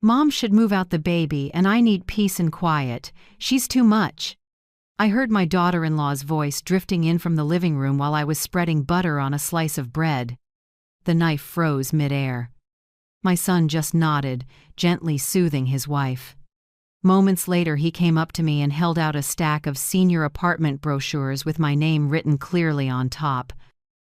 Mom should move out the baby and I need peace and quiet. She's too much. I heard my daughter-in-law's voice drifting in from the living room while I was spreading butter on a slice of bread. The knife froze mid-air. My son just nodded, gently soothing his wife. Moments later he came up to me and held out a stack of senior apartment brochures with my name written clearly on top.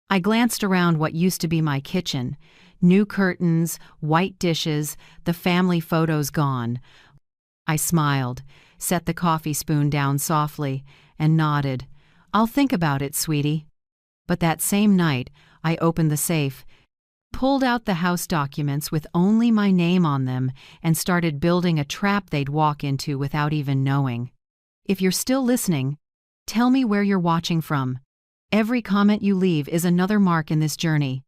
I glanced around what used to be my kitchen. New curtains, white dishes, the family photos gone. I smiled, set the coffee spoon down softly, and nodded. "I'll think about it, sweetie." But that same night, I opened the safe, pulled out the house documents with only my name on them, and started building a trap they'd walk into without even knowing. If you're still listening, tell me where you're watching from. Every comment you leave is another mark in this journey.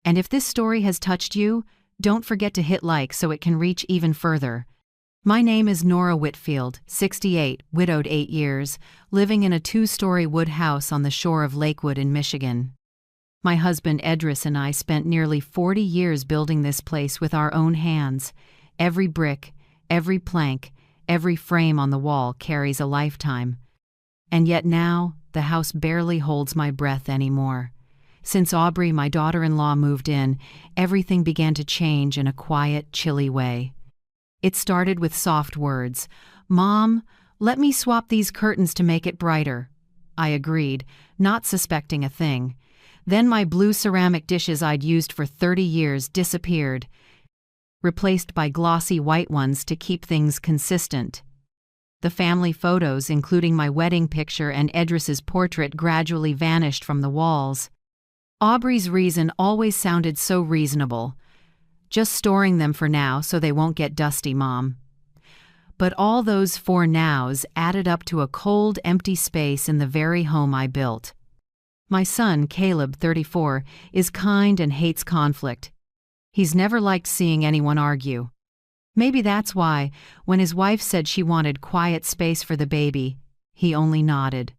And if this story has touched you, don't forget to hit like so it can reach even further. My name is Nora Whitfield, 68, widowed 8 years, living in a 2-story wood house on the shore of Lakewood in Michigan. My husband Edris and I spent nearly 40 years building this place with our own hands. Every brick, every plank, every frame on the wall carries a lifetime. And yet now, the house barely holds my breath anymore. Since Aubrey, my daughter-in-law, moved in, everything began to change in a quiet, chilly way. It started with soft words. "Mom, let me swap these curtains to make it brighter." I agreed, not suspecting a thing. Then my blue ceramic dishes I'd used for 30 years disappeared, replaced by glossy white ones to keep things consistent. The family photos, including my wedding picture and Edris's portrait, gradually vanished from the walls. Aubrey's reason always sounded so reasonable. "Just storing them for now so they won't get dusty, Mom." But all those for nows added up to a cold, empty space in the very home I built. My son, Caleb, 34, is kind and hates conflict. He's never liked seeing anyone argue. Maybe that's why, when his wife said she wanted quiet space for the baby, he only nodded.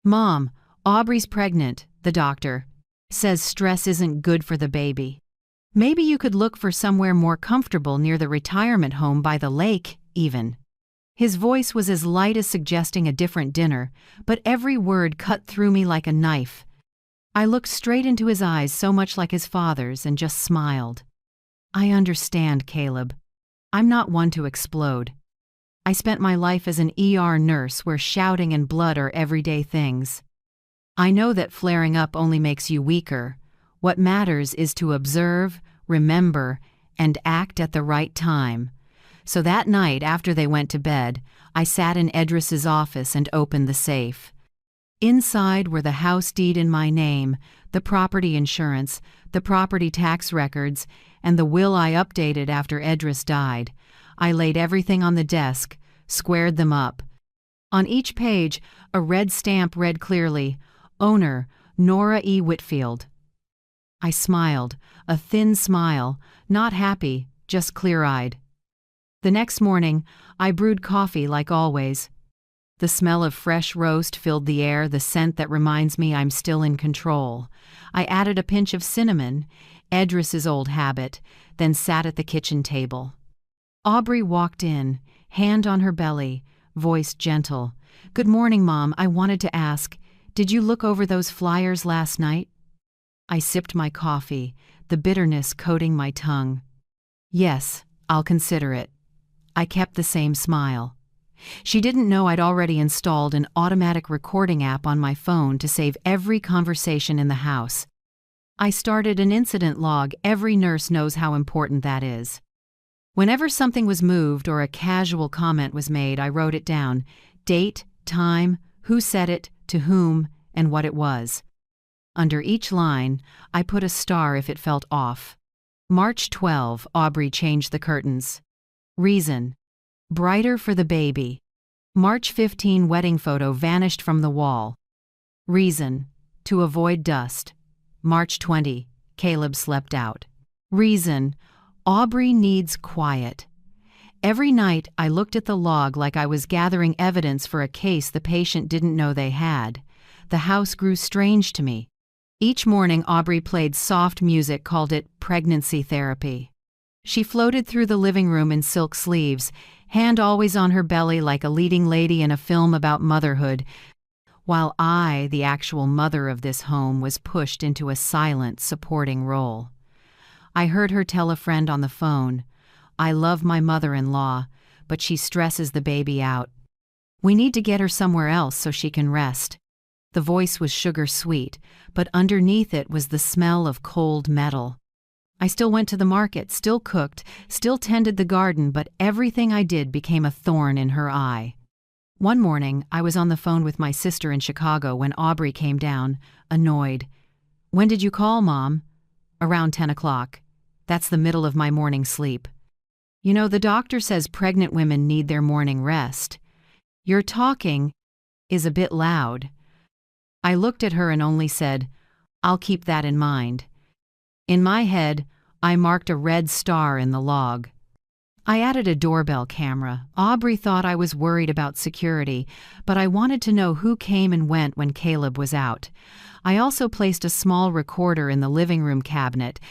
"Mom, Aubrey's pregnant, the doctor says stress isn't good for the baby. Maybe you could look for somewhere more comfortable near the retirement home by the lake, even." His voice was as light as suggesting a different dinner, but every word cut through me like a knife. I looked straight into his eyes, so much like his father's, and just smiled. "I understand, Caleb. I'm not one to explode. I spent my life as an ER nurse where shouting and blood are everyday things. I know that flaring up only makes you weaker. What matters is to observe, remember, and act at the right time." So that night, after they went to bed, I sat in Edris's office and opened the safe. Inside were the house deed in my name, the property insurance, the property tax records, and the will I updated after Edris died. I laid everything on the desk, squared them up. On each page, a red stamp read clearly, "Owner, Nora E. Whitfield." I smiled, a thin smile, not happy, just clear-eyed. The next morning, I brewed coffee like always. The smell of fresh roast filled the air, the scent that reminds me I'm still in control. I added a pinch of cinnamon, Edris's old habit, then sat at the kitchen table. Aubrey walked in, hand on her belly, voice gentle. "Good morning, Mom. I wanted to ask, did you look over those flyers last night?" I sipped my coffee, the bitterness coating my tongue. "Yes, I'll consider it." I kept the same smile. She didn't know I'd already installed an automatic recording app on my phone to save every conversation in the house. I started an incident log. Every nurse knows how important that is. Whenever something was moved or a casual comment was made, I wrote it down. Date, time, who said it, to whom, and what it was. Under each line, I put a star if it felt off. March 12, Aubrey changed the curtains. Reason: brighter for the baby. March 15, wedding photo vanished from the wall. Reason: to avoid dust. March 20, Caleb slept out. Reason: Aubrey needs quiet. Every night I looked at the log like I was gathering evidence for a case the patient didn't know they had. The house grew strange to me. Each morning Aubrey played soft music, called it pregnancy therapy. She floated through the living room in silk sleeves, hand always on her belly like a leading lady in a film about motherhood, while I, the actual mother of this home, was pushed into a silent, supporting role. I heard her tell a friend on the phone, "I love my mother-in-law, but she stresses the baby out. We need to get her somewhere else so she can rest." The voice was sugar-sweet, but underneath it was the smell of cold metal. I still went to the market, still cooked, still tended the garden, but everything I did became a thorn in her eye. One morning, I was on the phone with my sister in Chicago when Aubrey came down, annoyed. "When did you call, Mom?" "Around 10 o'clock. That's the middle of my morning sleep." "You know, the doctor says pregnant women need their morning rest. Your talking is a bit loud." I looked at her and only said, "I'll keep that in mind." In my head, I marked a red star in the log. I added a doorbell camera. Aubrey thought I was worried about security, but I wanted to know who came and went when Caleb was out. I also placed a small recorder in the living room cabinet.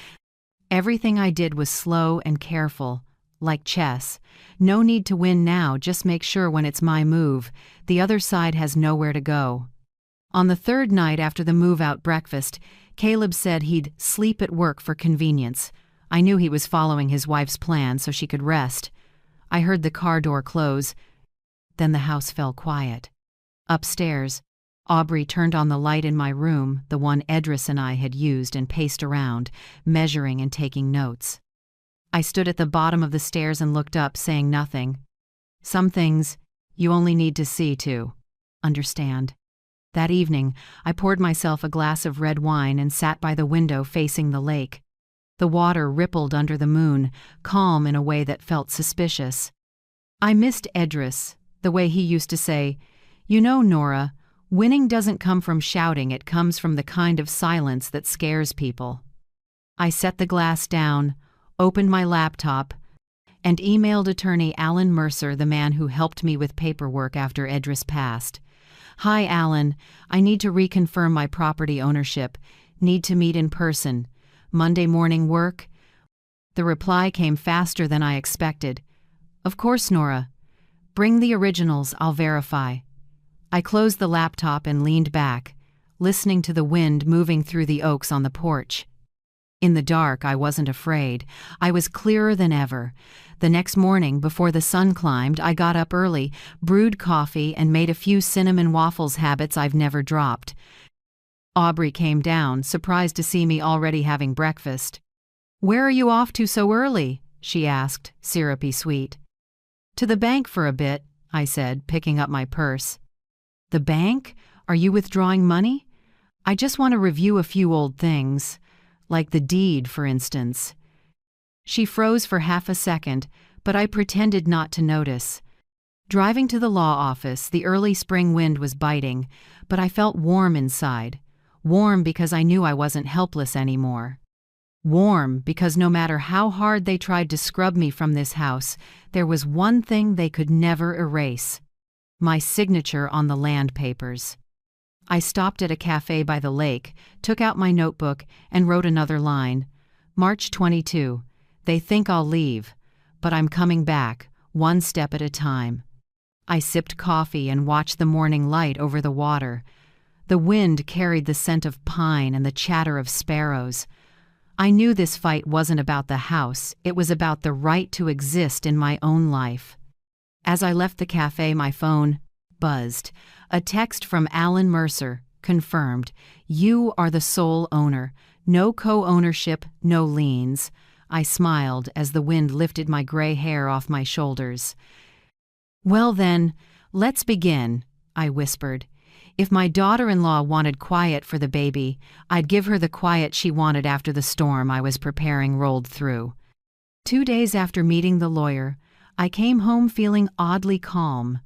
Everything I did was slow and careful, like chess. No need to win now, just make sure when it's my move, the other side has nowhere to go. On the third night after the move-out breakfast, Caleb said he'd sleep at work for convenience. I knew he was following his wife's plan so she could rest. I heard the car door close. Then the house fell quiet. Upstairs, Aubrey turned on the light in my room, the one Edris and I had used, and paced around, measuring and taking notes. I stood at the bottom of the stairs and looked up, saying nothing. Some things you only need to see to understand. That evening, I poured myself a glass of red wine and sat by the window facing the lake. The water rippled under the moon, calm in a way that felt suspicious. I missed Edris, the way he used to say, "You know, Nora, winning doesn't come from shouting, it comes from the kind of silence that scares people." I set the glass down, opened my laptop, and emailed attorney Alan Mercer, the man who helped me with paperwork after Edris passed. "Hi, Alan. I need to reconfirm my property ownership. Need to meet in person. Monday morning work?" The reply came faster than I expected. "Of course, Nora. Bring the originals, I'll verify." I closed the laptop and leaned back, listening to the wind moving through the oaks on the porch. In the dark, I wasn't afraid. I was clearer than ever. The next morning, before the sun climbed, I got up early, brewed coffee, and made a few cinnamon waffles, habits I've never dropped. Aubrey came down, surprised to see me already having breakfast. "Where are you off to so early?" she asked, syrupy sweet. "To the bank for a bit," I said, picking up my purse. "The bank? Are you withdrawing money?" "I just want to review a few old things. Like the deed, for instance." She froze for half a second, but I pretended not to notice. Driving to the law office, the early spring wind was biting, but I felt warm inside. Warm because I knew I wasn't helpless anymore. Warm because no matter how hard they tried to scrub me from this house, there was one thing they could never erase: my signature on the land papers. I stopped at a cafe by the lake, took out my notebook, and wrote another line. March 22. They think I'll leave, but I'm coming back, one step at a time. I sipped coffee and watched the morning light over the water. The wind carried the scent of pine and the chatter of sparrows. I knew this fight wasn't about the house, it was about the right to exist in my own life. As I left the cafe, my phone buzzed. A text from Alan Mercer, confirmed. "You are the sole owner. No co-ownership, no liens." I smiled as the wind lifted my gray hair off my shoulders. "Well then, let's begin," I whispered. If my daughter-in-law wanted quiet for the baby, I'd give her the quiet she wanted after the storm I was preparing rolled through. 2 days after meeting the lawyer, I came home feeling oddly calm.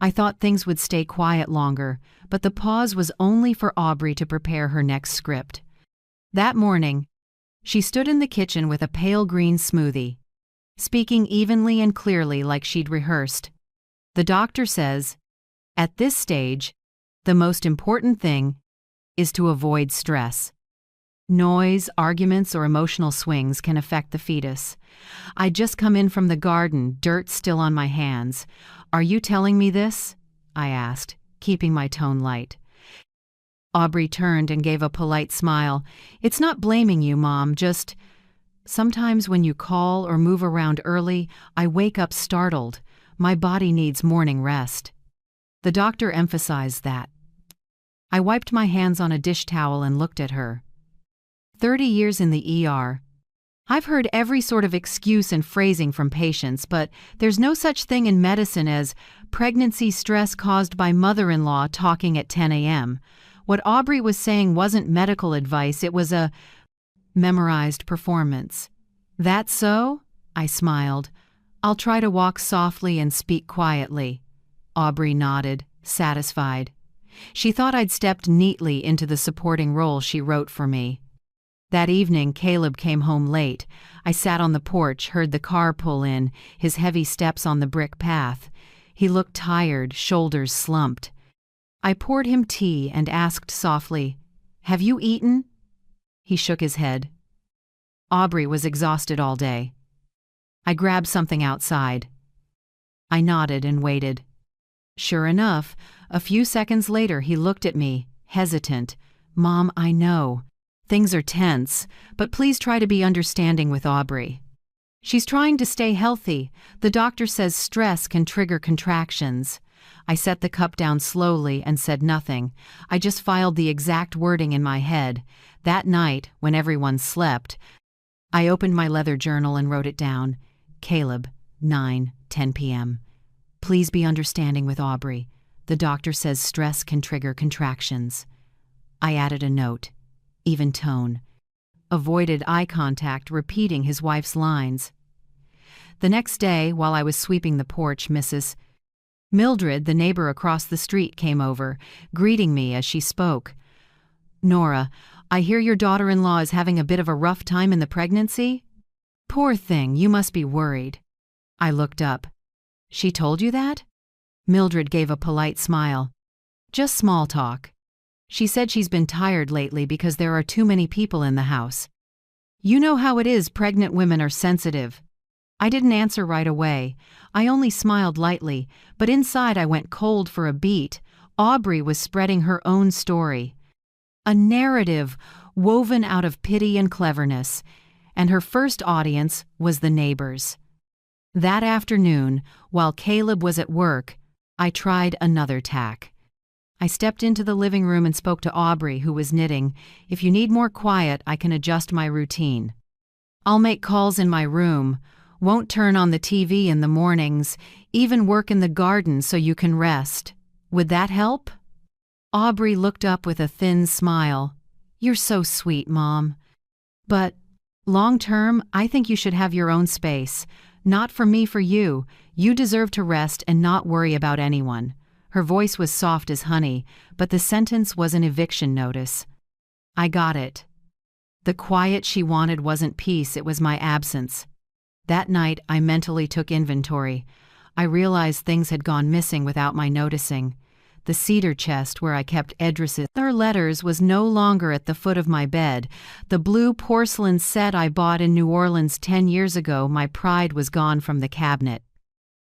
I thought things would stay quiet longer, but the pause was only for Aubrey to prepare her next script. That morning, she stood in the kitchen with a pale green smoothie, speaking evenly and clearly like she'd rehearsed. "The doctor says, at this stage, the most important thing is to avoid stress." Noise, arguments, or emotional swings can affect the fetus. I'd just come in from the garden, dirt still on my hands. "Are you telling me this?" I asked, keeping my tone light. Aubrey turned and gave a polite smile. "It's not blaming you, Mom, just sometimes when you call or move around early, I wake up startled. My body needs morning rest." The doctor emphasized that. I wiped my hands on a dish towel and looked at her. 30 years in the ER. I've heard every sort of excuse and phrasing from patients, but there's no such thing in medicine as pregnancy stress caused by mother-in-law talking at 10 a.m. What Aubrey was saying wasn't medical advice, it was a memorized performance. "That so?" I smiled. "I'll try to walk softly and speak quietly." Aubrey nodded, satisfied. She thought I'd stepped neatly into the supporting role she wrote for me. That evening, Caleb came home late. I sat on the porch, heard the car pull in, his heavy steps on the brick path. He looked tired, shoulders slumped. I poured him tea and asked softly, "Have you eaten?" He shook his head. Aubrey was exhausted all day. I grabbed something outside. I nodded and waited. Sure enough, a few seconds later he looked at me, hesitant. "Mom, I know. Things are tense, but please try to be understanding with Aubrey. She's trying to stay healthy. The doctor says stress can trigger contractions." I set the cup down slowly and said nothing. I just filed the exact wording in my head. That night, when everyone slept, I opened my leather journal and wrote it down. Caleb, 9:10 p.m. Please be understanding with Aubrey. The doctor says stress can trigger contractions. I added a note. Even tone. Avoided eye contact, repeating his wife's lines. The next day, while I was sweeping the porch, Mrs. Mildred, the neighbor across the street, came over, greeting me as she spoke. "Nora, I hear your daughter-in-law is having a bit of a rough time in the pregnancy?" "Poor thing, you must be worried." I looked up. "She told you that?" Mildred gave a polite smile. "Just small talk. She said she's been tired lately because there are too many people in the house. You know how it is, pregnant women are sensitive." I didn't answer right away. I only smiled lightly, but inside I went cold for a beat. Aubrey was spreading her own story. A narrative woven out of pity and cleverness, and her first audience was the neighbors. That afternoon, while Caleb was at work, I tried another tack. I stepped into the living room and spoke to Aubrey, who was knitting. "If you need more quiet, I can adjust my routine. I'll make calls in my room, won't turn on the TV in the mornings, even work in the garden so you can rest. Would that help?" Aubrey looked up with a thin smile. "You're so sweet, Mom. But long term, I think you should have your own space. Not for me, for you. You deserve to rest and not worry about anyone." Her voice was soft as honey, but the sentence was an eviction notice. I got it. The quiet she wanted wasn't peace, it was my absence. That night, I mentally took inventory. I realized things had gone missing without my noticing. The cedar chest where I kept Edris's letters was no longer at the foot of my bed. The blue porcelain set I bought in New Orleans 10 years ago, my pride was gone from the cabinet.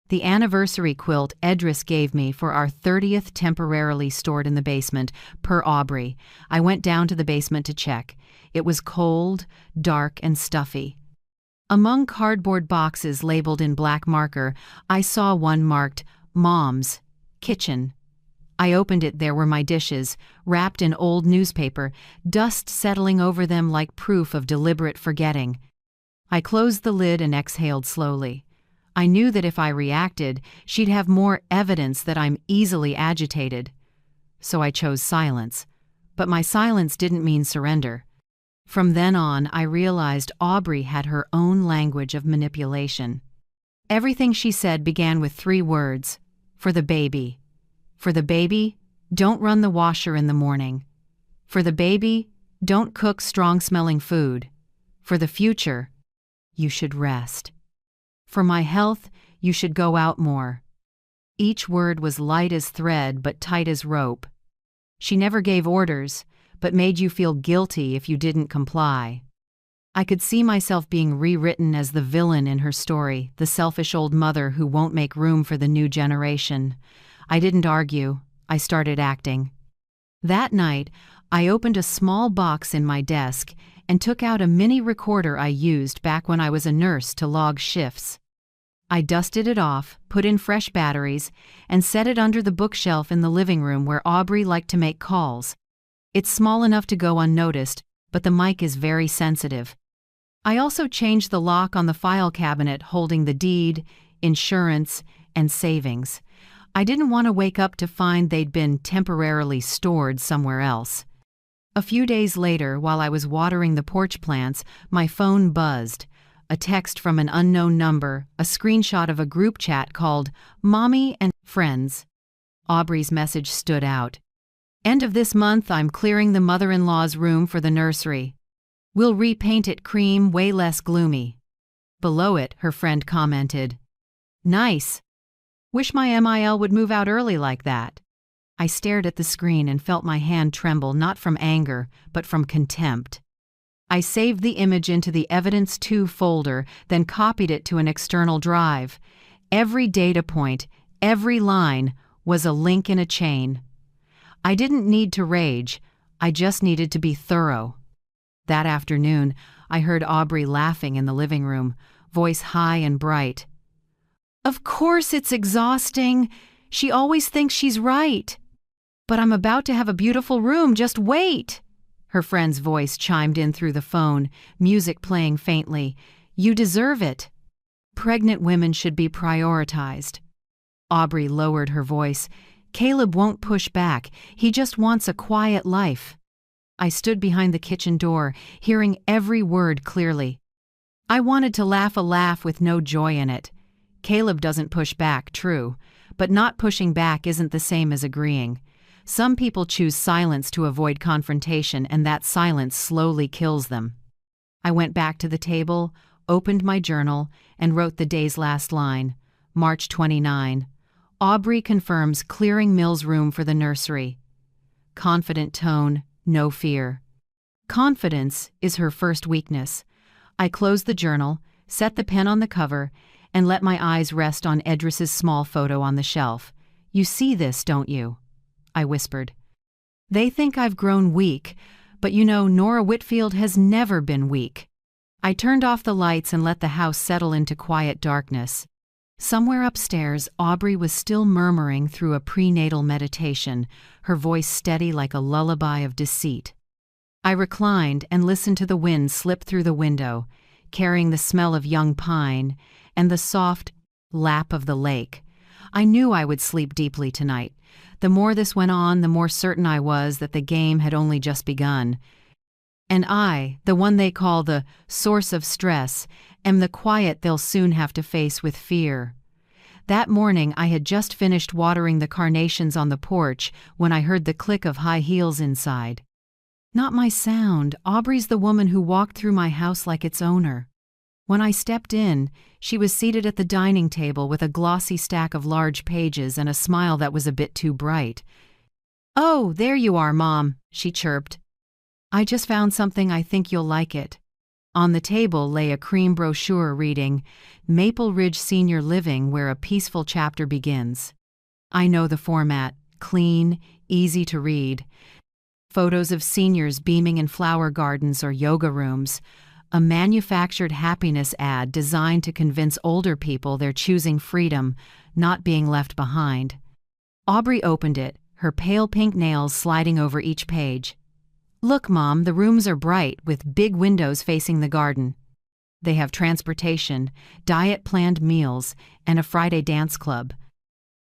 The anniversary quilt Edris gave me for our 30th temporarily stored in the basement, per Aubrey. I went down to the basement to check. It was cold, dark, and stuffy. Among cardboard boxes labeled in black marker, I saw one marked, "Mom's Kitchen." I opened it. There were my dishes, wrapped in old newspaper, dust settling over them like proof of deliberate forgetting. I closed the lid and exhaled slowly. I knew that if I reacted, she'd have more evidence that I'm easily agitated. So I chose silence. But my silence didn't mean surrender. From then on, I realized Aubrey had her own language of manipulation. Everything she said began with 3 words. For the baby. For the baby, don't run the washer in the morning. For the baby, don't cook strong-smelling food. For the future, you should rest. For my health, you should go out more. Each word was light as thread but tight as rope. She never gave orders, but made you feel guilty if you didn't comply. I could see myself being rewritten as the villain in her story, the selfish old mother who won't make room for the new generation. I didn't argue. I started acting. That night, I opened a small box in my desk and took out a mini recorder I used back when I was a nurse to log shifts. I dusted it off, put in fresh batteries, and set it under the bookshelf in the living room where Aubrey liked to make calls. It's small enough to go unnoticed, but the mic is very sensitive. I also changed the lock on the file cabinet holding the deed, insurance, and savings. I didn't want to wake up to find they'd been temporarily stored somewhere else. A few days later, while I was watering the porch plants, my phone buzzed. A text from an unknown number, a screenshot of a group chat called Mommy and Friends. Aubrey's message stood out. End of this month, I'm clearing the mother-in-law's room for the nursery. We'll repaint it cream, way less gloomy. Below it, her friend commented, Nice. Wish my MIL would move out early like that. I stared at the screen and felt my hand tremble not from anger, but from contempt. I saved the image into the Evidence 2 folder, then copied it to an external drive. Every data point, every line, was a link in a chain. I didn't need to rage, I just needed to be thorough. That afternoon, I heard Aubrey laughing in the living room, voice high and bright. Of course it's exhausting. She always thinks she's right. But I'm about to have a beautiful room, just wait. Her friend's voice chimed in through the phone, music playing faintly. You deserve it. Pregnant women should be prioritized. Aubrey lowered her voice. Caleb won't push back. He just wants a quiet life. I stood behind the kitchen door, hearing every word clearly. I wanted to laugh a laugh with no joy in it. Caleb doesn't push back, true, but not pushing back isn't the same as agreeing. Some people choose silence to avoid confrontation, and that silence slowly kills them. I went back to the table, opened my journal, and wrote the day's last line, March 29. Aubrey confirms clearing Mill's room for the nursery. Confident tone, no fear. Confidence is her first weakness. I closed the journal, set the pen on the cover, and let my eyes rest on Edris's small photo on the shelf. You see this, don't you? I whispered. They think I've grown weak, but you know Nora Whitfield has never been weak. I turned off the lights and let the house settle into quiet darkness. Somewhere upstairs, Aubrey was still murmuring through a prenatal meditation, her voice steady like a lullaby of deceit. I reclined and listened to the wind slip through the window, carrying the smell of young pine and the soft lap of the lake. I knew I would sleep deeply tonight. The more this went on, the more certain I was that the game had only just begun. And I, the one they call the source of stress, am the quiet they'll soon have to face with fear. That morning I had just finished watering the carnations on the porch when I heard the click of high heels inside. Not my sound. Aubrey's the woman who walked through my house like its owner. When I stepped in, she was seated at the dining table with a glossy stack of large pages and a smile that was a bit too bright. "Oh, there you are, Mom," she chirped. "I just found something. I think you'll like it." On the table lay a cream brochure reading, Maple Ridge Senior Living, where a peaceful chapter begins. I know the format, clean, easy to read. Photos of seniors beaming in flower gardens or yoga rooms. A manufactured happiness ad designed to convince older people they're choosing freedom, not being left behind. Aubrey opened it, her pale pink nails sliding over each page. "Look, Mom, the rooms are bright, with big windows facing the garden. They have transportation, diet-planned meals, and a Friday dance club.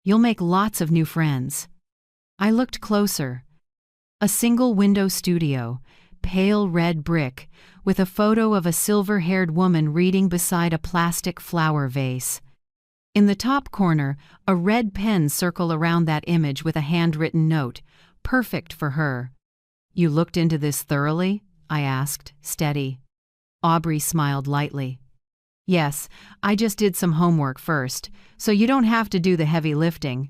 You'll make lots of new friends." I looked closer. A single-window studio, pale red brick, with a photo of a silver-haired woman reading beside a plastic flower vase. In the top corner, a red pen circled around that image with a handwritten note, perfect for her. "You looked into this thoroughly?" I asked, steady. Aubrey smiled lightly. "Yes, I just did some homework first, so you don't have to do the heavy lifting.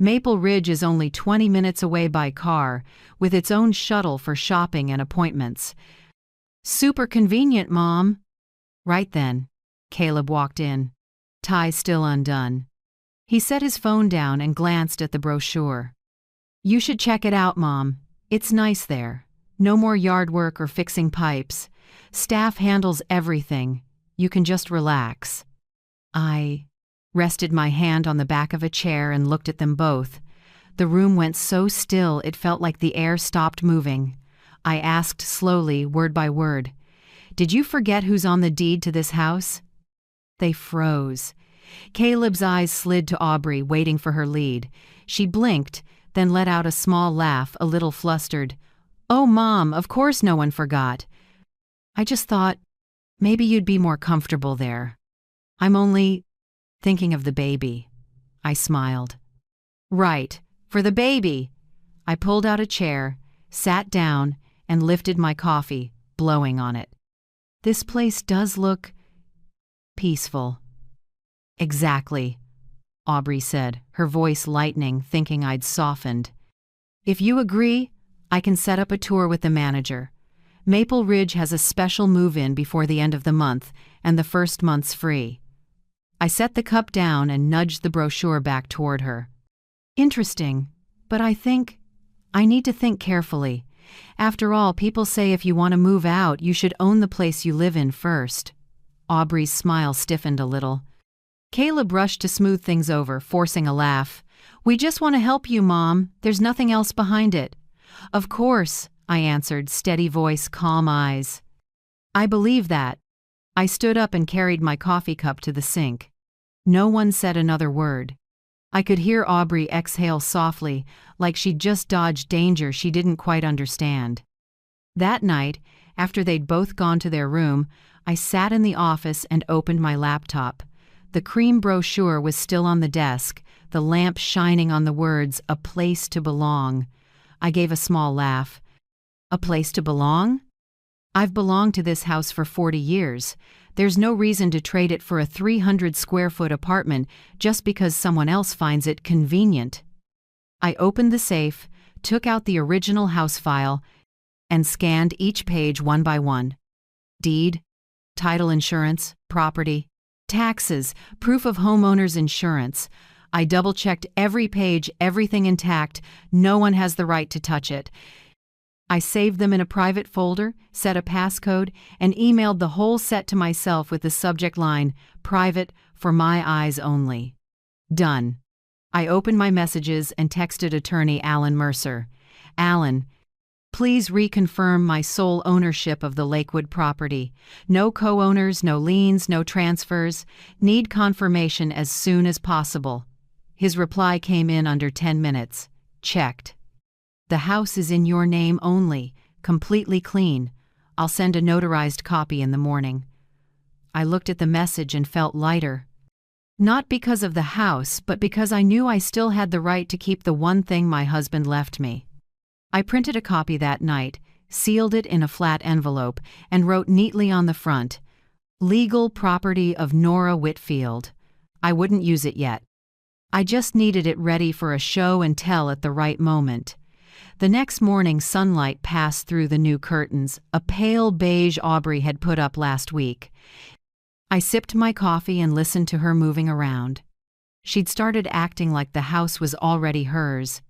Maple Ridge is only 20 minutes away by car, with its own shuttle for shopping and appointments. Super convenient, Mom. Right then, Caleb walked in, tie still undone. He set his phone down and glanced at the brochure. You should check it out, Mom. It's nice there. No more yard work or fixing pipes. Staff handles everything. You can just relax. I rested my hand on the back of a chair and looked at them both. The room went so still it felt like the air stopped moving. I asked slowly, word by word, "Did you forget who's on the deed to this house?" They froze. Caleb's eyes slid to Aubrey, waiting for her lead. She blinked, then let out a small laugh, a little flustered. "Oh, Mom, of course no one forgot. I just thought maybe you'd be more comfortable there. I'm only thinking of the baby." I smiled. "Right, for the baby." I pulled out a chair, sat down, and lifted my coffee, blowing on it. "This place does look peaceful." "Exactly," Aubrey said, her voice lightening, thinking I'd softened. "If you agree, I can set up a tour with the manager. Maple Ridge has a special move-in before the end of the month, and the first month's free." I set the cup down and nudged the brochure back toward her. "Interesting, but I think I need to think carefully. After all, people say if you want to move out, you should own the place you live in first." Aubrey's smile stiffened a little. Caleb rushed to smooth things over, forcing a laugh. "We just want to help you, Mom. There's nothing else behind it." "Of course," I answered, steady voice, calm eyes. "I believe that." I stood up and carried my coffee cup to the sink. No one said another word. I could hear Aubrey exhale softly, like she'd just dodged danger she didn't quite understand. That night, after they'd both gone to their room, I sat in the office and opened my laptop. The cream brochure was still on the desk, the lamp shining on the words, "A place to belong." I gave a small laugh. "A place to belong?" I've belonged to this house for 40 years. There's no reason to trade it for a 300-square-foot apartment just because someone else finds it convenient. I opened the safe, took out the original house file, and scanned each page one by one. Deed, title insurance, property, taxes, proof of homeowner's insurance. I double-checked every page, everything intact. No one has the right to touch it. I saved them in a private folder, set a passcode, and emailed the whole set to myself with the subject line, "Private, for my eyes only." Done. I opened my messages and texted attorney Alan Mercer. "Alan, please reconfirm my sole ownership of the Lakewood property. No co-owners, no liens, no transfers. Need confirmation as soon as possible." His reply came in under 10 minutes. Checked. "The house is in your name only, completely clean. I'll send a notarized copy in the morning." I looked at the message and felt lighter. Not because of the house, but because I knew I still had the right to keep the one thing my husband left me. I printed a copy that night, sealed it in a flat envelope, and wrote neatly on the front, "Legal property of Nora Whitfield." I wouldn't use it yet. I just needed it ready for a show and tell at the right moment. The next morning, sunlight passed through the new curtains, a pale beige Aubrey had put up last week. I sipped my coffee and listened to her moving around. She'd started acting like the house was already hers.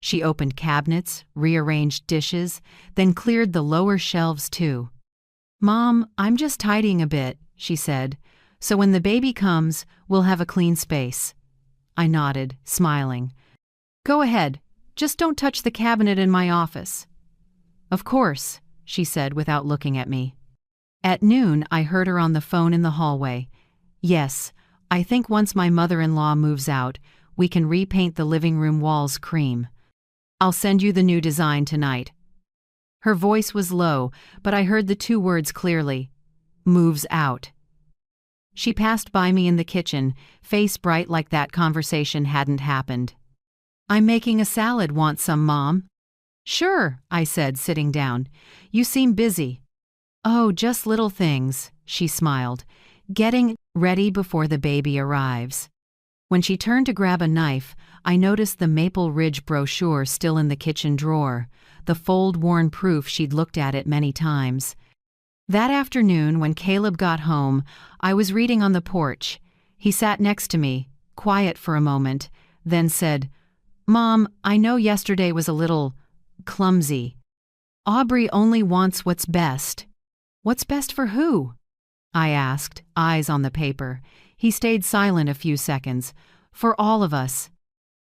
She opened cabinets, rearranged dishes, then cleared the lower shelves too. "Mom, I'm just tidying a bit," she said, "so when the baby comes, we'll have a clean space." I nodded, smiling. "Go ahead. Just don't touch the cabinet in my office." "Of course," she said without looking at me. At noon, I heard her on the phone in the hallway. "Yes, I think once my mother-in-law moves out, we can repaint the living room walls cream. I'll send you the new design tonight." Her voice was low, but I heard the two words clearly. "Moves out." She passed by me in the kitchen, face bright like that conversation hadn't happened. "I'm making a salad. Want some, Mom?" "Sure," I said, sitting down. "You seem busy." "Oh, just little things," she smiled. "Getting ready before the baby arrives." When she turned to grab a knife, I noticed the Maple Ridge brochure still in the kitchen drawer, the fold-worn proof she'd looked at it many times. That afternoon, when Caleb got home, I was reading on the porch. He sat next to me, quiet for a moment, then said, "Mom, I know yesterday was a little clumsy. Aubrey only wants what's best." "What's best for who?" I asked, eyes on the paper. He stayed silent a few seconds. "For all of us."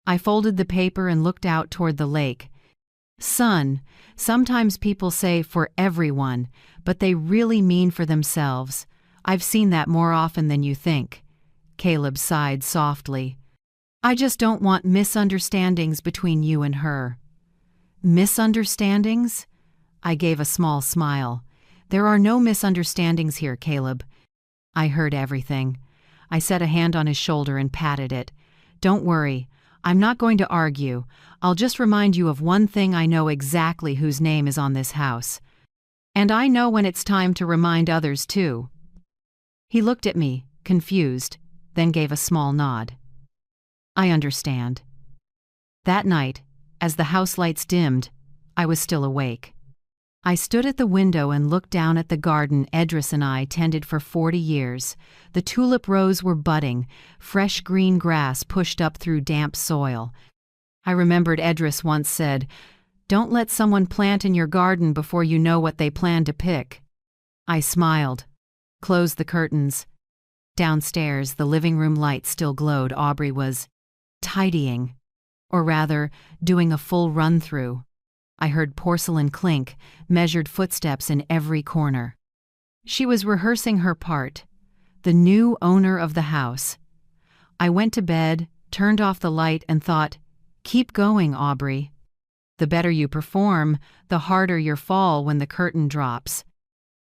I folded the paper and looked out toward the lake. "Son, sometimes people say for everyone, but they really mean for themselves. I've seen that more often than you think." Caleb sighed softly. "I just don't want misunderstandings between you and her." "Misunderstandings?" I gave a small smile. "There are no misunderstandings here, Caleb." I heard everything. I set a hand on his shoulder and patted it. "Don't worry. I'm not going to argue. I'll just remind you of one thing: I know exactly whose name is on this house. And I know when it's time to remind others, too." He looked at me, confused, then gave a small nod. "I understand." That night, as the house lights dimmed, I was still awake. I stood at the window and looked down at the garden Edris and I tended for 40 years. The tulip rows were budding, fresh green grass pushed up through damp soil. I remembered Edris once said, "Don't let someone plant in your garden before you know what they plan to pick." I smiled, closed the curtains. Downstairs, the living room light still glowed. Aubrey was tidying, or rather, doing a full run-through. I heard porcelain clink, measured footsteps in every corner. She was rehearsing her part, the new owner of the house. I went to bed, turned off the light, and thought, "Keep going, Aubrey. The better you perform, the harder your fall when the curtain drops."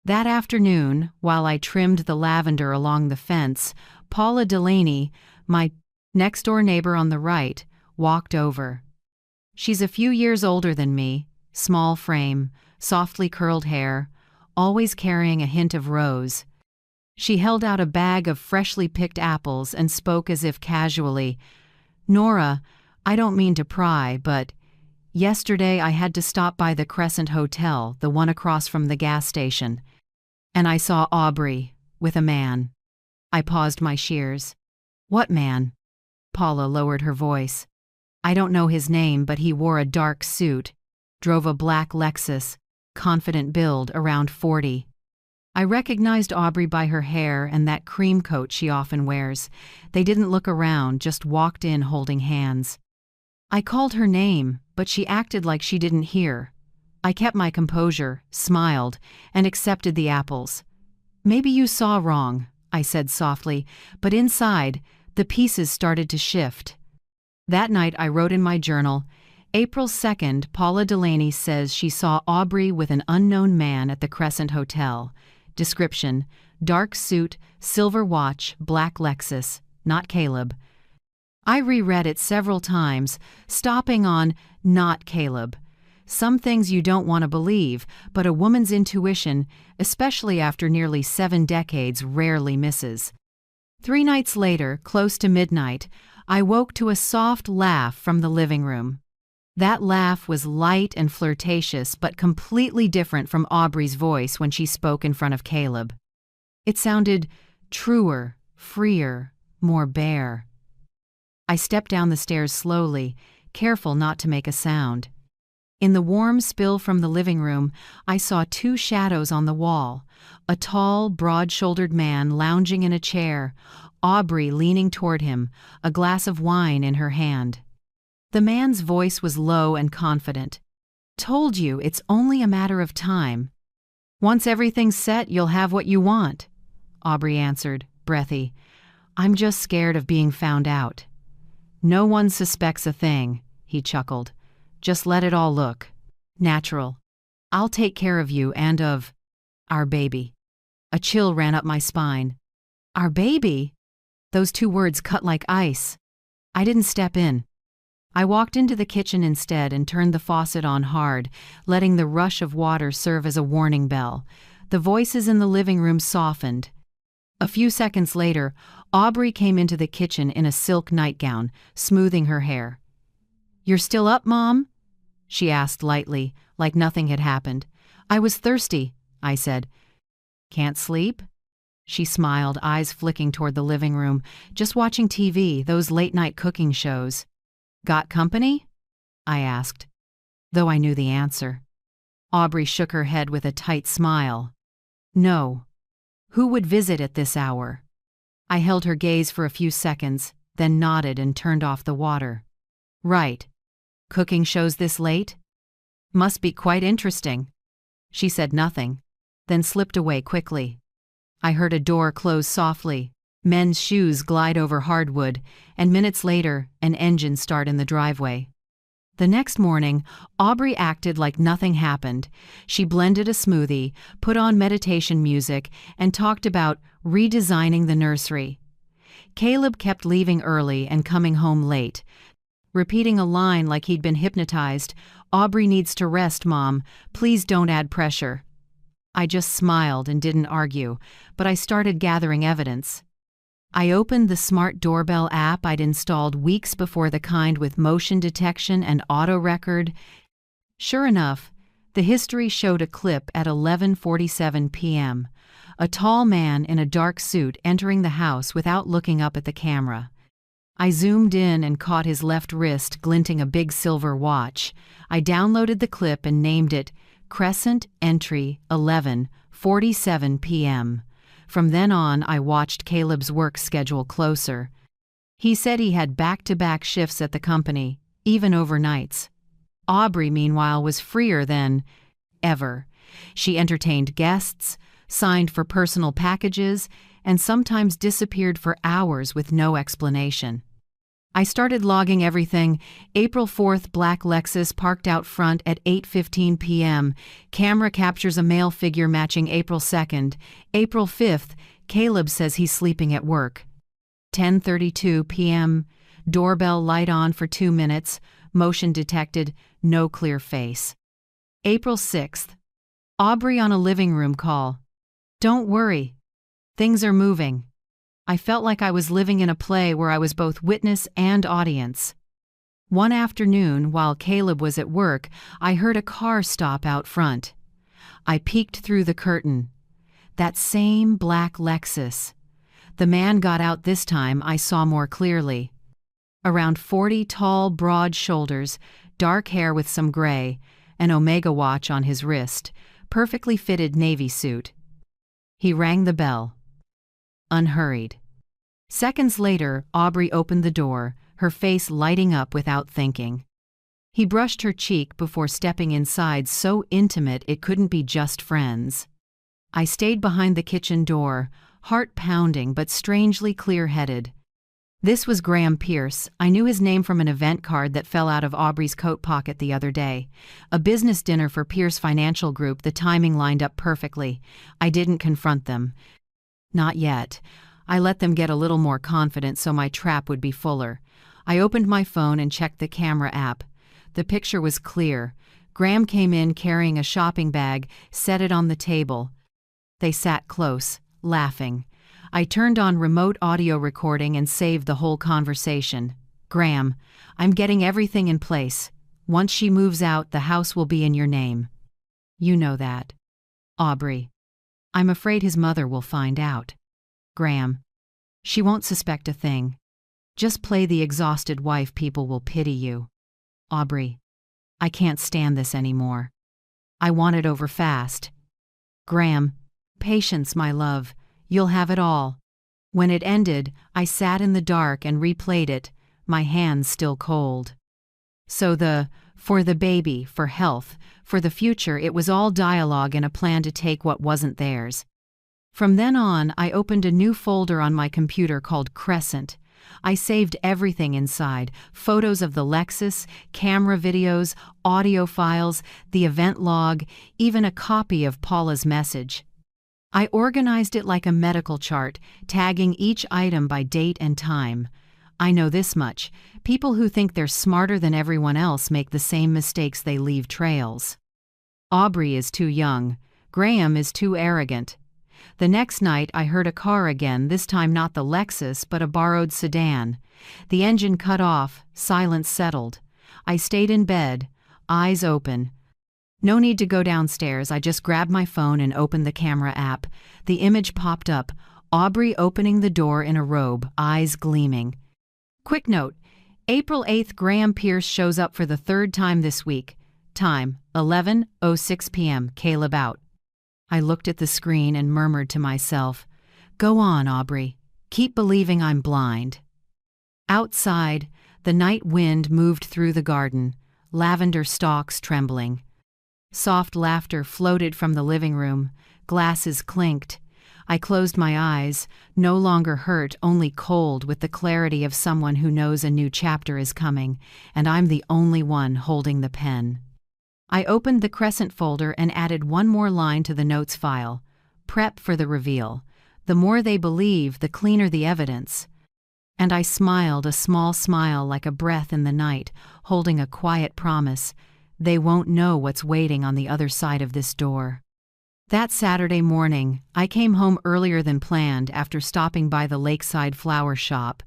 That afternoon, while I trimmed the lavender along the fence, Paula Delaney, my next-door neighbor on the right, walked over. She's a few years older than me, small frame, softly curled hair, always carrying a hint of rose. She held out a bag of freshly picked apples and spoke as if casually, "Nora, I don't mean to pry, but yesterday I had to stop by the Crescent Hotel, the one across from the gas station, and I saw Aubrey with a man." I paused my shears. "What man?" Paula lowered her voice. "I don't know his name, but he wore a dark suit, drove a black Lexus, confident build, around 40. I recognized Aubrey by her hair and that cream coat she often wears. They didn't look around, just walked in holding hands. I called her name, but she acted like she didn't hear. I kept my composure, smiled, and accepted the apples. "Maybe you saw wrong," I said softly, but inside, the pieces started to shift. That night I wrote in my journal, "April 2nd, Paula Delaney says she saw Aubrey with an unknown man at the Crescent Hotel. Description: dark suit, silver watch, black Lexus, not Caleb." I reread it several times, stopping on "not Caleb." Some things you don't want to believe, but a woman's intuition, especially after nearly 7 decades, rarely misses. 3 nights later, close to midnight, I woke to a soft laugh from the living room. That laugh was light and flirtatious, but completely different from Aubrey's voice when she spoke in front of Caleb. It sounded truer, freer, more bare. I stepped down the stairs slowly, careful not to make a sound. In the warm spill from the living room, I saw 2 shadows on the wall: a tall, broad-shouldered man lounging in a chair, Aubrey leaning toward him, a glass of wine in her hand. The man's voice was low and confident. "Told you, it's only a matter of time. Once everything's set, you'll have what you want," Aubrey answered, breathy. "I'm just scared of being found out." "No one suspects a thing," he chuckled. "Just let it all look natural. I'll take care of you and of our baby." A chill ran up my spine. "Our baby?" Those 2 words cut like ice. I didn't step in. I walked into the kitchen instead and turned the faucet on hard, letting the rush of water serve as a warning bell. The voices in the living room softened. A few seconds later, Aubrey came into the kitchen in a silk nightgown, smoothing her hair. "You're still up, Mom?" she asked lightly, like nothing had happened. "I was thirsty," I said. "Can't sleep?" She smiled, eyes flicking toward the living room. "Just watching TV, those late-night cooking shows." "Got company?" I asked, though I knew the answer. Aubrey shook her head with a tight smile. "No. Who would visit at this hour?" I held her gaze for a few seconds, then nodded and turned off the water. "Right. Cooking shows this late? Must be quite interesting." She said nothing, then slipped away quickly. I heard a door close softly, men's shoes glide over hardwood, and minutes later, an engine start in the driveway. The next morning, Aubrey acted like nothing happened. She blended a smoothie, put on meditation music, and talked about redesigning the nursery. Caleb kept leaving early and coming home late, repeating a line like he'd been hypnotized. "Aubrey needs to rest, Mom. Please don't add pressure." I just smiled and didn't argue, but I started gathering evidence. I opened the smart doorbell app I'd installed weeks before, the kind with motion detection and auto record. Sure enough, the history showed a clip at 11:47 p.m. A tall man in a dark suit entering the house without looking up at the camera. I zoomed in and caught his left wrist glinting a big silver watch. I downloaded the clip and named it Crescent Entry 11:47 p.m. From then on, I watched Caleb's work schedule closer. He said he had back-to-back shifts at the company, even overnights. Aubrey, meanwhile, was freer than ever. She entertained guests, signed for personal packages, and sometimes disappeared for hours with no explanation. I started logging everything. April 4th, black Lexus parked out front at 8:15 p.m. Camera captures a male figure matching April 2nd. April 5th, Caleb says he's sleeping at work. 10:32 p.m. Doorbell light on for 2 minutes. Motion detected. No clear face. April 6th. Aubrey on a living room call. "Don't worry. Things are moving." I felt like I was living in a play where I was both witness and audience. One afternoon, while Caleb was at work, I heard a car stop out front. I peeked through the curtain. That same black Lexus. The man got out this time. I saw more clearly. Around 40, tall, broad shoulders, dark hair with some gray, an Omega watch on his wrist, perfectly fitted navy suit. He rang the bell. Unhurried. Seconds later, Aubrey opened the door, her face lighting up without thinking. He brushed her cheek before stepping inside, so intimate it couldn't be just friends. I stayed behind the kitchen door, heart pounding but strangely clear-headed. This was Graham Pierce. I knew his name from an event card that fell out of Aubrey's coat pocket the other day. A business dinner for Pierce Financial Group. The timing lined up perfectly. I didn't confront them. Not yet. I let them get a little more confident so my trap would be fuller. I opened my phone and checked the camera app. The picture was clear. Graham came in carrying a shopping bag, set it on the table. They sat close, laughing. I turned on remote audio recording and saved the whole conversation. "Graham, I'm getting everything in place. Once she moves out, the house will be in your name." "You know that." Aubrey. "I'm afraid his mother will find out." Graham. "She won't suspect a thing. Just play the exhausted wife. People will pity you." Aubrey. "I can't stand this anymore. I want it over fast." Graham. "Patience, my love. You'll have it all." When it ended, I sat in the dark and replayed it, my hands still cold. So for the baby, for health, for the future, it was all dialogue and a plan to take what wasn't theirs. From then on, I opened a new folder on my computer called Crescent. I saved everything inside: photos of the Lexus, camera videos, audio files, the event log, even a copy of Paula's message. I organized it like a medical chart, tagging each item by date and time. I know this much: people who think they're smarter than everyone else make the same mistakes. They leave trails. Aubrey is too young. Graham is too arrogant. The next night I heard a car again, this time not the Lexus but a borrowed sedan. The engine cut off, silence settled. I stayed in bed, eyes open. No need to go downstairs. I just grabbed my phone and opened the camera app. The image popped up, Aubrey opening the door in a robe, eyes gleaming. Quick note: April 8th, Graham Pierce shows up for the third time this week. Time, 11:06 p.m., Caleb out. I looked at the screen and murmured to myself, "Go on, Aubrey. Keep believing I'm blind." Outside, the night wind moved through the garden, lavender stalks trembling. Soft laughter floated from the living room, glasses clinked. I closed my eyes, no longer hurt, only cold, with the clarity of someone who knows a new chapter is coming, and I'm the only one holding the pen. I opened the Crescent folder and added one more line to the notes file. Prep for the reveal. The more they believe, the cleaner the evidence. And I smiled, a small smile like a breath in the night, holding a quiet promise. They won't know what's waiting on the other side of this door. That Saturday morning, I came home earlier than planned after stopping by the lakeside flower shop.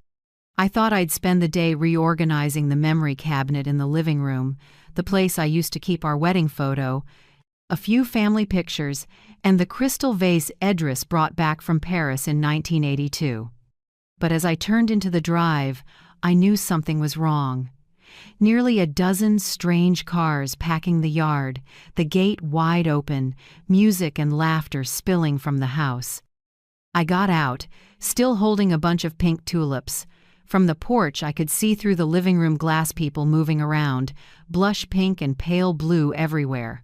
I thought I'd spend the day reorganizing the memory cabinet in the living room, the place I used to keep our wedding photo, a few family pictures, and the crystal vase Edris brought back from Paris in 1982. But as I turned into the drive, I knew something was wrong. Nearly a dozen strange cars packing the yard, the gate wide open, music and laughter spilling from the house. I got out, still holding a bunch of pink tulips. From the porch I could see through the living room glass, people moving around, blush pink and pale blue everywhere.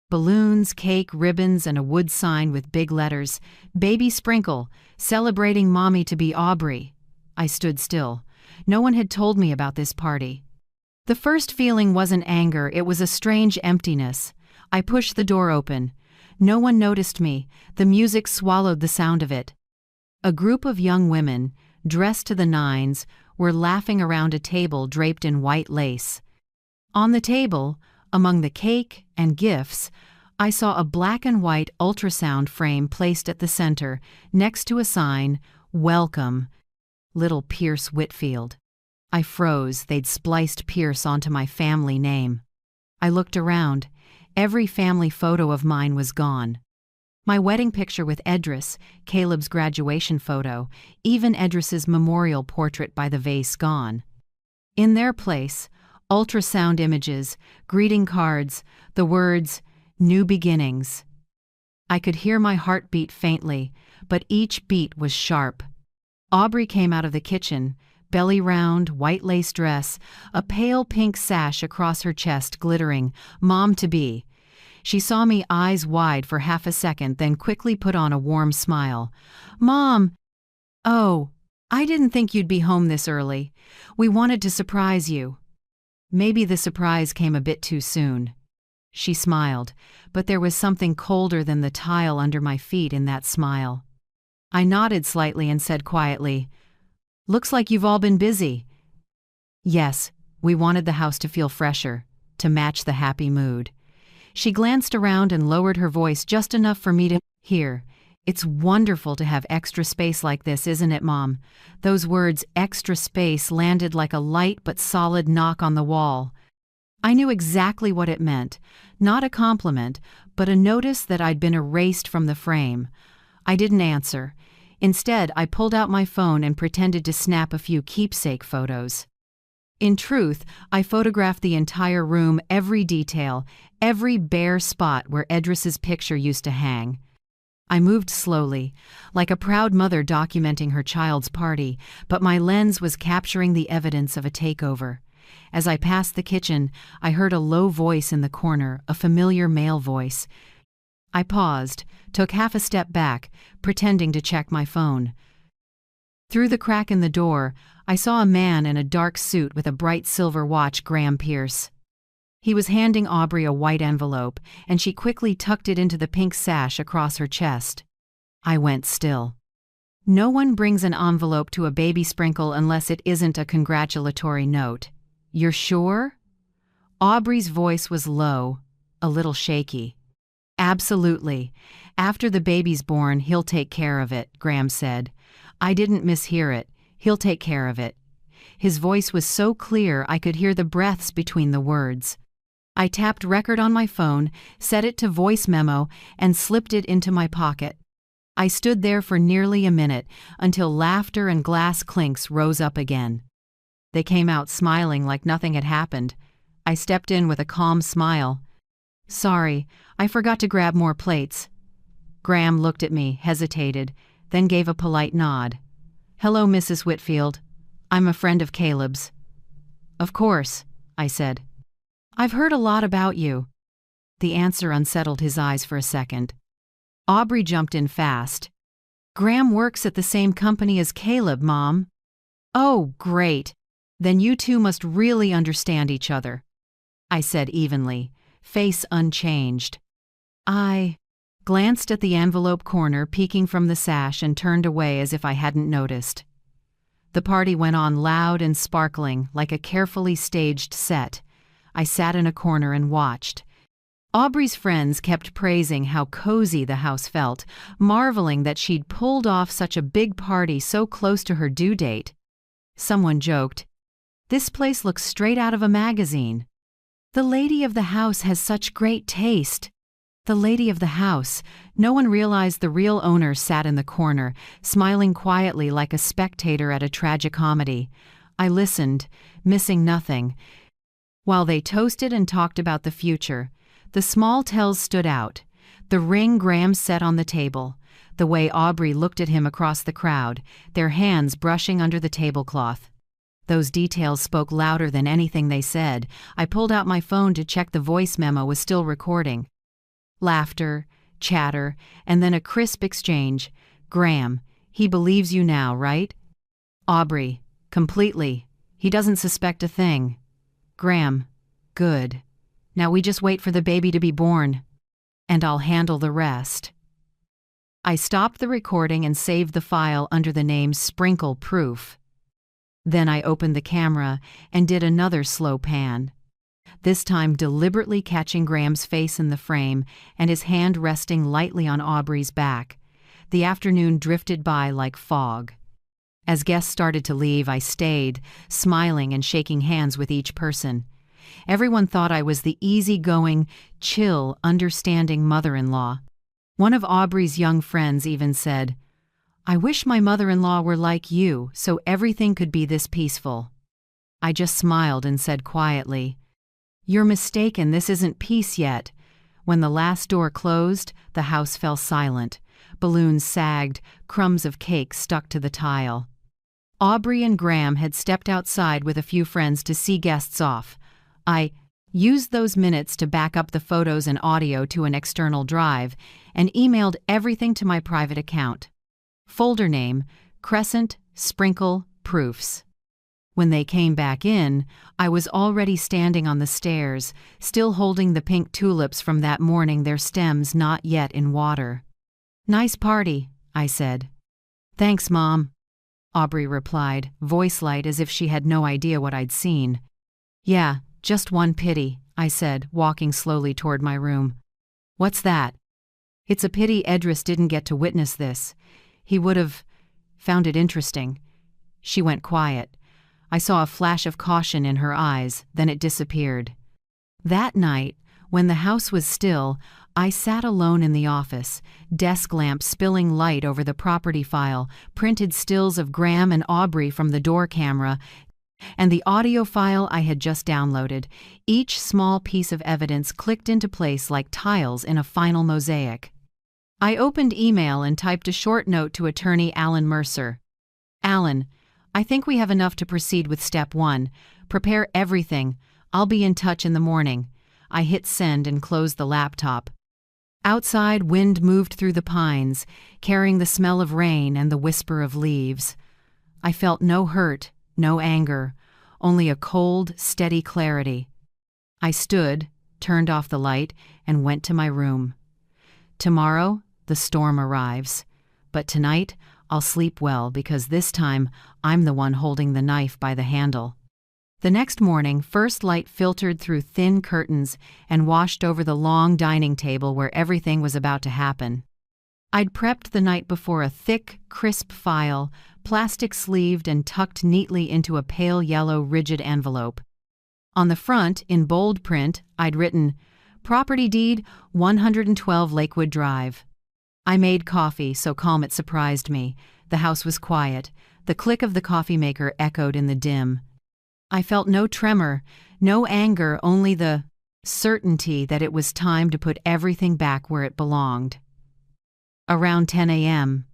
Balloons, cake, ribbons, and a wood sign with big letters, "Baby Sprinkle, celebrating Mommy to be Aubrey." I stood still. No one had told me about this party. The first feeling wasn't anger, it was a strange emptiness. I pushed the door open. No one noticed me. The music swallowed the sound of it. A group of young women, dressed to the nines, were laughing around a table draped in white lace. On the table, among the cake and gifts, I saw a black and white ultrasound frame placed at the center, next to a sign, "Welcome, Little Pierce Whitfield." I froze. They'd spliced Pierce onto my family name. I looked around. Every family photo of mine was gone. My wedding picture with Edris, Caleb's graduation photo, even Edris's memorial portrait by the vase gone. In their place, ultrasound images, greeting cards, the words, "New Beginnings." I could hear my heart beat faintly, but each beat was sharp. Aubrey came out of the kitchen, belly round, white lace dress, a pale pink sash across her chest glittering, Mom-to-be. She saw me eyes wide for half a second, then quickly put on a warm smile. "Mom! Oh, I didn't think you'd be home this early. We wanted to surprise you." Maybe the surprise came a bit too soon. She smiled, but there was something colder than the tile under my feet in that smile. I nodded slightly and said quietly, "Looks like you've all been busy." "Yes, we wanted the house to feel fresher, to match the happy mood." She glanced around and lowered her voice just enough for me to hear. "It's wonderful to have extra space like this, isn't it, Mom?" Those words, extra space, landed like a light but solid knock on the wall. I knew exactly what it meant. Not a compliment, but a notice that I'd been erased from the frame. I didn't answer. Instead, I pulled out my phone and pretended to snap a few keepsake photos. In truth, I photographed the entire room, every detail, every bare spot where Edris's picture used to hang. I moved slowly, like a proud mother documenting her child's party, but my lens was capturing the evidence of a takeover. As I passed the kitchen, I heard a low voice in the corner, a familiar male voice. I paused, took half a step back, pretending to check my phone. Through the crack in the door, I saw a man in a dark suit with a bright silver watch, Graham Pierce. He was handing Aubrey a white envelope, and she quickly tucked it into the pink sash across her chest. I went still. No one brings an envelope to a baby sprinkle unless it isn't a congratulatory note. "You're sure?" Aubrey's voice was low, a little shaky. "Absolutely. After the baby's born, he'll take care of it," Graham said. I didn't mishear it. "He'll take care of it. His voice was so clear I could hear the breaths between the words. I tapped record on my phone, set it to voice memo, and slipped it into my pocket. I stood there for nearly a minute, until laughter and glass clinks rose up again. They came out smiling like nothing had happened. I stepped in with a calm smile. "Sorry, I forgot to grab more plates." Graham looked at me, hesitated, then gave a polite nod. "Hello, Mrs. Whitfield. I'm a friend of Caleb's." "Of course," I said. "I've heard a lot about you." The answer unsettled his eyes for a second. Aubrey jumped in fast. "Graham works at the same company as Caleb, Mom." "Oh, great. Then you two must really understand each other," I said evenly, face unchanged. I glanced at the envelope corner peeking from the sash and turned away as if I hadn't noticed. The party went on loud and sparkling like a carefully staged set. I sat in a corner and watched. Aubrey's friends kept praising how cozy the house felt, marveling that she'd pulled off such a big party so close to her due date. Someone joked, "This place looks straight out of a magazine." "The lady of the house has such great taste." The lady of the house. No one realized the real owner sat in the corner, smiling quietly like a spectator at a tragicomedy. I listened, missing nothing. While they toasted and talked about the future, the small tells stood out. The ring Graham set on the table, the way Aubrey looked at him across the crowd, their hands brushing under the tablecloth. Those details spoke louder than anything they said. I pulled out my phone to check the voice memo was still recording. Laughter, chatter, and then a crisp exchange. "Graham, he believes you now, right?" "Aubrey, completely. He doesn't suspect a thing." "Graham, good. Now we just wait for the baby to be born. And I'll handle the rest." I stopped the recording and saved the file under the name Sprinkle Proof. Then I opened the camera and did another slow pan. This time deliberately catching Graham's face in the frame and his hand resting lightly on Aubrey's back. The afternoon drifted by like fog. As guests started to leave, I stayed, smiling and shaking hands with each person. Everyone thought I was the easygoing, chill, understanding mother-in-law. One of Aubrey's young friends even said, "I wish my mother-in-law were like you, so everything could be this peaceful." I just smiled and said quietly, "You're mistaken, this isn't peace yet." When the last door closed, the house fell silent. Balloons sagged, crumbs of cake stuck to the tile. Aubrey and Graham had stepped outside with a few friends to see guests off. I used those minutes to back up the photos and audio to an external drive and emailed everything to my private account. Folder name, Crescent Sprinkle Proofs. When they came back in, I was already standing on the stairs, still holding the pink tulips from that morning, their stems not yet in water. "Nice party," I said. "Thanks, Mom," Aubrey replied, voice light as if she had no idea what I'd seen. "Yeah, just one pity," I said, walking slowly toward my room. "What's that?" "It's a pity Edris didn't get to witness this. He would have found it interesting." She went quiet. I saw a flash of caution in her eyes, then it disappeared. That night, when the house was still, I sat alone in the office, desk lamp spilling light over the property file, printed stills of Graham and Aubrey from the door camera, and the audio file I had just downloaded. Each small piece of evidence clicked into place like tiles in a final mosaic. I opened email and typed a short note to attorney Alan Mercer. "Alan, I think we have enough to proceed with step 1. Prepare everything. I'll be in touch in the morning." I hit send and closed the laptop. Outside, wind moved through the pines, carrying the smell of rain and the whisper of leaves. I felt no hurt, no anger, only a cold, steady clarity. I stood, turned off the light, and went to my room. Tomorrow, the storm arrives. But tonight, I'll sleep well because this time I'm the one holding the knife by the handle. The next morning, first light filtered through thin curtains and washed over the long dining table where everything was about to happen. I'd prepped the night before a thick, crisp file, plastic-sleeved and tucked neatly into a pale yellow rigid envelope. On the front, in bold print, I'd written, "Property deed, 112 Lakewood Drive." I made coffee, so calm it surprised me. The house was quiet. The click of the coffee maker echoed in the dim. I felt no tremor, no anger, only the certainty that it was time to put everything back where it belonged. Around 10 a.m.,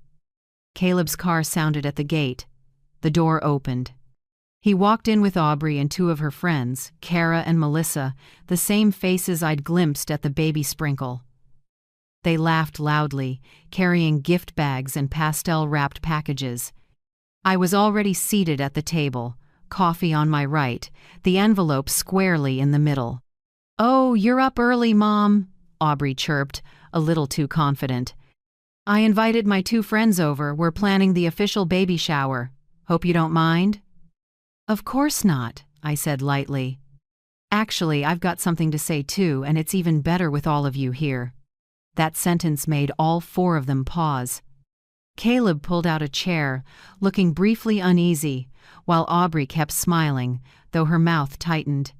Caleb's car sounded at the gate. The door opened. He walked in with Aubrey and two of her friends, Kara and Melissa, the same faces I'd glimpsed at the baby sprinkle. They laughed loudly, carrying gift bags and pastel-wrapped packages. I was already seated at the table, coffee on my right, the envelope squarely in the middle. "Oh, you're up early, Mom," Aubrey chirped, a little too confident. "I invited my two friends over. We're planning the official baby shower. Hope you don't mind?" "Of course not," I said lightly. "Actually, I've got something to say too, and it's even better with all of you here." That sentence made all four of them pause. Caleb pulled out a chair, looking briefly uneasy, while Aubrey kept smiling, though her mouth tightened.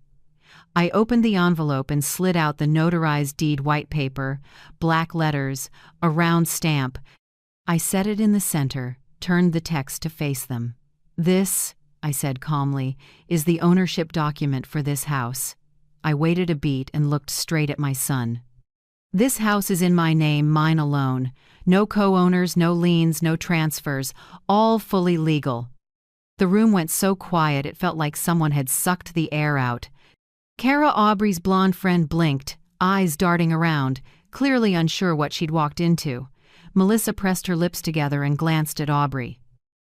I opened the envelope and slid out the notarized deed white paper, black letters, a round stamp. I set it in the center, turned the text to face them. "This," I said calmly, "is the ownership document for this house." I waited a beat and looked straight at my son. "This house is in my name, mine alone. No co-owners, no liens, no transfers, all fully legal." The room went so quiet it felt like someone had sucked the air out. Kara, Aubrey's blonde friend, blinked, eyes darting around, clearly unsure what she'd walked into. Melissa pressed her lips together and glanced at Aubrey.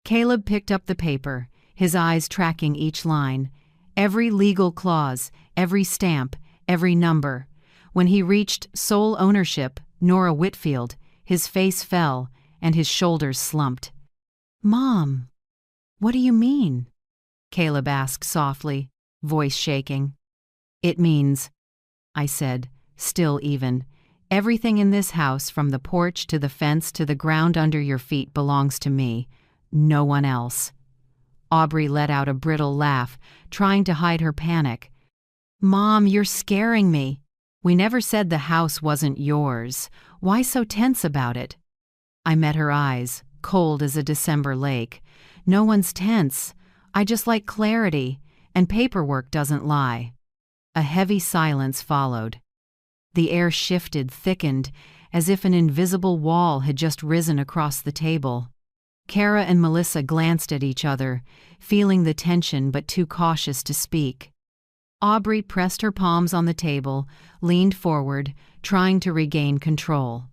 Caleb picked up the paper, his eyes tracking each line. Every legal clause, every stamp, every number. When he reached sole ownership, Nora Whitfield, his face fell and his shoulders slumped. "Mom, what do you mean?" Caleb asked softly, voice shaking. "It means," I said, still even, "everything in this house, from the porch to the fence to the ground under your feet, belongs to me, no one else." Aubrey let out a brittle laugh, trying to hide her panic. "Mom, you're scaring me. We never said the house wasn't yours. Why so tense about it?" I met her eyes, cold as a December lake. "No one's tense. I just like clarity, and paperwork doesn't lie." A heavy silence followed. The air shifted, thickened, as if an invisible wall had just risen across the table. Kara and Melissa glanced at each other, feeling the tension but too cautious to speak. Aubrey pressed her palms on the table, leaned forward, trying to regain control.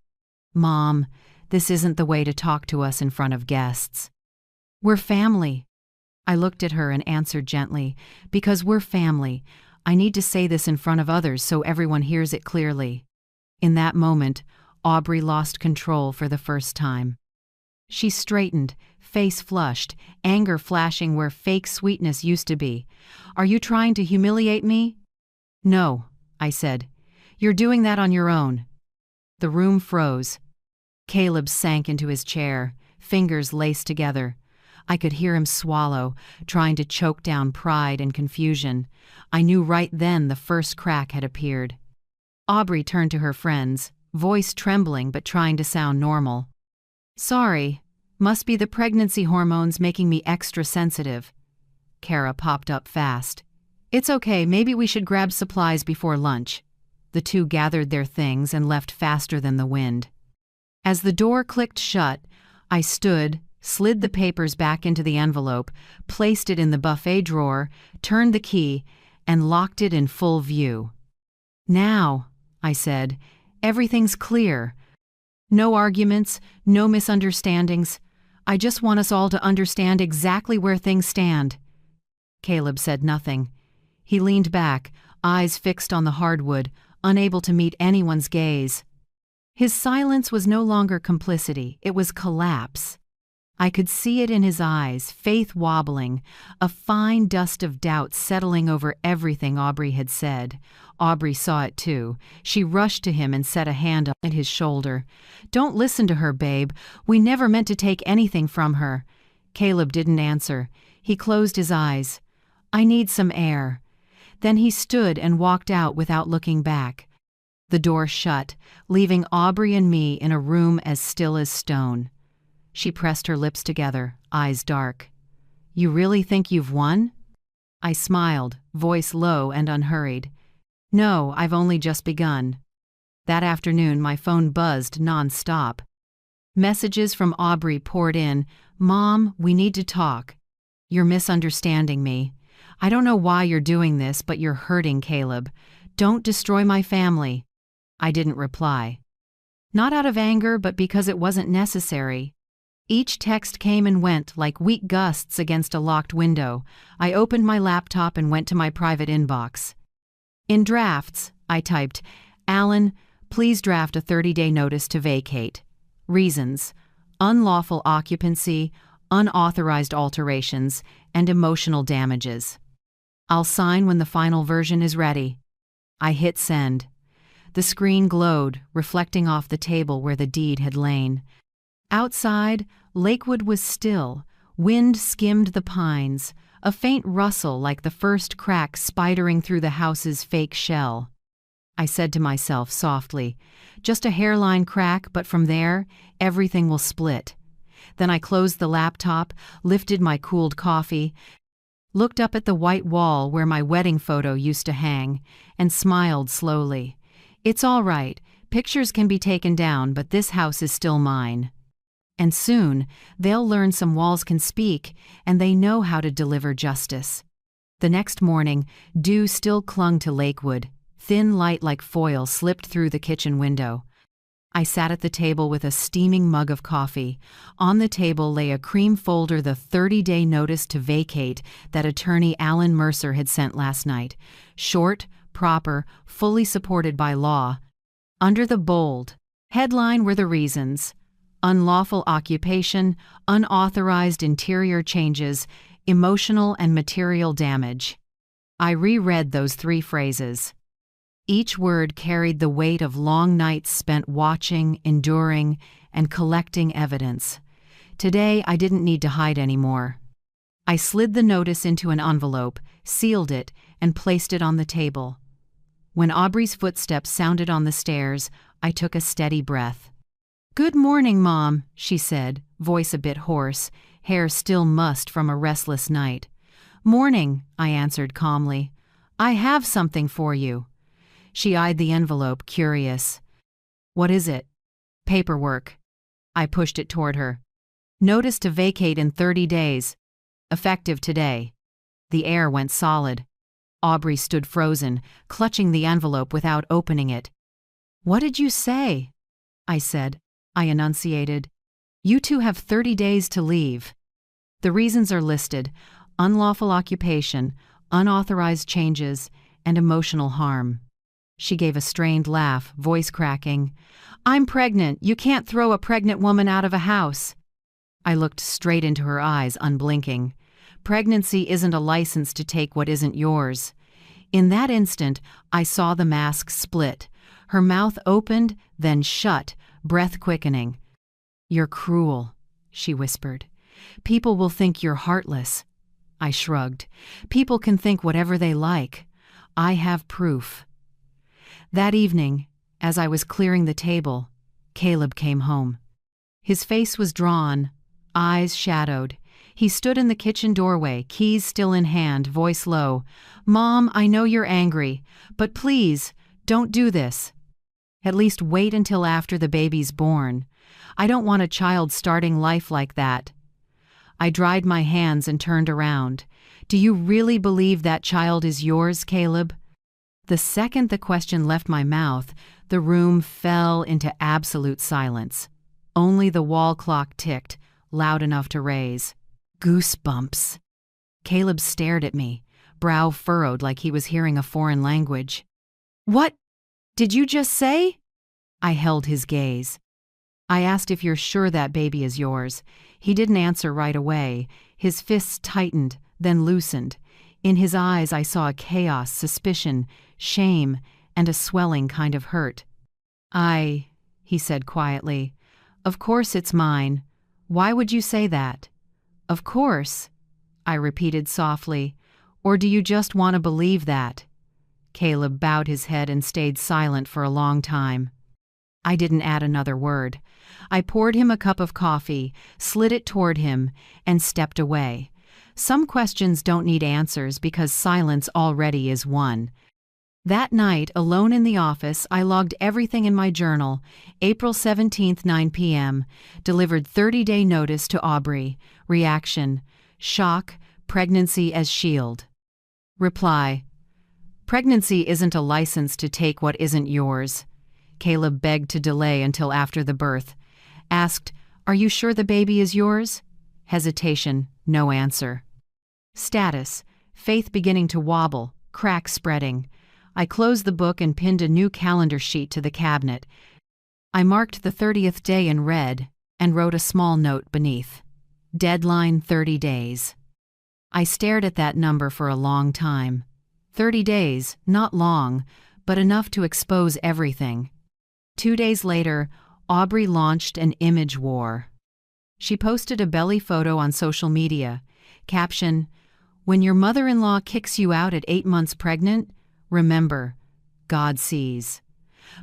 "Mom, this isn't the way to talk to us in front of guests." "We're family." I looked at her and answered gently, "Because we're family. I need to say this in front of others so everyone hears it clearly." In that moment, Aubrey lost control for the first time. She straightened, face flushed, anger flashing where fake sweetness used to be. "Are you trying to humiliate me?" "No," I said. "You're doing that on your own." The room froze. Caleb sank into his chair, fingers laced together. I could hear him swallow, trying to choke down pride and confusion. I knew right then the first crack had appeared. Aubrey turned to her friends, voice trembling but trying to sound normal. "Sorry, must be the pregnancy hormones making me extra sensitive." Kara popped up fast. "It's okay, maybe we should grab supplies before lunch." The two gathered their things and left faster than the wind. As the door clicked shut, I stood, slid the papers back into the envelope, placed it in the buffet drawer, turned the key, and locked it in full view. "Now," I said, "everything's clear. No arguments, no misunderstandings. I just want us all to understand exactly where things stand." Caleb said nothing. He leaned back, eyes fixed on the hardwood, unable to meet anyone's gaze. His silence was no longer complicity, it was collapse. I could see it in his eyes, faith wobbling, a fine dust of doubt settling over everything Aubrey had said. Aubrey saw it too. She rushed to him and set a hand on his shoulder. "Don't listen to her, babe. We never meant to take anything from her." Caleb didn't answer. He closed his eyes. "I need some air." Then he stood and walked out without looking back. The door shut, leaving Aubrey and me in a room as still as stone. She pressed her lips together, eyes dark. "You really think you've won?" I smiled, voice low and unhurried. "No, I've only just begun." That afternoon my phone buzzed non-stop. Messages from Aubrey poured in. "Mom, we need to talk. You're misunderstanding me. I don't know why you're doing this, but you're hurting Caleb. Don't destroy my family." I didn't reply. Not out of anger, but because it wasn't necessary. Each text came and went like weak gusts against a locked window. I opened my laptop and went to my private inbox. In drafts, I typed, "Alan, please draft a 30-day notice to vacate. Reasons: unlawful occupancy, unauthorized alterations, and emotional damages. I'll sign when the final version is ready." I hit send. The screen glowed, reflecting off the table where the deed had lain. Outside, Lakewood was still. Wind skimmed the pines, a faint rustle like the first crack spidering through the house's fake shell. I said to myself softly, "Just a hairline crack, but from there, everything will split." Then I closed the laptop, lifted my cooled coffee, looked up at the white wall where my wedding photo used to hang, and smiled slowly. "It's all right. Pictures can be taken down, but this house is still mine." And soon, they'll learn some walls can speak, and they know how to deliver justice. The next morning, dew still clung to Lakewood. Thin light like foil slipped through the kitchen window. I sat at the table with a steaming mug of coffee. On the table lay a cream folder, the 30-day notice to vacate that attorney Alan Mercer had sent last night. Short, proper, fully supported by law. Under the bold headline were the reasons: unlawful occupation, unauthorized interior changes, emotional and material damage. I reread those 3 phrases. Each word carried the weight of long nights spent watching, enduring, and collecting evidence. Today, I didn't need to hide anymore. I slid the notice into an envelope, sealed it, and placed it on the table. When Aubrey's footsteps sounded on the stairs, I took a steady breath. "Good morning, Mom," she said, voice a bit hoarse, hair still mussed from a restless night. "Morning," I answered calmly. "I have something for you." She eyed the envelope, curious. "What is it?" "Paperwork." I pushed it toward her. "Notice to vacate in 30 days. Effective today." The air went solid. Aubrey stood frozen, clutching the envelope without opening it. "What did you say?" I said. I enunciated. "You two have 30 days to leave. The reasons are listed: unlawful occupation, unauthorized changes, and emotional harm." She gave a strained laugh, voice cracking. "I'm pregnant. You can't throw a pregnant woman out of a house." I looked straight into her eyes, unblinking. Pregnancy isn't a license to take what isn't yours. In that instant, I saw the mask split. Her mouth opened, then shut, breath quickening. "You're cruel," she whispered. "People will think you're heartless." I shrugged. "People can think whatever they like. I have proof." That evening, as I was clearing the table, Caleb came home. His face was drawn, eyes shadowed. He stood in the kitchen doorway, keys still in hand, voice low. "Mom, I know you're angry, but please, don't do this. At least wait until after the baby's born. I don't want a child starting life like that." I dried my hands and turned around. "Do you really believe that child is yours, Caleb?" The second the question left my mouth, the room fell into absolute silence. Only the wall clock ticked, loud enough to raise. Goosebumps. Caleb stared at me, brow furrowed like he was hearing a foreign language. "What did you just say?" I held his gaze. I asked if you're sure that baby is yours. He didn't answer right away. His fists tightened, then loosened. In his eyes I saw a chaos, suspicion, shame, and a swelling kind of hurt. He said quietly. Of course it's mine. Why would you say that? Of course, I repeated softly. Or do you just want to believe that? Caleb bowed his head and stayed silent for a long time. I didn't add another word. I poured him a cup of coffee, slid it toward him, and stepped away. Some questions don't need answers because silence already is one. That night, alone in the office, I logged everything in my journal. April 17th, 9 p.m. Delivered 30-day notice to Aubrey. Reaction: shock, pregnancy as shield. Reply: pregnancy isn't a license to take what isn't yours. Caleb begged to delay until after the birth. Asked, are you sure the baby is yours? Hesitation, no answer. Status: faith beginning to wobble, cracks spreading. I closed the book and pinned a new calendar sheet to the cabinet. I marked the 30th day in red and wrote a small note beneath. Deadline 30 days. I stared at that number for a long time. 30 days, not long, but enough to expose everything. 2 days later, Aubrey launched an image war. She posted a belly photo on social media. Caption: when your mother-in-law kicks you out at 8 months pregnant, remember, God sees.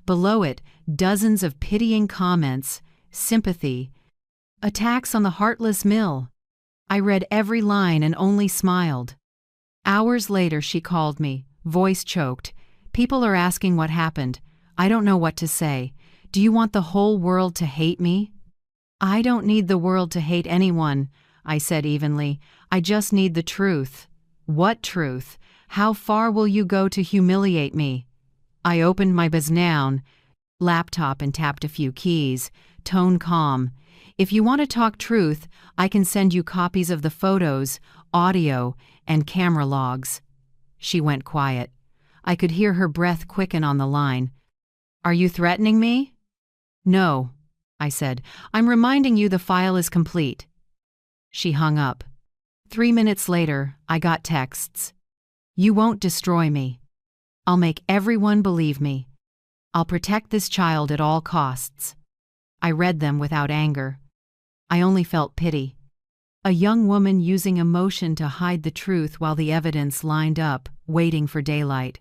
Below it, dozens of pitying comments, sympathy, attacks on the heartless mill. I read every line and only smiled. Hours later she called me, voice choked. People are asking what happened. I don't know what to say. Do you want the whole world to hate me? I don't need the world to hate anyone, I said evenly. I just need the truth. What truth? How far will you go to humiliate me? I opened my Biznown laptop and tapped a few keys, tone calm. If you want to talk truth, I can send you copies of the photos, audio, and camera logs. She went quiet. I could hear her breath quicken on the line. Are you threatening me? No, I said. I'm reminding you the file is complete. She hung up. 3 minutes later, I got texts. You won't destroy me. I'll make everyone believe me. I'll protect this child at all costs. I read them without anger. I only felt pity. A young woman using emotion to hide the truth while the evidence lined up, waiting for daylight.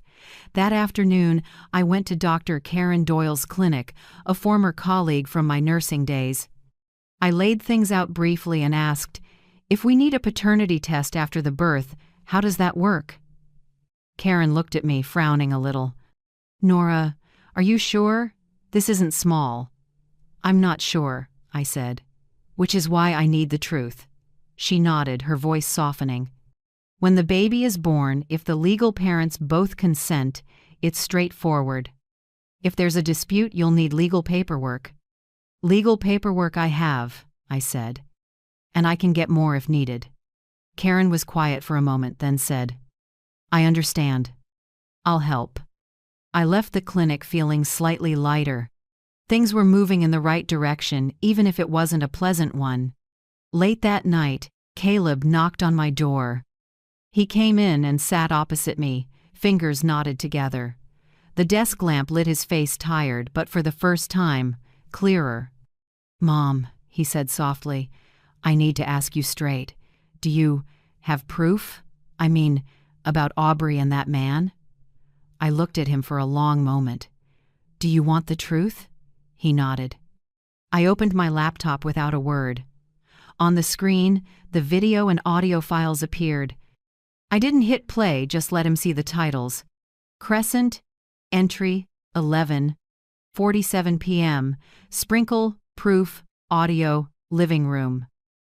That afternoon, I went to Dr. Karen Doyle's clinic, a former colleague from my nursing days. I laid things out briefly and asked, if we need a paternity test after the birth, how does that work? Karen looked at me, frowning a little. Nora, are you sure? This isn't small. I'm not sure, I said. Which is why I need the truth. She nodded, her voice softening. When the baby is born, if the legal parents both consent, it's straightforward. If there's a dispute, you'll need legal paperwork. Legal paperwork I have, I said. And I can get more if needed. Karen was quiet for a moment, then said, I understand. I'll help. I left the clinic feeling slightly lighter. Things were moving in the right direction, even if it wasn't a pleasant one. Late that night, Caleb knocked on my door. He came in and sat opposite me, fingers knotted together. The desk lamp lit his face tired, but for the first time, clearer. Mom, he said softly, I need to ask you straight. Do you have proof? I mean, about Aubrey and that man? I looked at him for a long moment. Do you want the truth? He nodded. I opened my laptop without a word. On the screen, the video and audio files appeared. I didn't hit play, just let him see the titles. Crescent, Entry, 11:47 p.m., Sprinkle, Proof, Audio, Living Room.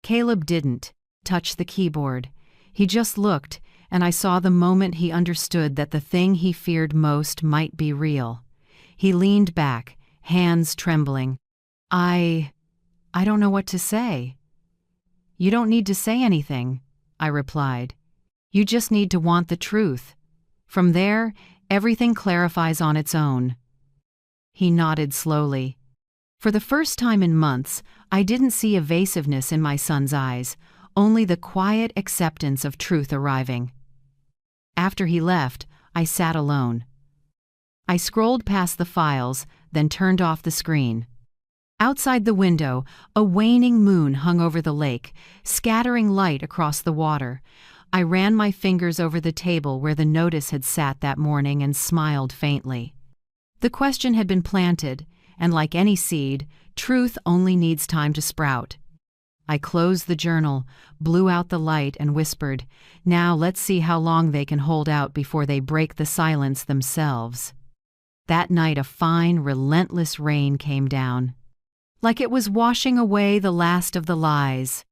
Caleb didn't touch the keyboard. He just looked, and I saw the moment he understood that the thing he feared most might be real. He leaned back, hands trembling. I don't know what to say. You don't need to say anything, I replied. You just need to want the truth. From there, everything clarifies on its own. He nodded slowly. For the first time in months, I didn't see evasiveness in my son's eyes, only the quiet acceptance of truth arriving. After he left, I sat alone. I scrolled past the files, then turned off the screen. Outside the window, a waning moon hung over the lake, scattering light across the water. I ran my fingers over the table where the notice had sat that morning and smiled faintly. The question had been planted, and like any seed, truth only needs time to sprout. I closed the journal, blew out the light, and whispered, "Now let's see how long they can hold out before they break the silence themselves." That night a fine, relentless rain came down, like it was washing away the last of the lies.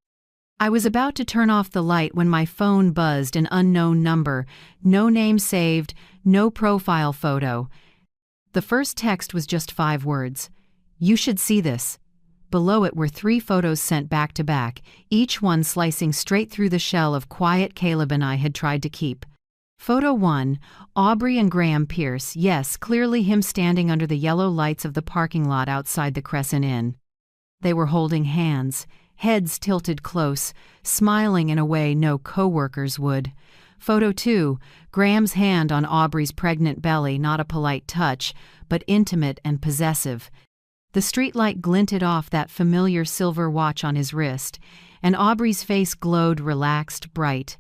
I was about to turn off the light when my phone buzzed an unknown number, no name saved, no profile photo. The first text was just 5 words. "You should see this." Below it were 3 photos sent back to back, each one slicing straight through the shell of quiet Caleb and I had tried to keep. Photo 1, Aubrey and Graham Pierce, yes, clearly him standing under the yellow lights of the parking lot outside the Crescent Inn. They were holding hands, heads tilted close, smiling in a way no co-workers would. Photo 2, Graham's hand on Aubrey's pregnant belly, not a polite touch, but intimate and possessive. The streetlight glinted off that familiar silver watch on his wrist, and Aubrey's face glowed relaxed, bright.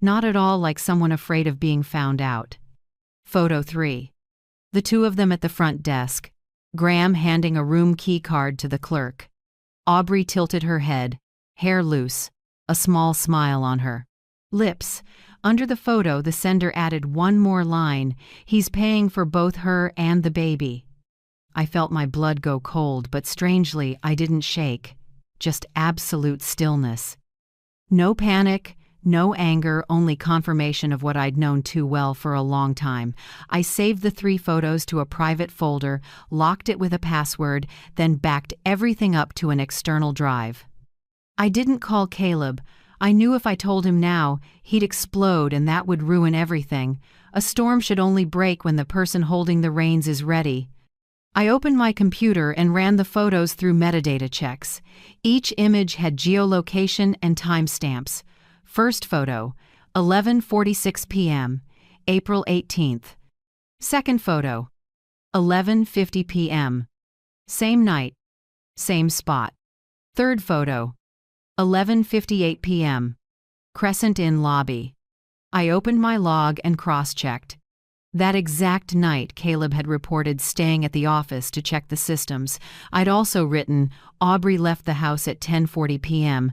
Not at all like someone afraid of being found out. Photo 3. The 2 of them at the front desk, Graham handing a room key card to the clerk. Aubrey tilted her head, hair loose, a small smile on her lips. Under the photo, the sender added one more line, "He's paying for both her and the baby." I felt my blood go cold, but strangely, I didn't shake. Just absolute stillness. No panic, no anger, only confirmation of what I'd known too well for a long time. I saved the 3 photos to a private folder, locked it with a password, then backed everything up to an external drive. I didn't call Caleb. I knew if I told him now, he'd explode and that would ruin everything. A storm should only break when the person holding the reins is ready. I opened my computer and ran the photos through metadata checks. Each image had geolocation and timestamps. First photo, 11:46 p.m., April 18th. Second photo, 11:50 p.m. Same night, same spot. Third photo, 11:58 p.m., Crescent Inn lobby. I opened my log and cross-checked. That exact night, Caleb had reported staying at the office to check the systems. I'd also written, Aubrey left the house at 10:40 p.m.,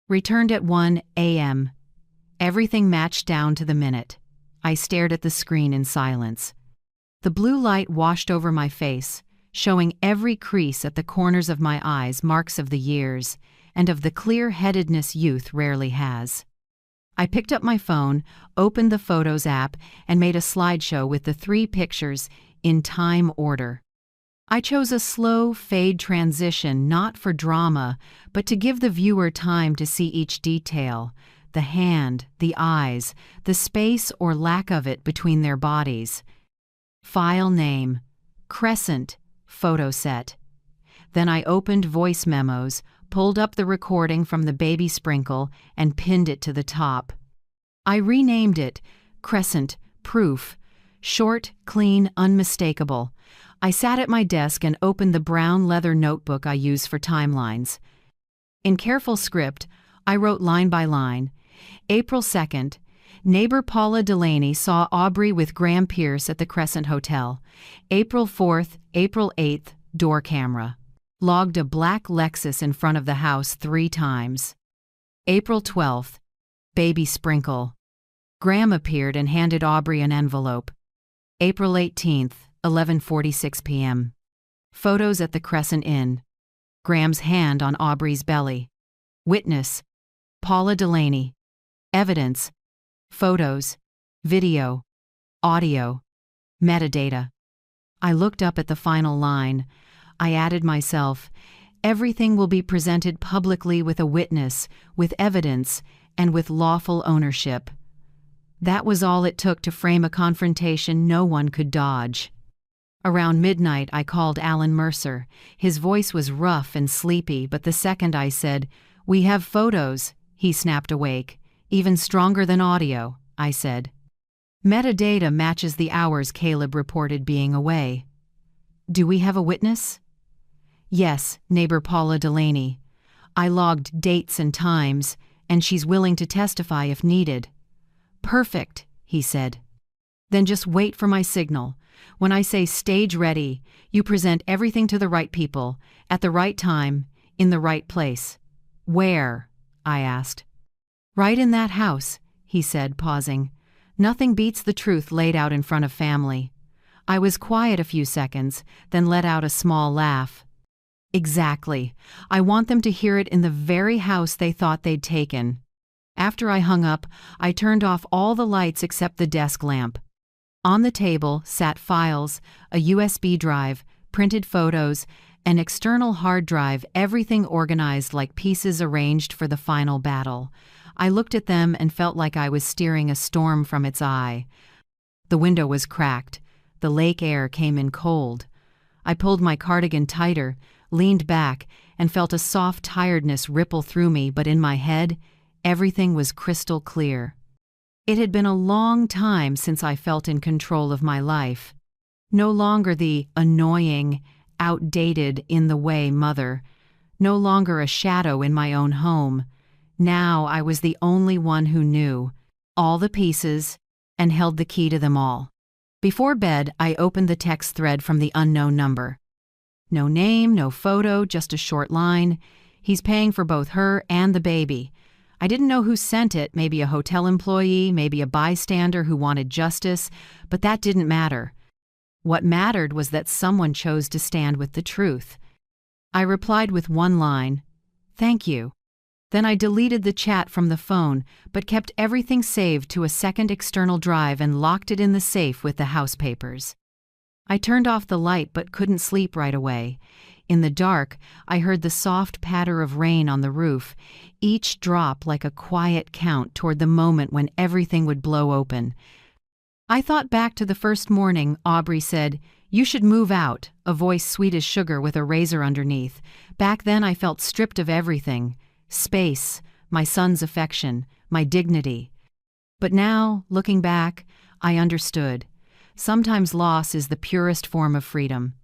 returned at 1 a.m. Everything matched down to the minute. I stared at the screen in silence. The blue light washed over my face, showing every crease at the corners of my eyes, marks of the years, and of the clear-headedness youth rarely has. I picked up my phone, opened the Photos app, and made a slideshow with the 3 pictures in time order. I chose a slow fade transition not for drama, but to give the viewer time to see each detail, the hand, the eyes, the space or lack of it between their bodies. File name, Crescent, photo set. Then I opened voice memos, pulled up the recording from the baby sprinkle, and pinned it to the top. I renamed it Crescent Proof, short, clean, unmistakable. I sat at my desk and opened the brown leather notebook I use for timelines. In careful script, I wrote line by line. April 2nd, neighbor Paula Delaney saw Aubrey with Graham Pierce at the Crescent Hotel. April 4th, April 8th, door camera. Logged a black Lexus in front of the house 3 times. April 12th, baby sprinkle. Graham appeared and handed Aubrey an envelope. April 18th, 11:46 p.m. Photos at the Crescent Inn. Graham's hand on Aubrey's belly. Witness, Paula Delaney. Evidence, photos, video, audio, metadata. I looked up at the final line. I added myself, everything will be presented publicly with a witness, with evidence, and with lawful ownership. That was all it took to frame a confrontation no one could dodge. Around midnight, I called Alan Mercer. His voice was rough and sleepy, but the second I said, "We have photos," he snapped awake. "Even stronger than audio," I said. "Metadata matches the hours Caleb reported being away." "Do we have a witness?" "Yes, neighbor Paula Delaney. I logged dates and times, and she's willing to testify if needed." "Perfect," he said. "Then just wait for my signal. When I say stage ready, you present everything to the right people, at the right time, in the right place." "Where?" I asked. "Right in that house," he said, pausing. "Nothing beats the truth laid out in front of family." I was quiet a few seconds, then let out a small laugh. "Exactly. I want them to hear it in the very house they thought they'd taken." After I hung up, I turned off all the lights except the desk lamp. On the table sat files, a USB drive, printed photos, an external hard drive, everything organized like pieces arranged for the final battle. I looked at them and felt like I was steering a storm from its eye. The window was cracked. The lake air came in cold. I pulled my cardigan tighter, leaned back, and felt a soft tiredness ripple through me, but in my head, everything was crystal clear. It had been a long time since I felt in control of my life. No longer the annoying, outdated, in-the-way mother. No longer a shadow in my own home. Now I was the only one who knew all the pieces and held the key to them all. Before bed, I opened the text thread from the unknown number. No name, no photo, just a short line. "He's paying for both her and the baby." I didn't know who sent it, maybe a hotel employee, maybe a bystander who wanted justice, but that didn't matter. What mattered was that someone chose to stand with the truth. I replied with one line, "Thank you." Then I deleted the chat from the phone, but kept everything saved to a second external drive and locked it in the safe with the house papers. I turned off the light but couldn't sleep right away. In the dark, I heard the soft patter of rain on the roof, each drop like a quiet count toward the moment when everything would blow open. I thought back to the first morning Aubrey said, "You should move out," a voice sweet as sugar with a razor underneath. Back then I felt stripped of everything. Space, my son's affection, my dignity. But now, looking back, I understood. Sometimes loss is the purest form of freedom.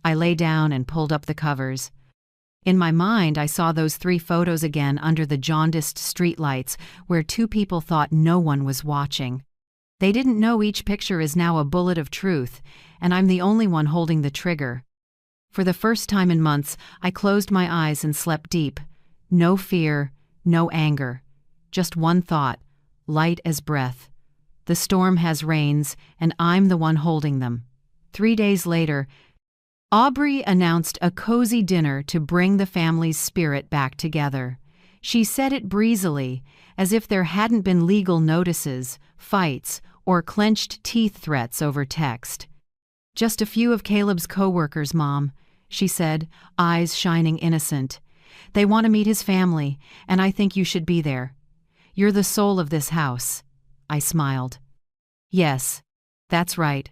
I lay down and pulled up the covers. In my mind, I saw those 3 photos again under the jaundiced streetlights where 2 people thought no one was watching. They didn't know each picture is now a bullet of truth, and I'm the only one holding the trigger. For the first time in months, I closed my eyes and slept deep. No fear, no anger. Just one thought, light as breath. The storm has reins, and I'm the one holding them. 3 days later, Aubrey announced a cozy dinner to bring the family's spirit back together. She said it breezily, as if there hadn't been legal notices, fights, or clenched teeth threats over text. "Just a few of Caleb's coworkers, Mom," she said, eyes shining innocent. "They want to meet his family, and I think you should be there. You're the soul of this house." I smiled. "Yes, that's right.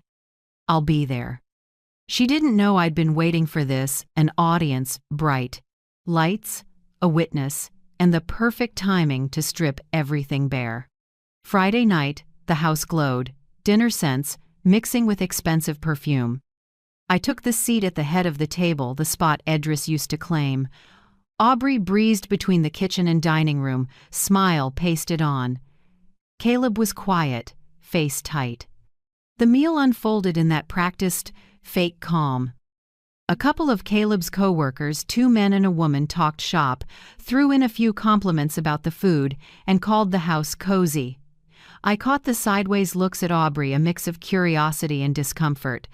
I'll be there." She didn't know I'd been waiting for this, an audience, bright lights, a witness, and the perfect timing to strip everything bare. Friday night, the house glowed, dinner scents mixing with expensive perfume. I took the seat at the head of the table, the spot Edris used to claim. Aubrey breezed between the kitchen and dining room, smile pasted on. Caleb was quiet, face tight. The meal unfolded in that practiced, fake calm. A couple of Caleb's co-workers, 2 men and a woman, talked shop, threw in a few compliments about the food, and called the house cozy. I caught the sideways looks at Aubrey, a mix of curiosity and discomfort.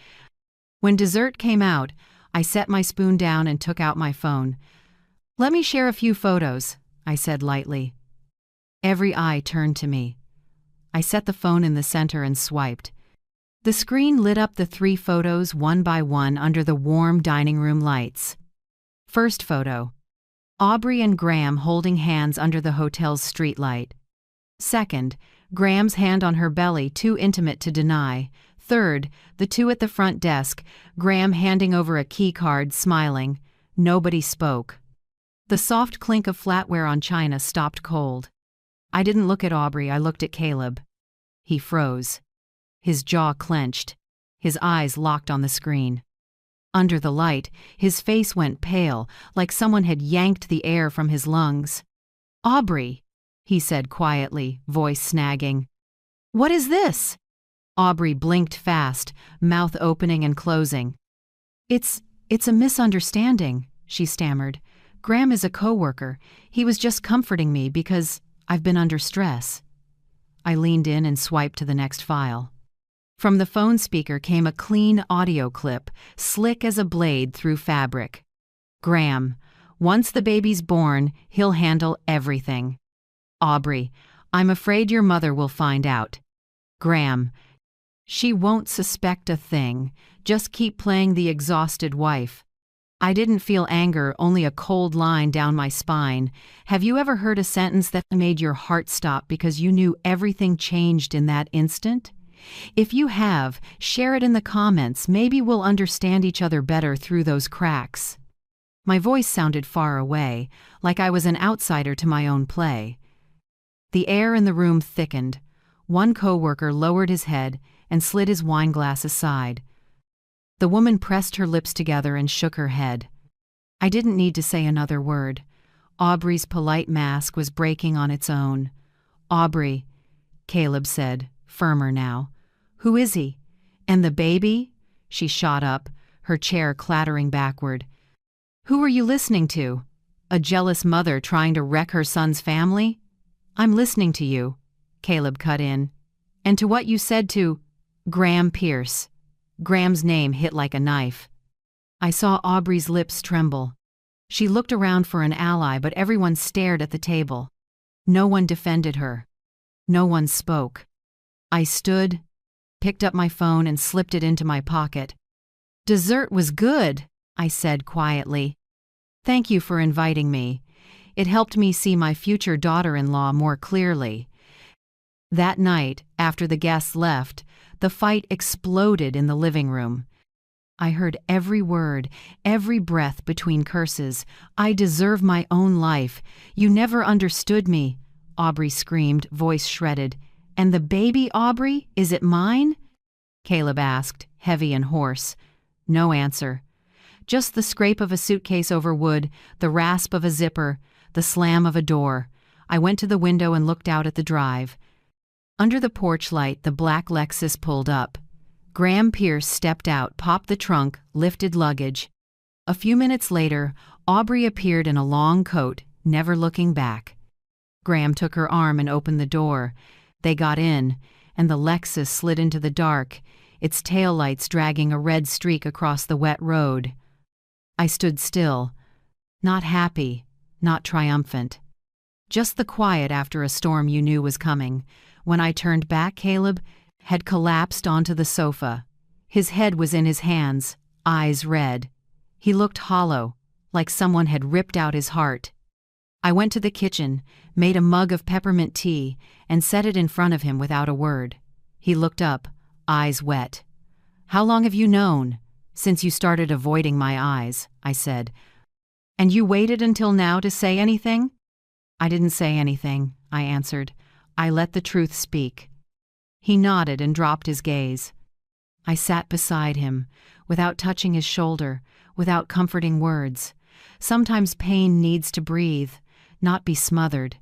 When dessert came out, I set my spoon down and took out my phone. "Let me share a few photos," I said lightly. Every eye turned to me. I set the phone in the center and swiped. The screen lit up the 3 photos one by one under the warm dining room lights. First photo. Aubrey and Graham holding hands under the hotel's streetlight. Second, Graham's hand on her belly, too intimate to deny. Third, the two at the front desk, Graham handing over a key card, smiling. Nobody spoke. The soft clink of flatware on china stopped cold. I didn't look at Aubrey, I looked at Caleb. He froze. His jaw clenched. His eyes locked on the screen. Under the light, his face went pale, like someone had yanked the air from his lungs. "Aubrey," he said quietly, voice snagging. "What is this?" Aubrey blinked fast, mouth opening and closing. It's a misunderstanding," she stammered. "Graham is a coworker. He was just comforting me because I've been under stress." I leaned in and swiped to the next file. From the phone speaker came a clean audio clip, slick as a blade through fabric. "Graham, once the baby's born, he'll handle everything." "Aubrey, I'm afraid your mother will find out." "Graham, she won't suspect a thing. Just keep playing the exhausted wife." I didn't feel anger, only a cold line down my spine. Have you ever heard a sentence that made your heart stop because you knew everything changed in that instant? If you have, share it in the comments. Maybe we'll understand each other better through those cracks. My voice sounded far away, like I was an outsider to my own play. The air in the room thickened. One coworker lowered his head and slid his wineglass aside. The woman pressed her lips together and shook her head. I didn't need to say another word. Aubrey's polite mask was breaking on its own. "Aubrey," Caleb said, firmer now. "Who is he? And the baby?" She shot up, her chair clattering backward. "Who are you listening to? A jealous mother trying to wreck her son's family?" "I'm listening to you," Caleb cut in. "And to what you said to Graham Pierce." Graham's name hit like a knife. I saw Aubrey's lips tremble. She looked around for an ally, but everyone stared at the table. No one defended her. No one spoke. I stood, picked up my phone and slipped it into my pocket. "Dessert was good," I said quietly. "Thank you for inviting me. It helped me see my future daughter-in-law more clearly." That night, after the guests left, the fight exploded in the living room. I heard every word, every breath between curses. "I deserve my own life. You never understood me," Aubrey screamed, voice shredded. "And the baby, Aubrey, is it mine?" Caleb asked, heavy and hoarse. No answer. Just the scrape of a suitcase over wood, the rasp of a zipper, the slam of a door. I went to the window and looked out at the drive. Under the porch light, the black Lexus pulled up. Graham Pierce stepped out, popped the trunk, lifted luggage. A few minutes later, Aubrey appeared in a long coat, never looking back. Graham took her arm and opened the door. They got in, and the Lexus slid into the dark, its taillights dragging a red streak across the wet road. I stood still, not happy, not triumphant. Just the quiet after a storm you knew was coming. When I turned back, Caleb had collapsed onto the sofa. His head was in his hands, eyes red. He looked hollow, like someone had ripped out his heart. I went to the kitchen, made a mug of peppermint tea, and set it in front of him without a word. He looked up, eyes wet. "How long have you known?" "Since you started avoiding my eyes," I said. "And you waited until now to say anything?" "I didn't say anything," I answered. I let the truth speak. He nodded and dropped his gaze. I sat beside him, without touching his shoulder, without comforting words. Sometimes pain needs to breathe, not be smothered.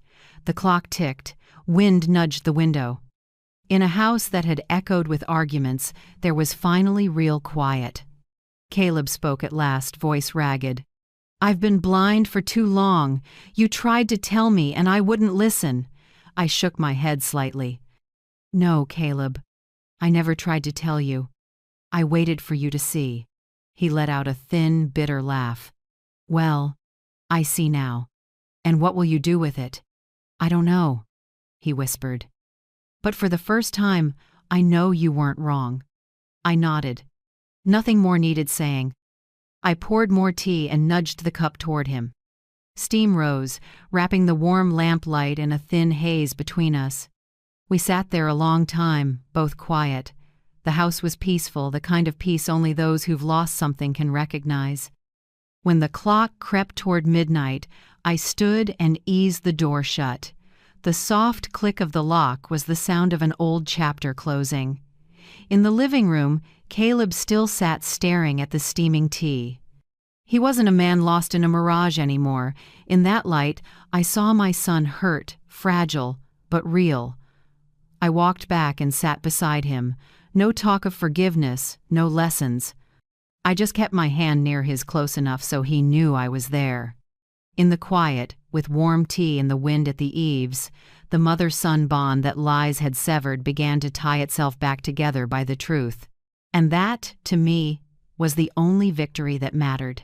The clock ticked. Wind nudged the window. In a house that had echoed with arguments, there was finally real quiet. Caleb spoke at last, voice ragged. "I've been blind for too long. You tried to tell me, and I wouldn't listen." I shook my head slightly. "No, Caleb. I never tried to tell you. I waited for you to see." He let out a thin, bitter laugh. "Well, I see now. And what will you do with it?" "I don't know," he whispered. "But for the first time, I know you weren't wrong." I nodded. Nothing more needed saying. I poured more tea and nudged the cup toward him. Steam rose, wrapping the warm lamplight in a thin haze between us. We sat there a long time, both quiet. The house was peaceful, the kind of peace only those who've lost something can recognize. When the clock crept toward midnight, I stood and eased the door shut. The soft click of the lock was the sound of an old chapter closing. In the living room, Caleb still sat staring at the steaming tea. He wasn't a man lost in a mirage anymore. In that light, I saw my son hurt, fragile, but real. I walked back and sat beside him. No talk of forgiveness, no lessons. I just kept my hand near his close enough so he knew I was there. In the quiet, with warm tea and the wind at the eaves, the mother-son bond that lies had severed began to tie itself back together by the truth. And that, to me, was the only victory that mattered.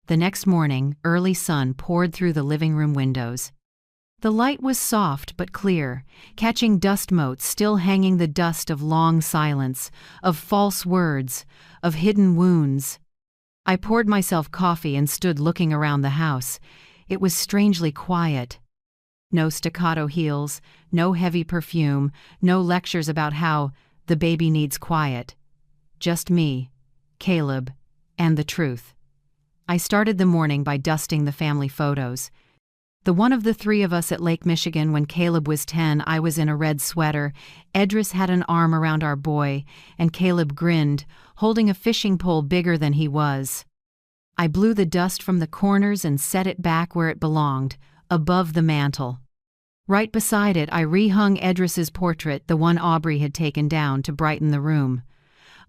The next morning, early sun poured through the living room windows. The light was soft but clear, catching dust motes still hanging, the dust of long silence, of false words, of hidden wounds. I poured myself coffee and stood looking around the house. It was strangely quiet. No staccato heels, no heavy perfume, no lectures about how the baby needs quiet. Just me, Caleb, and the truth. I started the morning by dusting the family photos. The one of the three of us at Lake Michigan when Caleb was 10, I was in a red sweater. Edris had an arm around our boy, and Caleb grinned, holding a fishing pole bigger than he was. I blew the dust from the corners and set it back where it belonged, above the mantel. Right beside it, I rehung Edris's portrait, the one Aubrey had taken down, to brighten the room.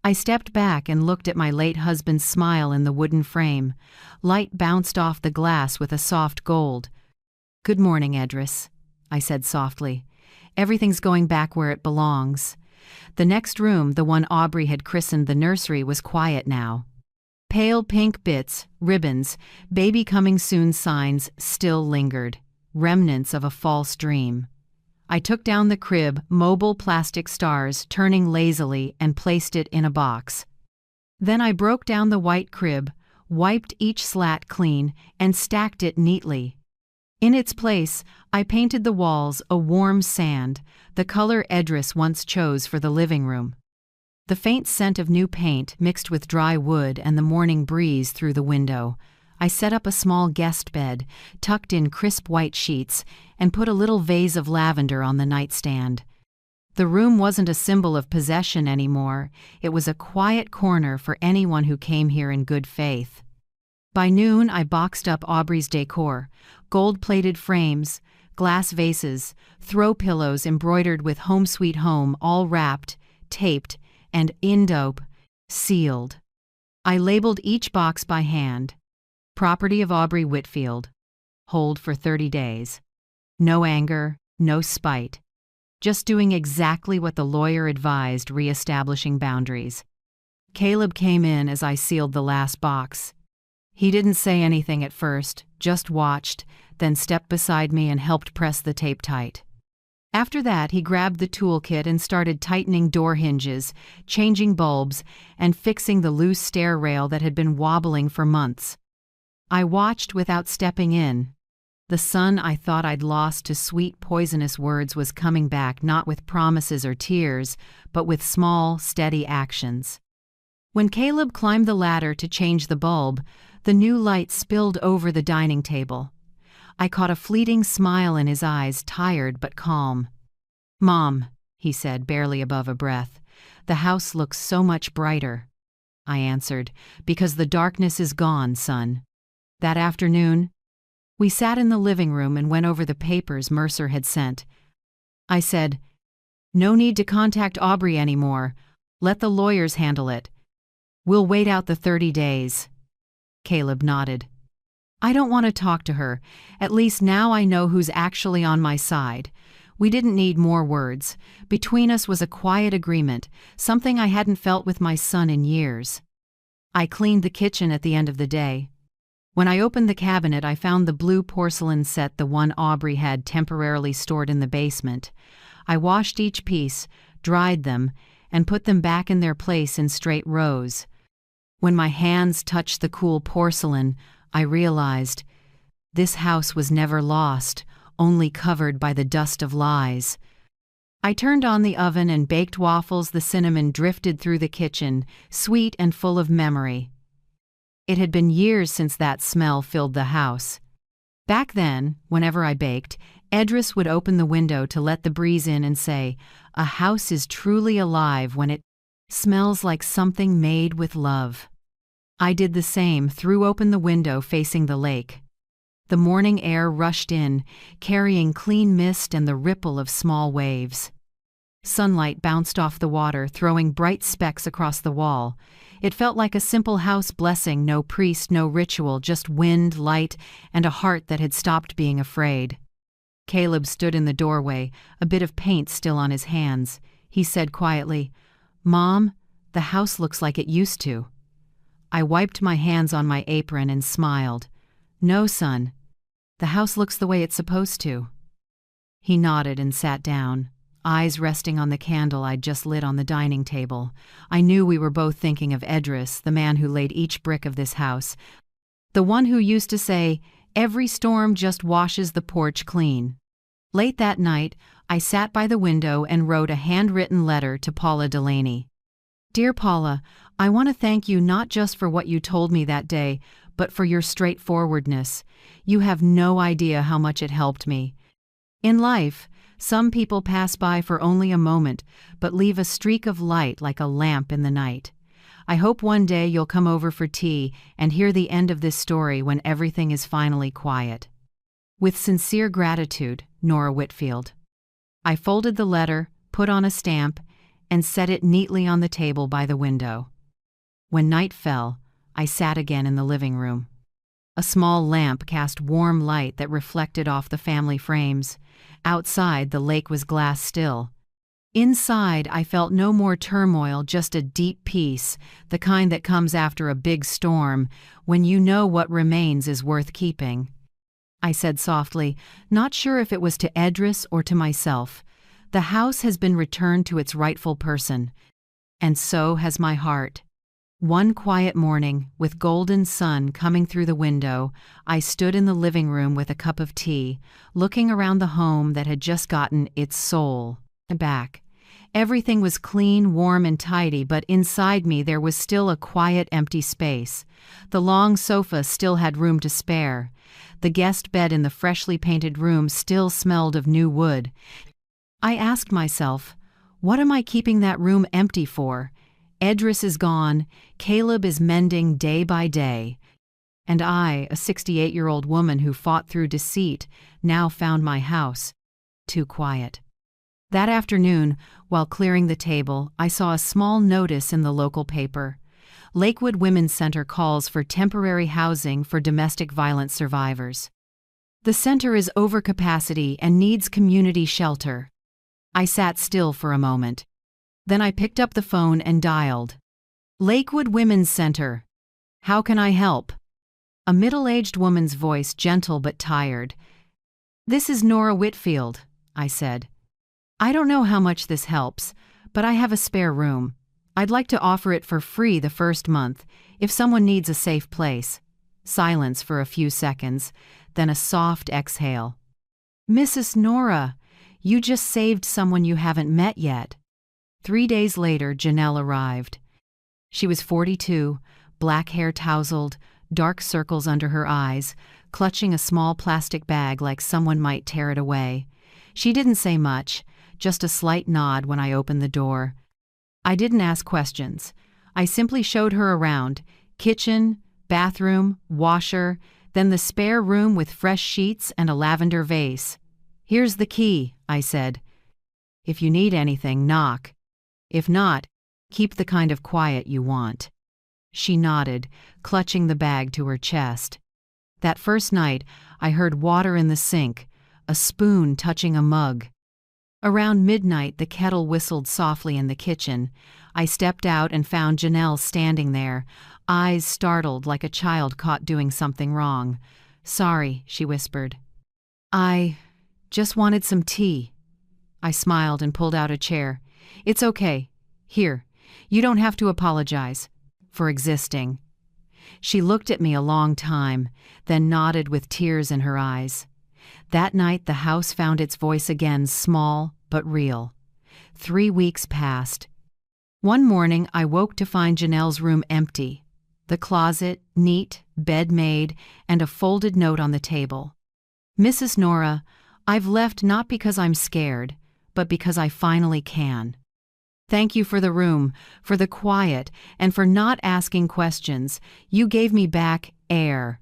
I stepped back and looked at my late husband's smile in the wooden frame. Light bounced off the glass with a soft gold. "Good morning, Edris," I said softly. "Everything's going back where it belongs." The next room, the one Aubrey had christened the nursery, was quiet now. Pale pink bits, ribbons, baby coming soon signs still lingered, remnants of a false dream. I took down the crib, mobile plastic stars turning lazily, and placed it in a box. Then I broke down the white crib, wiped each slat clean, and stacked it neatly. In its place, I painted the walls a warm sand, the color Edris once chose for the living room. The faint scent of new paint mixed with dry wood and the morning breeze through the window. I set up a small guest bed, tucked in crisp white sheets, and put a little vase of lavender on the nightstand. The room wasn't a symbol of possession anymore. It was a quiet corner for anyone who came here in good faith. By noon, I boxed up Aubrey's decor: gold-plated frames, glass vases, throw pillows embroidered with "Home Sweet Home," all wrapped, taped, and sealed. I labeled each box by hand. Property of Aubrey Whitfield. Hold for 30 days. No anger, no spite. Just doing exactly what the lawyer advised, reestablishing boundaries. Caleb came in as I sealed the last box. He didn't say anything at first, just watched, then stepped beside me and helped press the tape tight. After that, he grabbed the toolkit and started tightening door hinges, changing bulbs, and fixing the loose stair rail that had been wobbling for months. I watched without stepping in. The son I thought I'd lost to sweet, poisonous words was coming back, not with promises or tears, but with small, steady actions. When Caleb climbed the ladder to change the bulb, the new light spilled over the dining table. I caught a fleeting smile in his eyes, tired but calm. "Mom," he said, barely above a breath, "the house looks so much brighter." I answered, "Because the darkness is gone, son." That afternoon, we sat in the living room and went over the papers Mercer had sent. I said, "No need to contact Aubrey anymore. Let the lawyers handle it. We'll wait out the 30 days. Caleb nodded. "I don't want to talk to her. At least now I know who's actually on my side." We didn't need more words. Between us was a quiet agreement, something I hadn't felt with my son in years. I cleaned the kitchen at the end of the day. When I opened the cabinet, I found the blue porcelain set, the one Aubrey had temporarily stored in the basement. I washed each piece, dried them, and put them back in their place in straight rows. When my hands touched the cool porcelain, I realized this house was never lost, only covered by the dust of lies. I turned on the oven and baked waffles. The cinnamon drifted through the kitchen, sweet and full of memory. It had been years since that smell filled the house. Back then, whenever I baked, Edris would open the window to let the breeze in and say, "A house is truly alive when it smells like something made with love." I did the same, threw open the window facing the lake. The morning air rushed in, carrying clean mist and the ripple of small waves. Sunlight bounced off the water, throwing bright specks across the wall. It felt like a simple house blessing, no priest, no ritual, just wind, light, and a heart that had stopped being afraid. Caleb stood in the doorway, a bit of paint still on his hands. He said quietly, "Mom, the house looks like it used to." I wiped my hands on my apron and smiled. "No, son. The house looks the way it's supposed to." He nodded and sat down, eyes resting on the candle I'd just lit on the dining table. I knew we were both thinking of Edris, the man who laid each brick of this house. The one who used to say, "Every storm just washes the porch clean." Late that night, I sat by the window and wrote a handwritten letter to Paula Delaney. "Dear Paula, I want to thank you not just for what you told me that day, but for your straightforwardness. You have no idea how much it helped me. In life, some people pass by for only a moment, but leave a streak of light like a lamp in the night. I hope one day you'll come over for tea and hear the end of this story when everything is finally quiet. With sincere gratitude, Nora Whitfield." I folded the letter, put on a stamp, and set it neatly on the table by the window. When night fell, I sat again in the living room. A small lamp cast warm light that reflected off the family frames. Outside, the lake was glass still. Inside, I felt no more turmoil, just a deep peace, the kind that comes after a big storm, when you know what remains is worth keeping. I said softly, not sure if it was to Edris or to myself, "The house has been returned to its rightful person, and so has my heart." One quiet morning, with golden sun coming through the window, I stood in the living room with a cup of tea, looking around the home that had just gotten its soul back. Everything was clean, warm, and tidy, but inside me there was still a quiet, empty space. The long sofa still had room to spare. The guest bed in the freshly painted room still smelled of new wood. I asked myself, what am I keeping that room empty for? Edris is gone, Caleb is mending day by day, and I, a 68-year-old woman who fought through deceit, now found my house too quiet. That afternoon, while clearing the table, I saw a small notice in the local paper. Lakewood Women's Center calls for temporary housing for domestic violence survivors. The center is over capacity and needs community shelter. I sat still for a moment. Then I picked up the phone and dialed. "Lakewood Women's Center. How can I help?" A middle-aged woman's voice, gentle but tired. "This is Nora Whitfield," I said. "I don't know how much this helps, but I have a spare room. I'd like to offer it for free the first month, if someone needs a safe place." Silence for a few seconds, then a soft exhale. "Mrs. Nora, you just saved someone you haven't met yet." 3 days later, Janelle arrived. She was 42, black hair tousled, dark circles under her eyes, clutching a small plastic bag like someone might tear it away. She didn't say much, just a slight nod when I opened the door. I didn't ask questions. I simply showed her around: kitchen, bathroom, washer, then the spare room with fresh sheets and a lavender vase. "Here's the key," I said. "If you need anything, knock. If not, keep the kind of quiet you want." She nodded, clutching the bag to her chest. That first night, I heard water in the sink, a spoon touching a mug. Around midnight, the kettle whistled softly in the kitchen. I stepped out and found Janelle standing there, eyes startled like a child caught doing something wrong. "Sorry," she whispered. "I just wanted some tea." I smiled and pulled out a chair. "It's okay. Here, you don't have to apologize for existing." She looked at me a long time, then nodded with tears in her eyes. That night the house found its voice again, small but real. 3 weeks passed. One morning, I woke to find Janelle's room empty. The closet, neat, bed made, and a folded note on the table. Mrs. Nora, I've left not because I'm scared, but because I finally can. Thank you for the room, for the quiet, and for not asking questions. You gave me back air.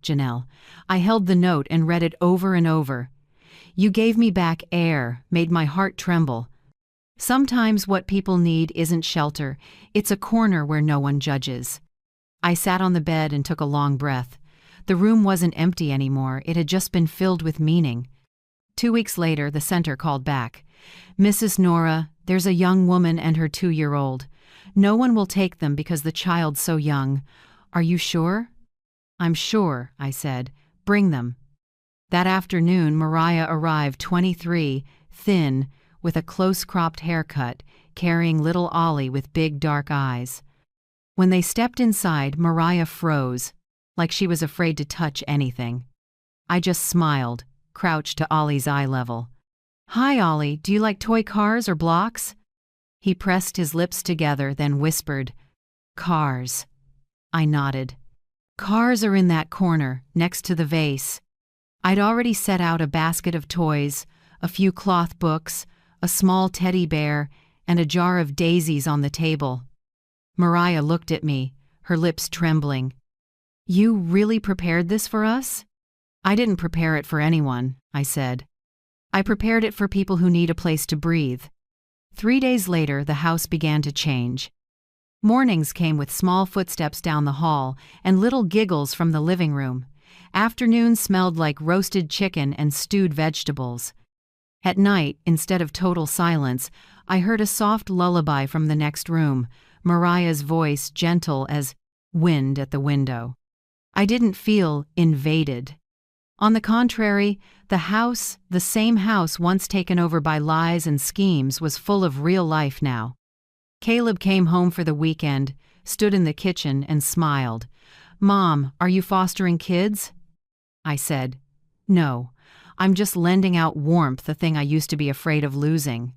Janelle. I held the note and read it over and over. You gave me back air, made my heart tremble. Sometimes what people need isn't shelter, it's a corner where no one judges. I sat on the bed and took a long breath. The room wasn't empty anymore, it had just been filled with meaning. 2 weeks later, the center called back. Mrs. Nora, there's a young woman and her 2-year-old. No one will take them because the child's so young. Are you sure? I'm sure, I said. Bring them. That afternoon, Mariah arrived, 23, thin, with a close-cropped haircut, carrying little Ollie with big dark eyes. When they stepped inside, Mariah froze, like she was afraid to touch anything. I just smiled, crouched to Ollie's eye level. Hi, Ollie, do you like toy cars or blocks? He pressed his lips together, then whispered, Cars. I nodded. Cars are in that corner, next to the vase. I'd already set out a basket of toys, a few cloth books, a small teddy bear, and a jar of daisies on the table. Mariah looked at me, her lips trembling. You really prepared this for us? I didn't prepare it for anyone, I said. I prepared it for people who need a place to breathe. 3 days later, the house began to change. Mornings came with small footsteps down the hall and little giggles from the living room. Afternoons smelled like roasted chicken and stewed vegetables. At night, instead of total silence, I heard a soft lullaby from the next room, Mariah's voice gentle as wind at the window. I didn't feel invaded. On the contrary, the same house once taken over by lies and schemes, was full of real life now. Caleb came home for the weekend, stood in the kitchen, and smiled. Mom, are you fostering kids? I said, No, I'm just lending out warmth, the thing I used to be afraid of losing.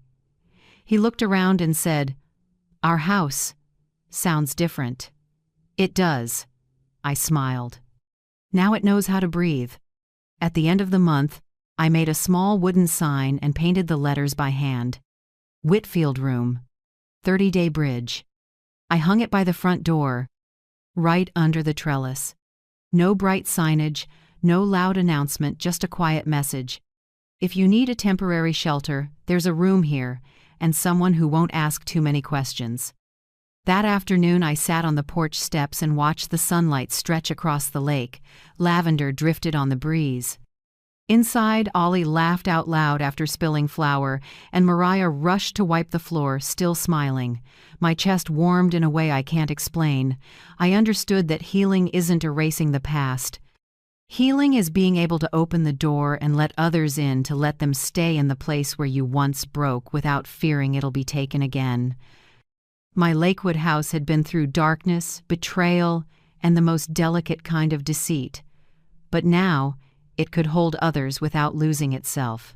He looked around and said, Our house sounds different. It does. I smiled. Now it knows how to breathe. At the end of the month, I made a small wooden sign and painted the letters by hand. Whitfield Room, 30-day bridge. I hung it by the front door, right under the trellis. No bright signage, no loud announcement, just a quiet message. If you need a temporary shelter, there's a room here, and someone who won't ask too many questions. That afternoon, I sat on the porch steps and watched the sunlight stretch across the lake. Lavender drifted on the breeze. Inside, Ollie laughed out loud after spilling flour, and Mariah rushed to wipe the floor, still smiling. My chest warmed in a way I can't explain. I understood that healing isn't erasing the past. Healing is being able to open the door and let others in, to let them stay in the place where you once broke without fearing it'll be taken again. My Lakewood house had been through darkness, betrayal, and the most delicate kind of deceit. But now, it could hold others without losing itself.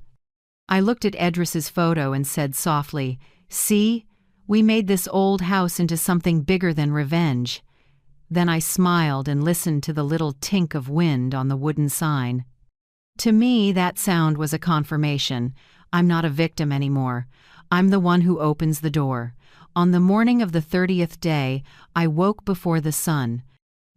I looked at Edris's photo and said softly, See, we made this old house into something bigger than revenge. Then I smiled and listened to the little tink of wind on the wooden sign. To me, that sound was a confirmation. I'm not a victim anymore. I'm the one who opens the door. On the morning of the 30th day, I woke before the sun.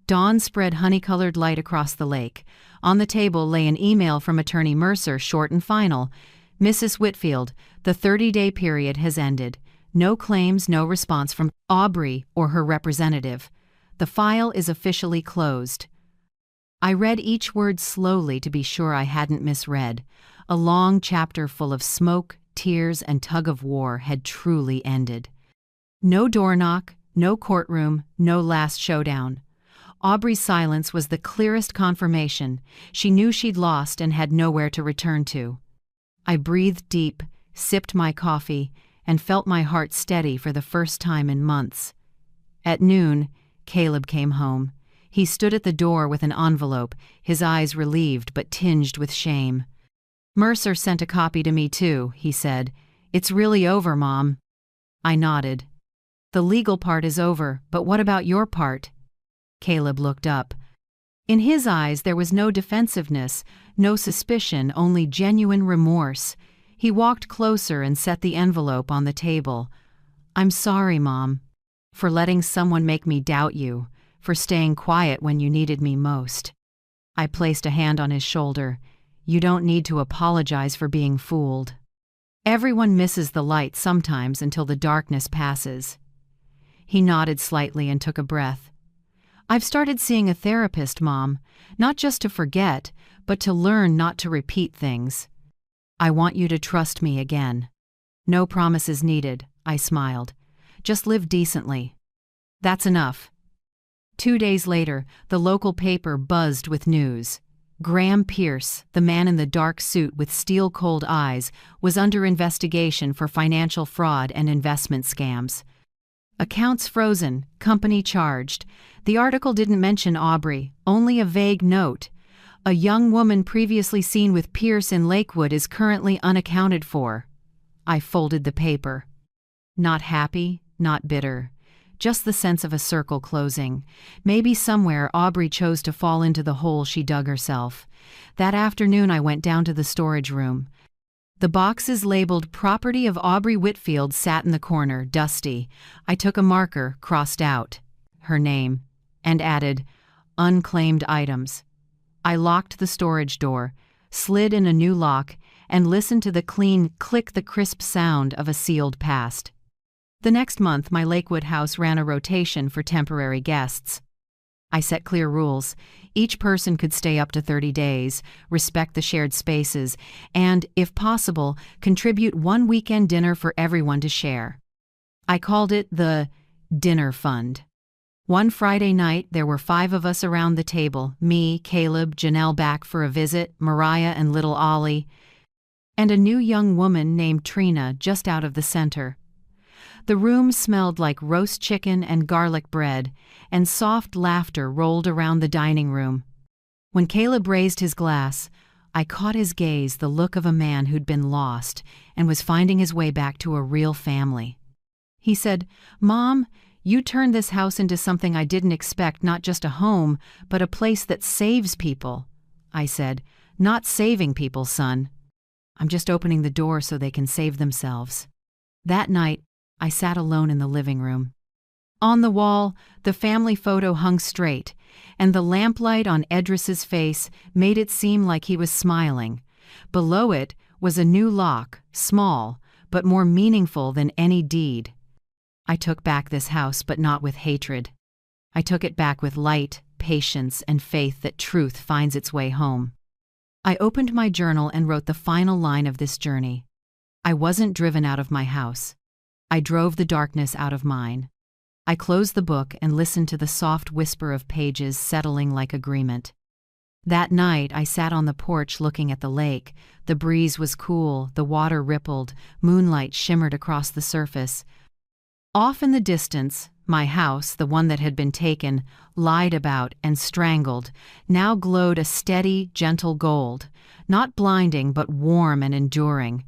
Dawn spread honey-colored light across the lake. On the table lay an email from Attorney Mercer, short and final. Mrs. Whitfield, the 30-day period has ended. No claims, no response from Aubrey or her representative. The file is officially closed. I read each word slowly to be sure I hadn't misread. A long chapter full of smoke, tears, and tug-of-war had truly ended. No door knock, no courtroom, no last showdown. Aubrey's silence was the clearest confirmation. She knew she'd lost and had nowhere to return to. I breathed deep, sipped my coffee, and felt my heart steady for the first time in months. At noon, Caleb came home. He stood at the door with an envelope, his eyes relieved but tinged with shame. Mercer sent a copy to me too, he said. It's really over, Mom. I nodded. The legal part is over, but what about your part? Caleb looked up. In his eyes there was no defensiveness, no suspicion, only genuine remorse. He walked closer and set the envelope on the table. I'm sorry, Mom, for letting someone make me doubt you, for staying quiet when you needed me most. I placed a hand on his shoulder. You don't need to apologize for being fooled. Everyone misses the light sometimes until the darkness passes. He nodded slightly and took a breath. I've started seeing a therapist, Mom, not just to forget, but to learn not to repeat things. I want you to trust me again. No promises needed, I smiled. Just live decently. That's enough. 2 days later, the local paper buzzed with news. Graham Pierce, the man in the dark suit with steel-cold eyes, was under investigation for financial fraud and investment scams. Accounts frozen, company charged. The article didn't mention Aubrey, only a vague note. A young woman previously seen with Pierce in Lakewood is currently unaccounted for. I folded the paper. Not happy, not bitter. Just the sense of a circle closing. Maybe somewhere Aubrey chose to fall into the hole she dug herself. That afternoon I went down to the storage room. The boxes labeled Property of Aubrey Whitfield sat in the corner, dusty. I took a marker, crossed out her name, and added, Unclaimed items. I locked the storage door, slid in a new lock, and listened to the clean click, the crisp sound of a sealed past. The next month, my Lakewood house ran a rotation for temporary guests. I set clear rules. Each person could stay up to 30 days, respect the shared spaces, and, if possible, contribute one weekend dinner for everyone to share. I called it the Dinner Fund. One Friday night, there were 5 of us around the table, me, Caleb, Janelle back for a visit, Mariah and little Ollie, and a new young woman named Trina just out of the center. The room smelled like roast chicken and garlic bread, and soft laughter rolled around the dining room. When Caleb raised his glass, I caught his gaze, the look of a man who'd been lost and was finding his way back to a real family. He said, Mom, you turned this house into something I didn't expect, not just a home, but a place that saves people. I said, Not saving people, son. I'm just opening the door so they can save themselves. That night, I sat alone in the living room. On the wall, the family photo hung straight, and the lamplight on Edris's face made it seem like he was smiling. Below it was a new lock, small, but more meaningful than any deed. I took back this house, but not with hatred. I took it back with light, patience, and faith that truth finds its way home. I opened my journal and wrote the final line of this journey. I wasn't driven out of my house. I drove the darkness out of mine. I closed the book and listened to the soft whisper of pages settling like agreement. That night, I sat on the porch looking at the lake. The breeze was cool, the water rippled, moonlight shimmered across the surface. Off in the distance, my house, the one that had been taken, lied about, and strangled, now glowed a steady, gentle gold, not blinding but warm and enduring.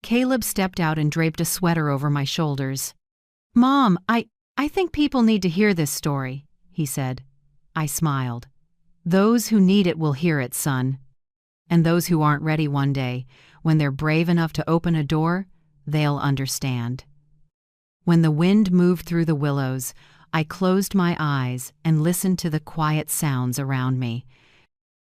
Caleb stepped out and draped a sweater over my shoulders. Mom, I think people need to hear this story, he said. I smiled. Those who need it will hear it, son. And those who aren't ready one day, when they're brave enough to open a door, they'll understand. When the wind moved through the willows, I closed my eyes and listened to the quiet sounds around me.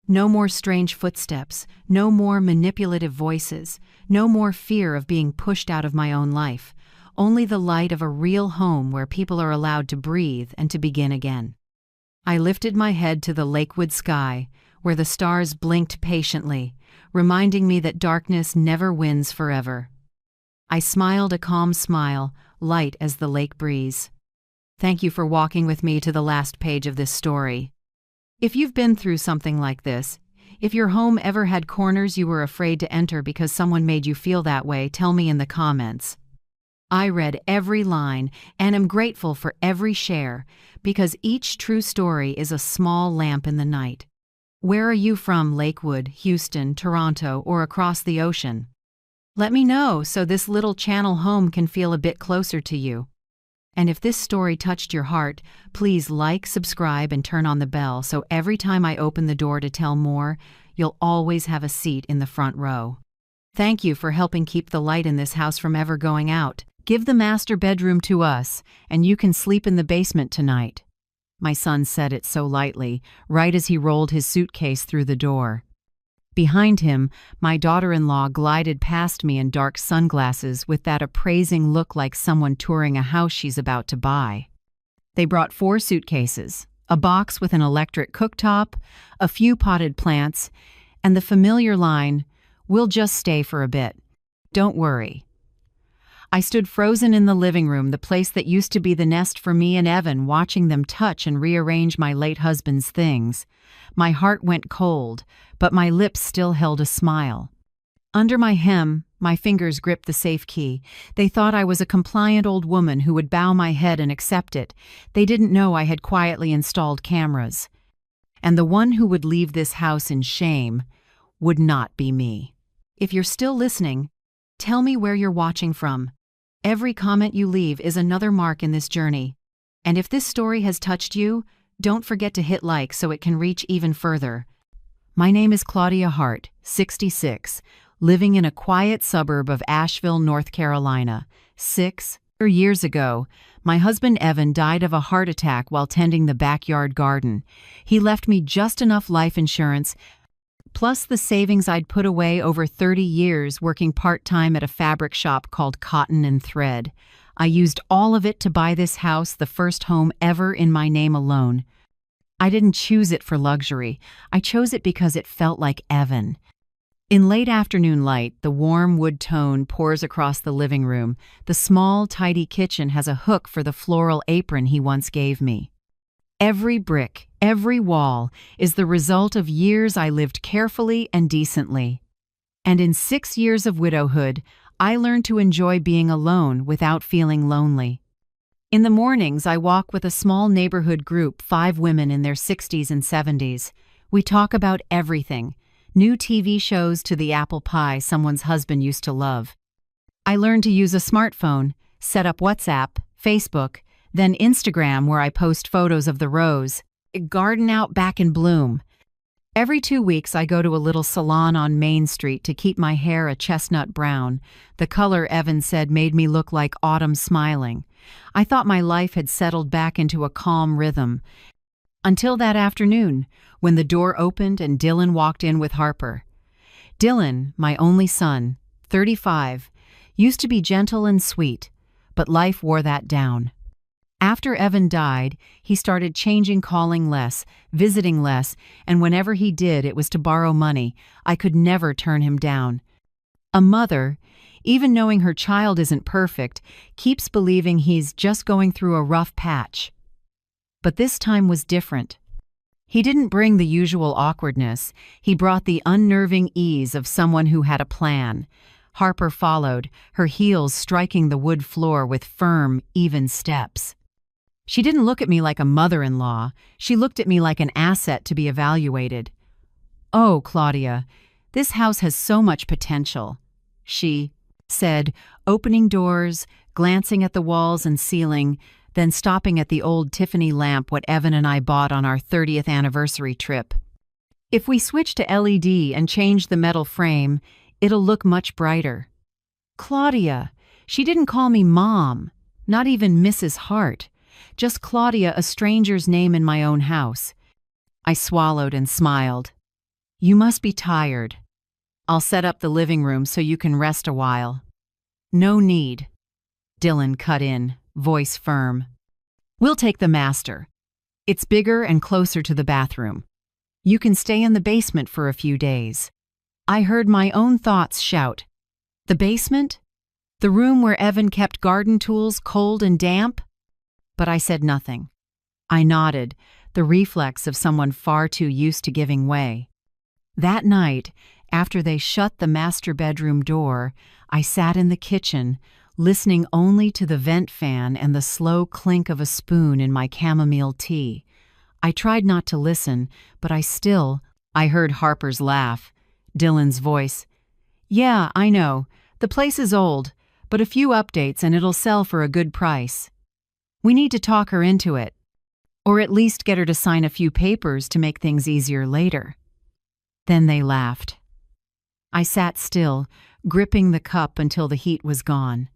No more strange footsteps, no more manipulative voices, no more fear of being pushed out of my own life, only the light of a real home where people are allowed to breathe and to begin again. I lifted my head to the Lakewood sky, where the stars blinked patiently, reminding me that darkness never wins forever. I smiled a calm smile, light as the lake breeze. Thank you for walking with me to the last page of this story. If you've been through something like this, if your home ever had corners you were afraid to enter because someone made you feel that way, tell me in the comments. I read every line and am grateful for every share, because each true story is a small lamp in the night. Where are you from, Lakewood, Houston, Toronto, or across the ocean? Let me know so this little channel home can feel a bit closer to you. And if this story touched your heart, please like, subscribe, and turn on the bell so every time I open the door to tell more, you'll always have a seat in the front row. Thank you for helping keep the light in this house from ever going out. Give the master bedroom to us, and you can sleep in the basement tonight. My son said it so lightly, right as he rolled his suitcase through the door. Behind him, my daughter-in-law glided past me in dark sunglasses with that appraising look like someone touring a house she's about to buy. They brought 4 suitcases, a box with an electric cooktop, a few potted plants, and the familiar line, "We'll just stay for a bit. Don't worry." I stood frozen in the living room, the place that used to be the nest for me and Evan, watching them touch and rearrange my late husband's things. My heart went cold, but my lips still held a smile. Under my hem, my fingers gripped the safe key. They thought I was a compliant old woman who would bow my head and accept it. They didn't know I had quietly installed cameras. And the one who would leave this house in shame would not be me. If you're still listening, tell me where you're watching from. Every comment you leave is another mark in this journey. And if this story has touched you, don't forget to hit like so it can reach even further. My name is Claudia Hart, 66, living in a quiet suburb of Asheville, North Carolina. 6 years ago, my husband Evan died of a heart attack while tending the backyard garden. He left me just enough life insurance, plus the savings I'd put away over 30 years working part-time at a fabric shop called Cotton and Thread. I used all of it to buy this house, the first home ever in my name alone. I didn't choose it for luxury. I chose it because it felt like Evan. In late afternoon light, the warm wood tone pours across the living room. The small, tidy kitchen has a hook for the floral apron he once gave me. Every brick, every wall is the result of years I lived carefully and decently. And in 6 years of widowhood, I learned to enjoy being alone without feeling lonely. In the mornings, I walk with a small neighborhood group, 5 women in their 60s and 70s. We talk about everything, new TV shows to the apple pie someone's husband used to love. I learned to use a smartphone, set up WhatsApp, Facebook, then Instagram, where I post photos of the rose, garden out back in bloom. Every 2 weeks, I go to a little salon on Main Street to keep my hair a chestnut brown. The color, Evan said, made me look like autumn smiling. I thought my life had settled back into a calm rhythm. Until that afternoon, when the door opened and Dylan walked in with Harper. Dylan, my only son, 35, used to be gentle and sweet, but life wore that down. After Evan died, he started changing, calling less, visiting less, and whenever he did, it was to borrow money. I could never turn him down. A mother, even knowing her child isn't perfect, keeps believing he's just going through a rough patch. But this time was different. He didn't bring the usual awkwardness. He brought the unnerving ease of someone who had a plan. Harper followed, her heels striking the wood floor with firm, even steps. She didn't look at me like a mother-in-law. She looked at me like an asset to be evaluated. "Oh, Claudia, this house has so much potential," she said, opening doors, glancing at the walls and ceiling, then stopping at the old Tiffany lamp what Evan and I bought on our 30th anniversary trip. "If we switch to LED and change the metal frame, it'll look much brighter." Claudia, she didn't call me Mom, not even Mrs. Hart. Just Claudia, a stranger's name in my own house. I swallowed and smiled. "You must be tired. I'll set up the living room so you can rest a while." "No need," Dylan cut in, voice firm. "We'll take the master. It's bigger and closer to the bathroom. You can stay in the basement for a few days." I heard my own thoughts shout. The basement? The room where Evan kept garden tools cold and damp? But I said nothing. I nodded, the reflex of someone far too used to giving way. That night, after they shut the master bedroom door, I sat in the kitchen, listening only to the vent fan and the slow clink of a spoon in my chamomile tea. I tried not to listen, but I heard Harper's laugh, Dylan's voice. "Yeah, I know. The place is old, but a few updates and it'll sell for a good price. We need to talk her into it, or at least get her to sign a few papers to make things easier later." Then they laughed. I sat still, gripping the cup until the heat was gone.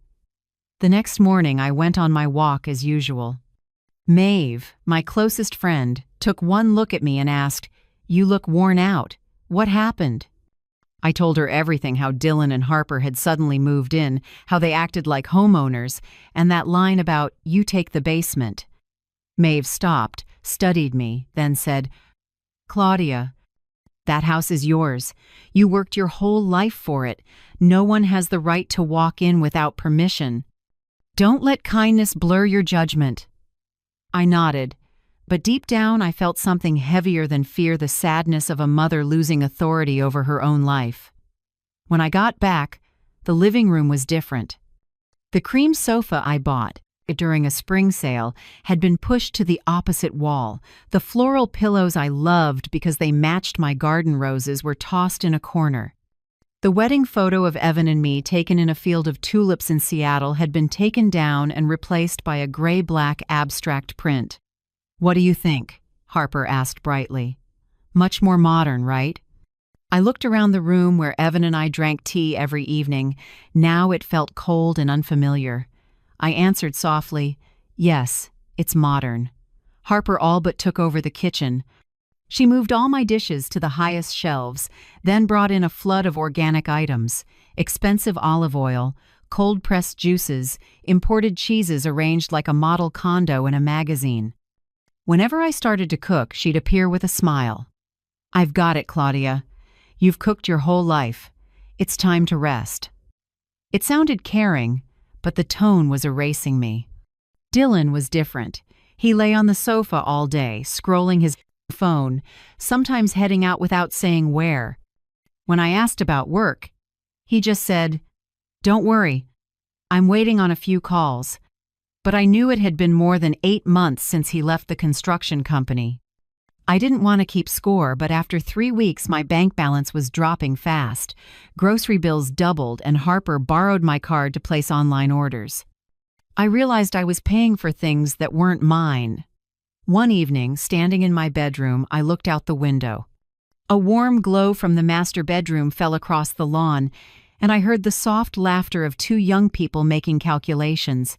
The next morning I went on my walk as usual. Maeve, my closest friend, took one look at me and asked, "You look worn out. What happened?" I told her everything, how Dylan and Harper had suddenly moved in, how they acted like homeowners, and that line about, "You take the basement." Maeve stopped, studied me, then said, "Claudia, that house is yours. You worked your whole life for it. No one has the right to walk in without permission. Don't let kindness blur your judgment." I nodded, but deep down I felt something heavier than fear, the sadness of a mother losing authority over her own life. When I got back, the living room was different. The cream sofa I bought during a spring sale had been pushed to the opposite wall. The floral pillows I loved because they matched my garden roses were tossed in a corner. The wedding photo of Evan and me taken in a field of tulips in Seattle had been taken down and replaced by a gray-black abstract print. "What do you think?" Harper asked brightly. "Much more modern, right?" I looked around the room where Evan and I drank tea every evening. Now it felt cold and unfamiliar. I answered softly, "Yes, it's modern." Harper all but took over the kitchen. She moved all my dishes to the highest shelves, then brought in a flood of organic items, expensive olive oil, cold-pressed juices, imported cheeses arranged like a model condo in a magazine. Whenever I started to cook, she'd appear with a smile. "I've got it, Claudia. You've cooked your whole life. It's time to rest." It sounded caring, but the tone was erasing me. Dylan was different. He lay on the sofa all day, scrolling his phone, sometimes heading out without saying where. When I asked about work, he just said, "Don't worry, I'm waiting on a few calls." But I knew it had been more than 8 months since he left the construction company. I didn't want to keep score, but after 3 weeks my bank balance was dropping fast. Grocery bills doubled and Harper borrowed my card to place online orders. I realized I was paying for things that weren't mine. One evening, standing in my bedroom, I looked out the window. A warm glow from the master bedroom fell across the lawn, and I heard the soft laughter of 2 young people making calculations.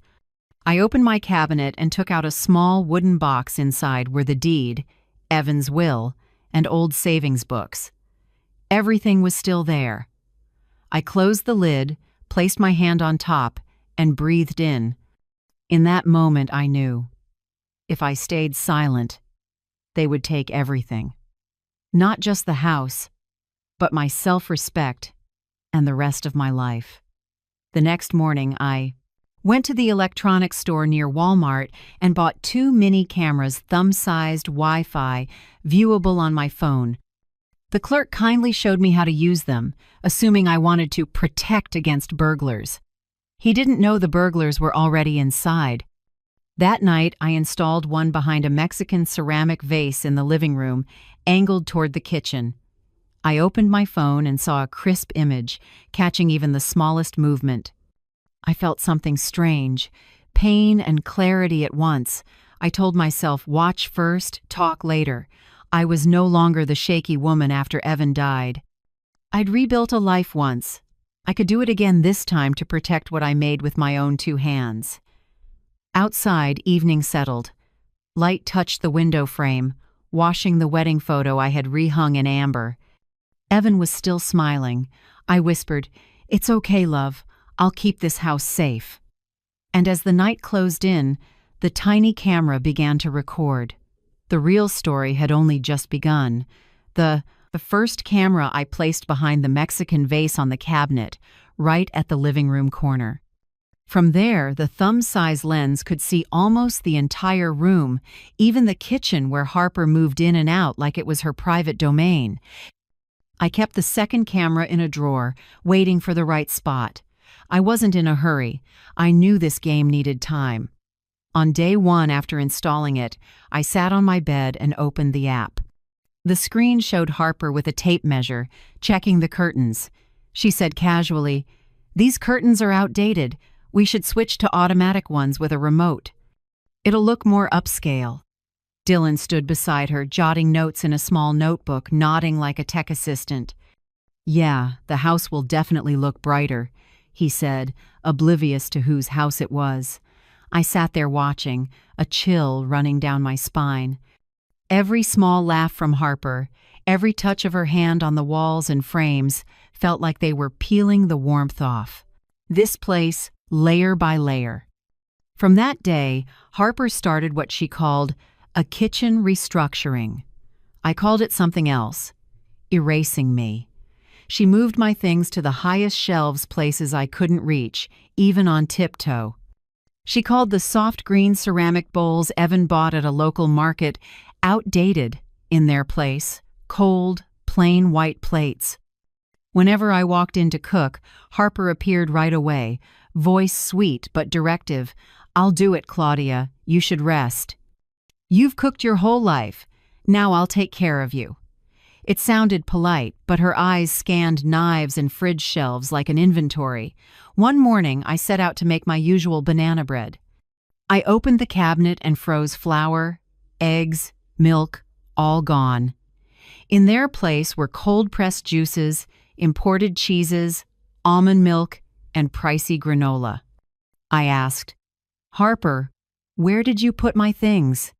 I opened my cabinet and took out a small wooden box. Inside were the deed, Evan's will, and old savings books. Everything was still there. I closed the lid, placed my hand on top, and breathed in. In that moment I knew, if I stayed silent, they would take everything. Not just the house, but my self-respect and the rest of my life. The next morning I went to the electronics store near Walmart and bought 2 mini cameras, thumb-sized, Wi-Fi, viewable on my phone. The clerk kindly showed me how to use them, assuming I wanted to protect against burglars. He didn't know the burglars were already inside. That night, I installed one behind a Mexican ceramic vase in the living room, angled toward the kitchen. I opened my phone and saw a crisp image, catching even the smallest movement. I felt something strange, pain and clarity at once. I told myself, watch first, talk later. I was no longer the shaky woman after Evan died. I'd rebuilt a life once. I could do it again this time to protect what I made with my own 2 hands. Outside, evening settled. Light touched the window frame, washing the wedding photo I had rehung in amber. Evan was still smiling. I whispered, "It's okay, love. I'll keep this house safe." And as the night closed in, the tiny camera began to record. The real story had only just begun. The first camera I placed behind the Mexican vase on the cabinet, right at the living room corner. From there, the thumb-size lens could see almost the entire room, even the kitchen where Harper moved in and out like it was her private domain. I kept the second camera in a drawer, waiting for the right spot. I wasn't in a hurry. I knew this game needed time. On day 1 after installing it, I sat on my bed and opened the app. The screen showed Harper with a tape measure, checking the curtains. She said casually, These curtains are outdated. We should switch to automatic ones with a remote. It'll look more upscale. Dylan stood beside her, jotting notes in a small notebook, nodding like a tech assistant. Yeah, the house will definitely look brighter, he said, oblivious to whose house it was. I sat there watching, a chill running down my spine. Every small laugh from Harper, every touch of her hand on the walls and frames, felt like they were peeling the warmth off. This place, layer by layer. From that day, Harper started what she called a kitchen restructuring. I called it something else, erasing me. She moved my things to the highest shelves, places I couldn't reach, even on tiptoe. She called the soft green ceramic bowls Evan bought at a local market outdated in their place, cold, plain white plates. Whenever I walked in to cook, Harper appeared right away, voice sweet but directive. "I'll do it, Claudia. You should rest. You've cooked your whole life. Now I'll take care of you." It sounded polite, but her eyes scanned knives and fridge shelves like an inventory. One morning, I set out to make my usual banana bread. I opened the cabinet and froze flour, eggs, milk, all gone. In their place were cold-pressed juices, imported cheeses, almond milk, and pricey granola. I asked, "Harper, where did you put my things?"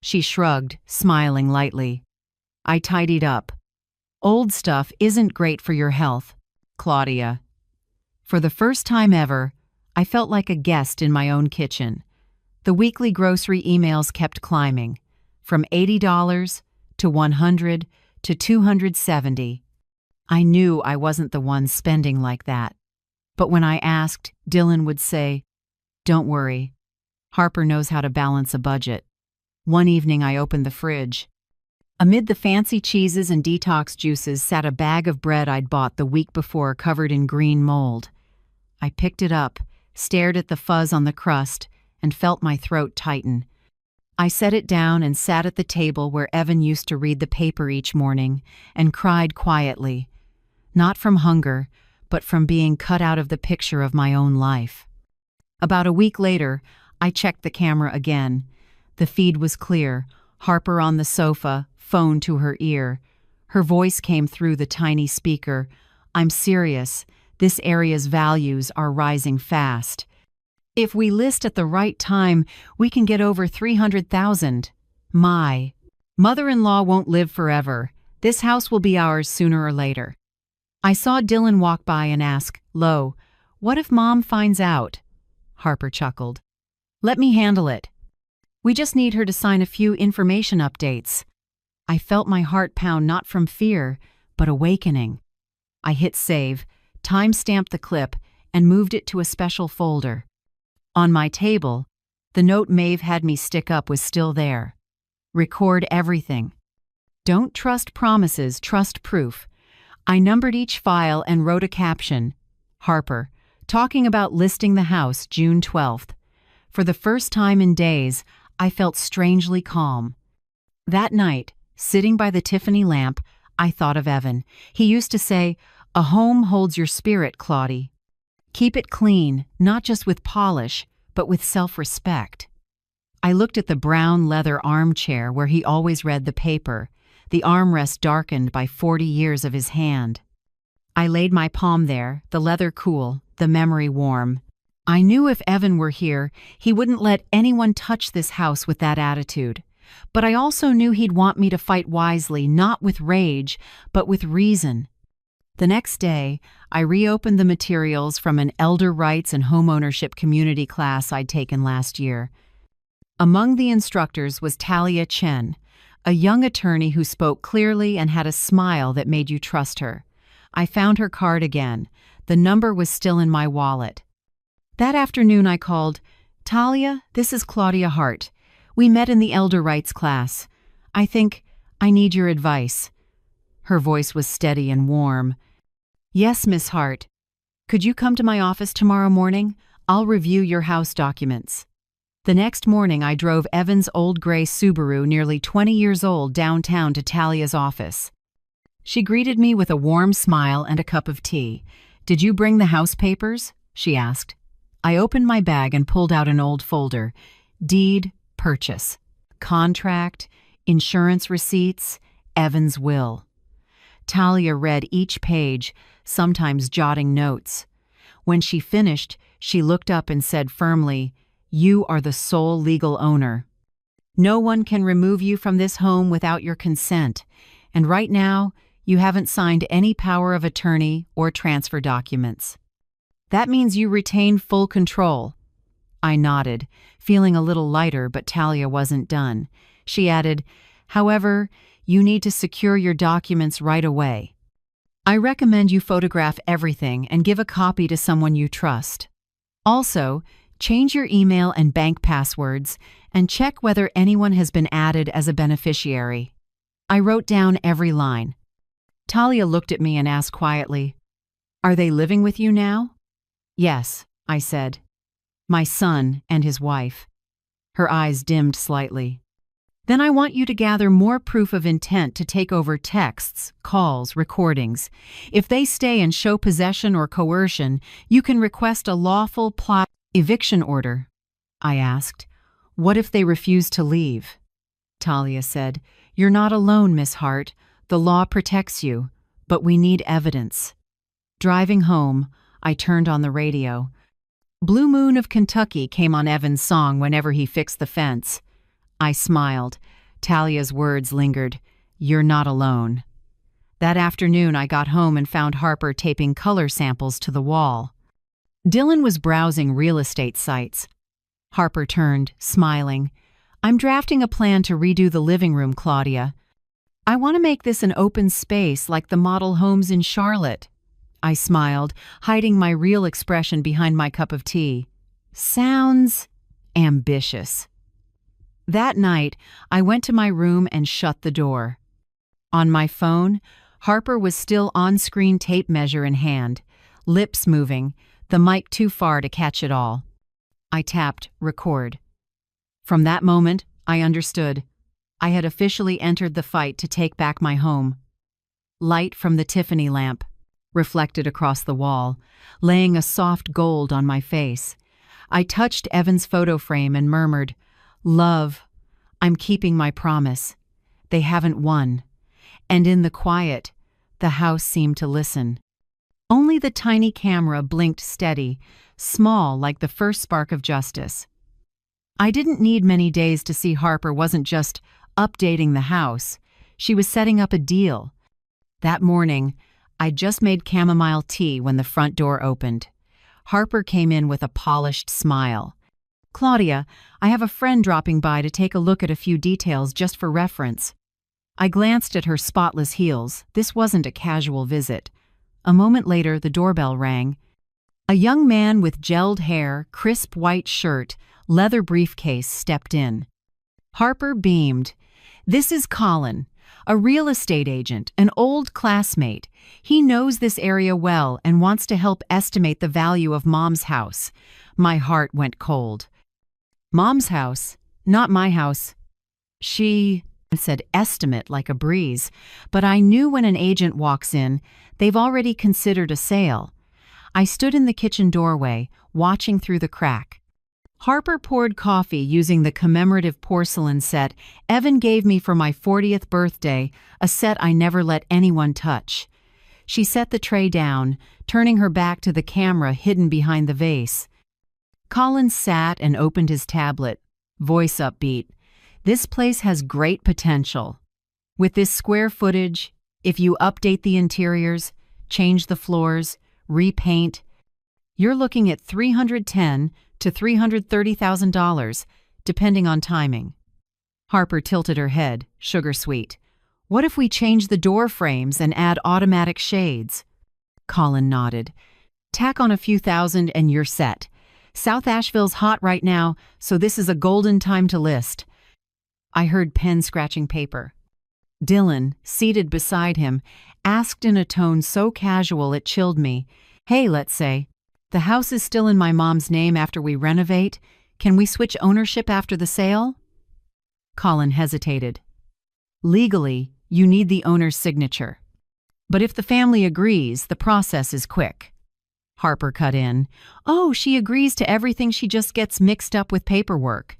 She shrugged, smiling lightly. I tidied up. "Old stuff isn't great for your health, Claudia." For the first time ever, I felt like a guest in my own kitchen. The weekly grocery emails kept climbing, from $80 to $100 to $270. I knew I wasn't the one spending like that. But when I asked, Dylan would say, "Don't worry. Harper knows how to balance a budget." One evening I opened the fridge. Amid the fancy cheeses and detox juices sat a bag of bread I'd bought the week before, covered in green mold. I picked it up, stared at the fuzz on the crust, and felt my throat tighten. I set it down and sat at the table where Evan used to read the paper each morning, and cried quietly. Not from hunger, but from being cut out of the picture of my own life. About a week later, I checked the camera again. The feed was clear, Harper on the sofa, phone to her ear. Her voice came through the tiny speaker. "I'm serious. This area's values are rising fast. If we list at the right time, we can get over 300,000. My mother-in-law won't live forever. This house will be ours sooner or later." I saw Dylan walk by and ask, "Lo, what if Mom finds out?" Harper chuckled. "Let me handle it. We just need her to sign a few information updates." I felt my heart pound, not from fear, but awakening. I hit save, time-stamped the clip, and moved it to a special folder. On my table, the note Maeve had me stick up was still there. Record everything. Don't trust promises, trust proof. I numbered each file and wrote a caption. Harper, talking about listing the house June 12th. For the first time in days, I felt strangely calm. That night, sitting by the Tiffany lamp, I thought of Evan. He used to say, "A home holds your spirit, Claudie. Keep it clean, not just with polish, but with self-respect." I looked at the brown leather armchair where he always read the paper, the armrest darkened by 40 years of his hand. I laid my palm there, the leather cool, the memory warm. I knew if Evan were here, he wouldn't let anyone touch this house with that attitude. But I also knew he'd want me to fight wisely, not with rage, but with reason. The next day, I reopened the materials from an elder rights and homeownership community class I'd taken last year. Among the instructors was Talia Chen, a young attorney who spoke clearly and had a smile that made you trust her. I found her card again. The number was still in my wallet. That afternoon I called, "Talia, this is Claudia Hart. We met in the elder rights class. I think I need your advice." Her voice was steady and warm. "Yes, Miss Hart. Could you come to my office tomorrow morning? I'll review your house documents." The next morning I drove Evan's old gray Subaru, nearly 20 years old, downtown to Talia's office. She greeted me with a warm smile and a cup of tea. "Did you bring the house papers?" she asked. I opened my bag and pulled out an old folder. Deed, purchase, contract, insurance receipts, Evan's will. Talia read each page, sometimes jotting notes. When she finished, she looked up and said firmly, "You are the sole legal owner. No one can remove you from this home without your consent, and right now, you haven't signed any power of attorney or transfer documents. That means you retain full control." I nodded, feeling a little lighter, but Talia wasn't done. She added, "However, you need to secure your documents right away. I recommend you photograph everything and give a copy to someone you trust. Also, change your email and bank passwords and check whether anyone has been added as a beneficiary." I wrote down every line. Talia looked at me and asked quietly, "Are they living with you now?" "Yes," I said. "My son and his wife." Her eyes dimmed slightly. "Then I want you to gather more proof of intent to take over texts, calls, recordings. If they stay and show possession or coercion, you can request a lawful plot eviction order." I asked, "What if they refuse to leave?" Talia said, "You're not alone, Miss Hart. The law protects you, but we need evidence." Driving home, I turned on the radio. "Blue Moon of Kentucky" came on Evan's song whenever he fixed the fence. I smiled. Talia's words lingered. "You're not alone." That afternoon, I got home and found Harper taping color samples to the wall. Dylan was browsing real estate sites. Harper turned, smiling. "I'm drafting a plan to redo the living room, Claudia. I want to make this an open space like the model homes in Charlotte." I smiled, hiding my real expression behind my cup of tea. "Sounds ambitious." That night, I went to my room and shut the door. On my phone, Harper was still on-screen tape measure in hand, lips moving, the mic too far to catch it all. I tapped record. From that moment, I understood. I had officially entered the fight to take back my home. Light from the Tiffany lamp reflected across the wall, laying a soft gold on my face. I touched Evan's photo frame and murmured, "Love, I'm keeping my promise. They haven't won." And in the quiet, the house seemed to listen. Only the tiny camera blinked steady, small like the first spark of justice. I didn't need many days to see Harper wasn't just updating the house. She was setting up a deal. That morning, I'd just made chamomile tea when the front door opened. Harper came in with a polished smile. "Claudia, I have a friend dropping by to take a look at a few details just for reference." I glanced at her spotless heels. This wasn't a casual visit. A moment later, the doorbell rang. A young man with gelled hair, crisp white shirt, leather briefcase stepped in. Harper beamed. "This is Colin, a real estate agent, an old classmate. He knows this area well and wants to help estimate the value of Mom's house." My heart went cold. "Mom's house, not my house." She said estimate like a breeze, but I knew when an agent walks in, they've already considered a sale. I stood in the kitchen doorway, watching through the crack. Harper poured coffee using the commemorative porcelain set Evan gave me for my 40th birthday, a set I never let anyone touch. She set the tray down, turning her back to the camera hidden behind the vase. Colin sat and opened his tablet, voice upbeat. "This place has great potential. With this square footage, if you update the interiors, change the floors, repaint, you're looking at $310,000 to $330,000, depending on timing." Harper tilted her head, sugar sweet. "What if we change the door frames and add automatic shades?" Colin nodded. "Tack on a few thousand and you're set. South Asheville's hot right now, so this is a golden time to list." I heard pen scratching paper. Dylan, seated beside him, asked in a tone so casual it chilled me, "Hey, let's say, the house is still in my mom's name after we renovate. Can we switch ownership after the sale?" Colin hesitated. "Legally, you need the owner's signature. But if the family agrees, the process is quick." Harper cut in. "Oh, she agrees to everything, she just gets mixed up with paperwork.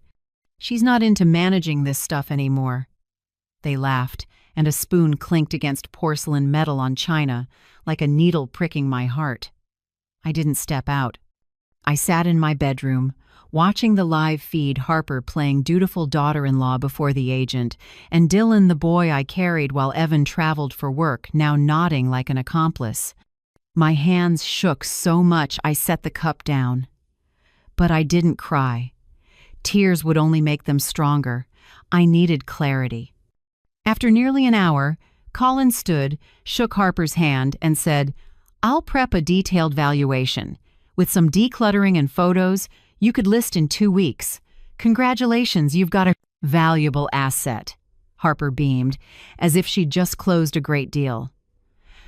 She's not into managing this stuff anymore." They laughed, and a spoon clinked against porcelain metal on china, like a needle pricking my heart. I didn't step out. I sat in my bedroom, watching the live feed, Harper playing dutiful daughter-in-law before the agent, and Dylan, the boy I carried while Evan traveled for work, now nodding like an accomplice. My hands shook so much I set the cup down. But I didn't cry. Tears would only make them stronger. I needed clarity. After nearly an hour, Colin stood, shook Harper's hand, and said, "I'll prep a detailed valuation. With some decluttering and photos, you could list in 2 weeks. Congratulations, you've got a valuable asset." Harper beamed, as if she'd just closed a great deal.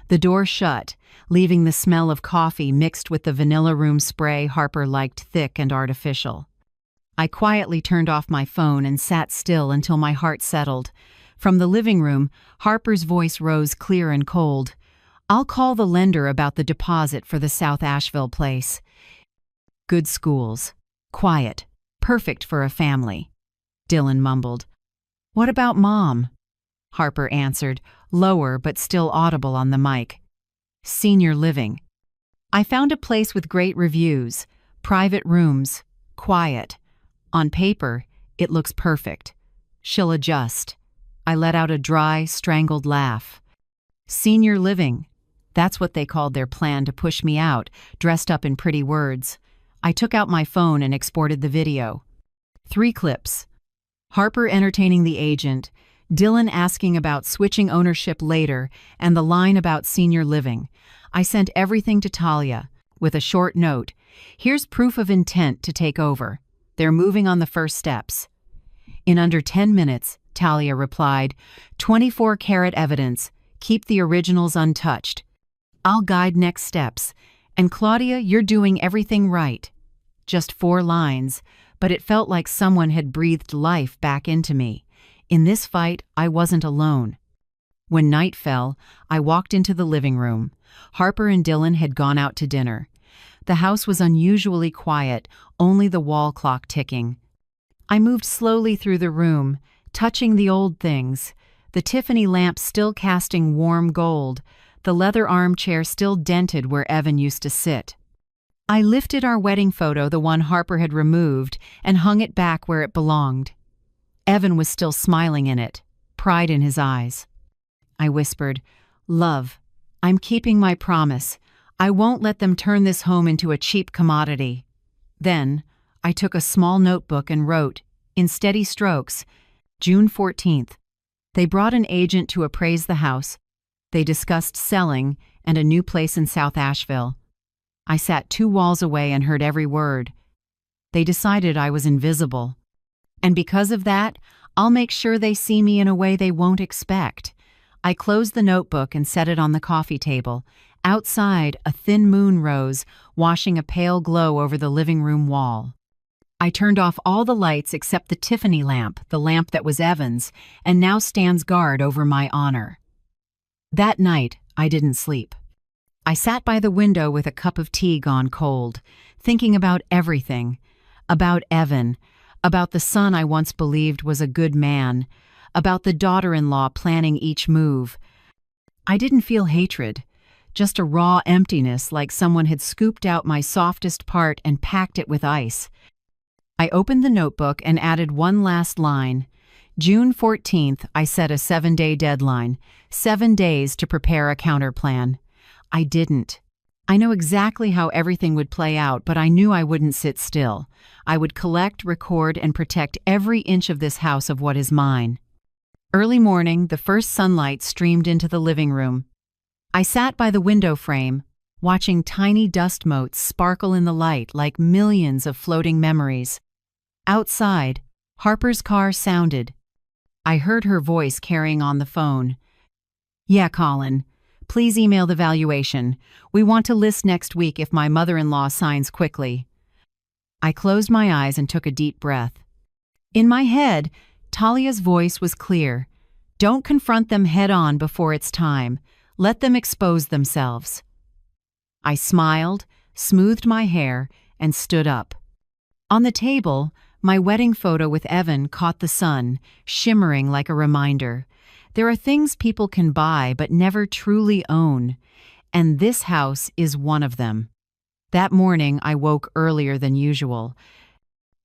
The door shut, leaving the smell of coffee mixed with the vanilla room spray Harper liked, thick and artificial. I quietly turned off my phone and sat still until my heart settled. From the living room, Harper's voice rose clear and cold. "I'll call the lender about the deposit for the South Asheville place. Good schools. Quiet. Perfect for a family." Dylan mumbled. "What about Mom?" Harper answered, lower but still audible on the mic. "Senior living. I found a place with great reviews, private rooms, quiet. On paper, it looks perfect. She'll adjust." I let out a dry, strangled laugh. Senior living. That's what they called their plan to push me out, dressed up in pretty words. I took out my phone and exported the video. 3 clips. Harper entertaining the agent, Dylan asking about switching ownership later, and the line about senior living. I sent everything to Talia, with a short note. "Here's proof of intent to take over. They're moving on the first steps." In under 10 minutes, Talia replied, 24-karat evidence. Keep the originals untouched. I'll guide next steps. And Claudia, you're doing everything right. Just 4 lines, but it felt like someone had breathed life back into me. In this fight, I wasn't alone. When night fell, I walked into the living room. Harper and Dylan had gone out to dinner. The house was unusually quiet, only the wall clock ticking. I moved slowly through the room, touching the old things, the Tiffany lamp still casting warm gold, the leather armchair still dented where Evan used to sit. I lifted our wedding photo, the one Harper had removed, and hung it back where it belonged. Evan was still smiling in it, pride in his eyes. I whispered, "Love, I'm keeping my promise. I won't let them turn this home into a cheap commodity." Then, I took a small notebook and wrote, in steady strokes, June 14th. They brought an agent to appraise the house. They discussed selling and a new place in South Asheville. I sat 2 walls away and heard every word. They decided I was invisible. And because of that, I'll make sure they see me in a way they won't expect. I closed the notebook and set it on the coffee table. Outside, a thin moon rose, washing a pale glow over the living room wall. I turned off all the lights except the Tiffany lamp, the lamp that was Evan's, and now stands guard over my honor. That night, I didn't sleep. I sat by the window with a cup of tea gone cold, thinking about everything. About Evan, about the son I once believed was a good man, about the daughter-in-law planning each move. I didn't feel hatred, just a raw emptiness, like someone had scooped out my softest part and packed it with ice. I opened the notebook and added one last line. June 14th, I set a 7-day deadline, 7 days to prepare a counterplan. I didn't. I know exactly how everything would play out, but I knew I wouldn't sit still. I would collect, record, and protect every inch of this house of what is mine. Early morning, the first sunlight streamed into the living room. I sat by the window frame, watching tiny dust motes sparkle in the light like millions of floating memories. Outside, Harper's car sounded. I heard her voice carrying on the phone. "Yeah, Colin. Please email the valuation. We want to list next week if my mother-in-law signs quickly." I closed my eyes and took a deep breath. In my head, Talia's voice was clear. "Don't confront them head-on before it's time. Let them expose themselves." I smiled, smoothed my hair, and stood up. On the table, my wedding photo with Evan caught the sun, shimmering like a reminder. There are things people can buy but never truly own, and this house is one of them. That morning, I woke earlier than usual.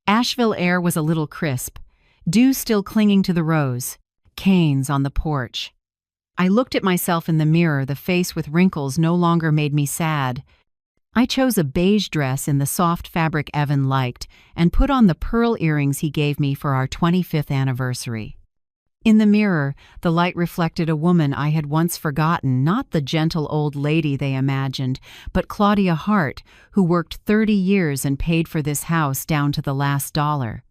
Asheville air was a little crisp, dew still clinging to the rose, canes on the porch. I looked at myself in the mirror. The face with wrinkles no longer made me sad. I chose a beige dress in the soft fabric Evan liked and put on the pearl earrings he gave me for our 25th anniversary. In the mirror, the light reflected a woman I had once forgotten, not the gentle old lady they imagined, but Claudia Hart, who worked 30 years and paid for this house down to the last dollar.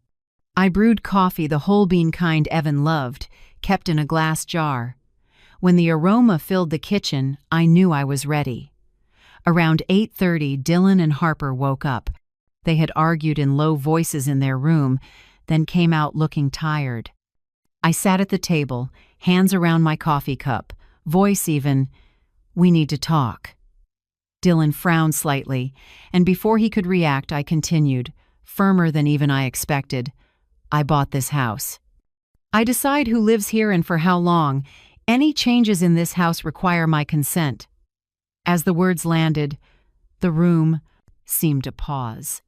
I brewed coffee, the whole bean kind Evan loved, kept in a glass jar. When the aroma filled the kitchen, I knew I was ready. Around 8:30, Dylan and Harper woke up. They had argued in low voices in their room, then came out looking tired. I sat at the table, hands around my coffee cup, voice even, "We need to talk." Dylan frowned slightly, and before he could react, I continued, firmer than even I expected. "I bought this house. I decide who lives here and for how long. Any changes in this house require my consent." As the words landed, the room seemed to pause.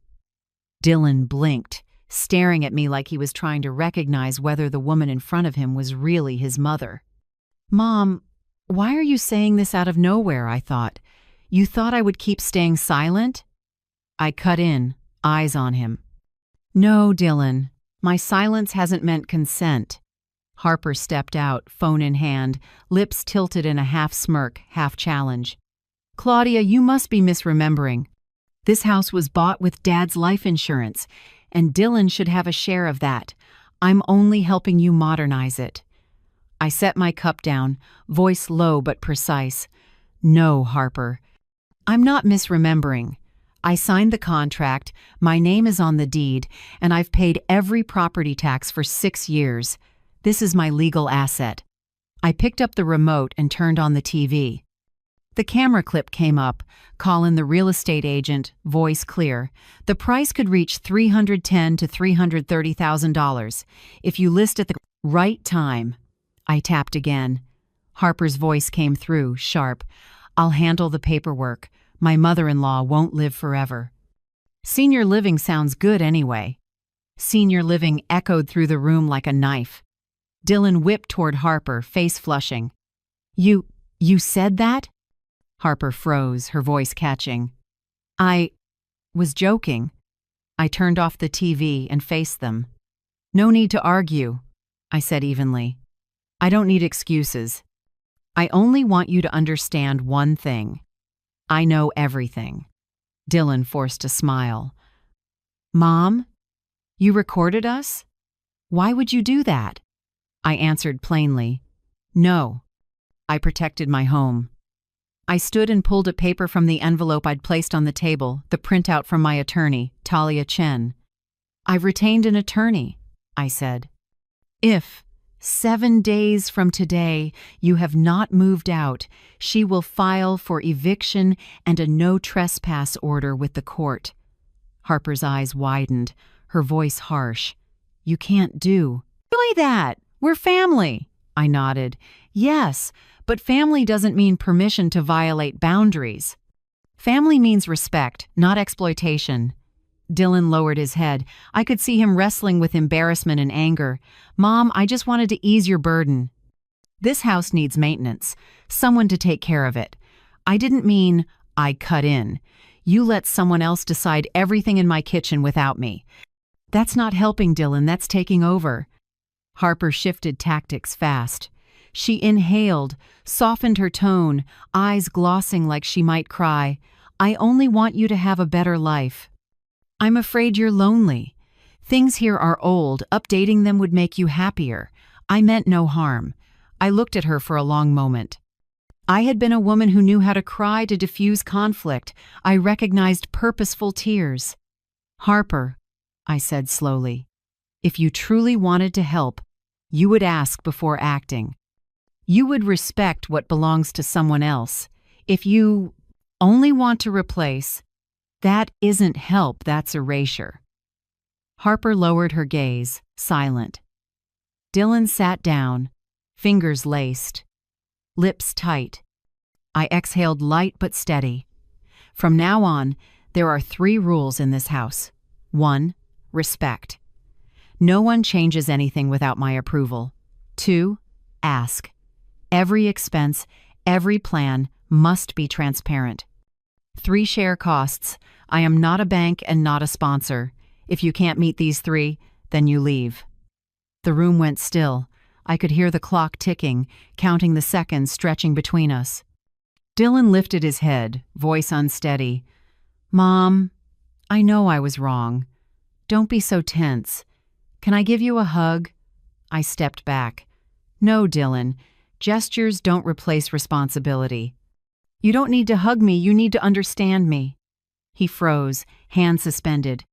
Dylan blinked, staring at me like he was trying to recognize whether the woman in front of him was really his mother. "Mom, why are you saying this out of nowhere?" I thought. "You thought I would keep staying silent?" I cut in, eyes on him. "No, Dylan, my silence hasn't meant consent." Harper stepped out, phone in hand, lips tilted in a half-smirk, half-challenge. "Claudia, you must be misremembering. This house was bought with Dad's life insurance, and Dylan should have a share of that. I'm only helping you modernize it." I set my cup down, voice low but precise. "No, Harper. I'm not misremembering. I signed the contract, my name is on the deed, and I've paid every property tax for 6 years. This is my legal asset." I picked up the remote and turned on the TV. The camera clip came up, Colin the real estate agent, voice clear. "The price could reach $310,000 to $330,000 if you list at the right time." I tapped again. Harper's voice came through, sharp. "I'll handle the paperwork. My mother-in-law won't live forever." "Senior living sounds good anyway." Senior living echoed through the room like a knife. Dylan whipped toward Harper, face flushing. You said that?" Harper froze, her voice catching. "I was joking." I turned off the TV and faced them. "No need to argue," I said evenly. "I don't need excuses. I only want you to understand one thing. I know everything." Dylan forced a smile. "Mom, you recorded us? Why would you do that?" I answered plainly, "No." I protected my home. I stood and pulled a paper from the envelope I'd placed on the table, the printout from my attorney, Talia Chen. "I've retained an attorney," I said. "If, 7 days from today, you have not moved out, she will file for eviction and a no trespass order with the court." Harper's eyes widened, her voice harsh. "You can't do really that. We're family." I nodded. "Yes, but family doesn't mean permission to violate boundaries. Family means respect, not exploitation." Dylan lowered his head. I could see him wrestling with embarrassment and anger. "Mom, I just wanted to ease your burden. This house needs maintenance, someone to take care of it. I didn't mean I cut in. You let someone else decide everything in my kitchen without me. That's not helping, Dylan, that's taking over." Harper shifted tactics fast. She inhaled, softened her tone, eyes glossing like she might cry. "I only want you to have a better life. I'm afraid you're lonely. Things here are old, updating them would make you happier. I meant no harm." I looked at her for a long moment. I had been a woman who knew how to cry to diffuse conflict. I recognized purposeful tears. "Harper," I said slowly, "if you truly wanted to help, you would ask before acting. You would respect what belongs to someone else. If you only want to replace, That isn't help, that's erasure. Harper lowered her gaze, silent. Dylan sat down, fingers laced, lips tight. I exhaled light but steady. From now on, there are 3 rules in this house. 1. Respect. No one changes anything without my approval. 2. Ask. Every expense, every plan must be transparent. 3. Share costs. I am not a bank and not a sponsor. If you can't meet these 3, then you leave. The room went still. I could hear the clock ticking, counting the seconds stretching between us. Dylan lifted his head, voice unsteady. Mom, I know I was wrong. Don't be so tense. Can I give you a hug? I stepped back. No, Dylan. Gestures don't replace responsibility. You don't need to hug me, you need to understand me. He froze, hand suspended.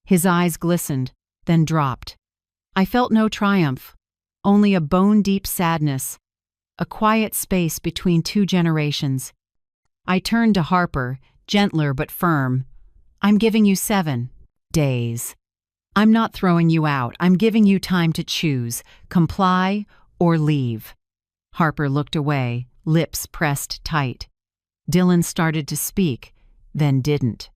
His eyes glistened, then dropped. I felt no triumph, only a bone-deep sadness, a quiet space between 2 generations. I turned to Harper, gentler but firm. I'm giving you 7 days. I'm not throwing you out. I'm giving you time to choose, comply or leave. Harper looked away, lips pressed tight. Dylan started to speak, then didn't.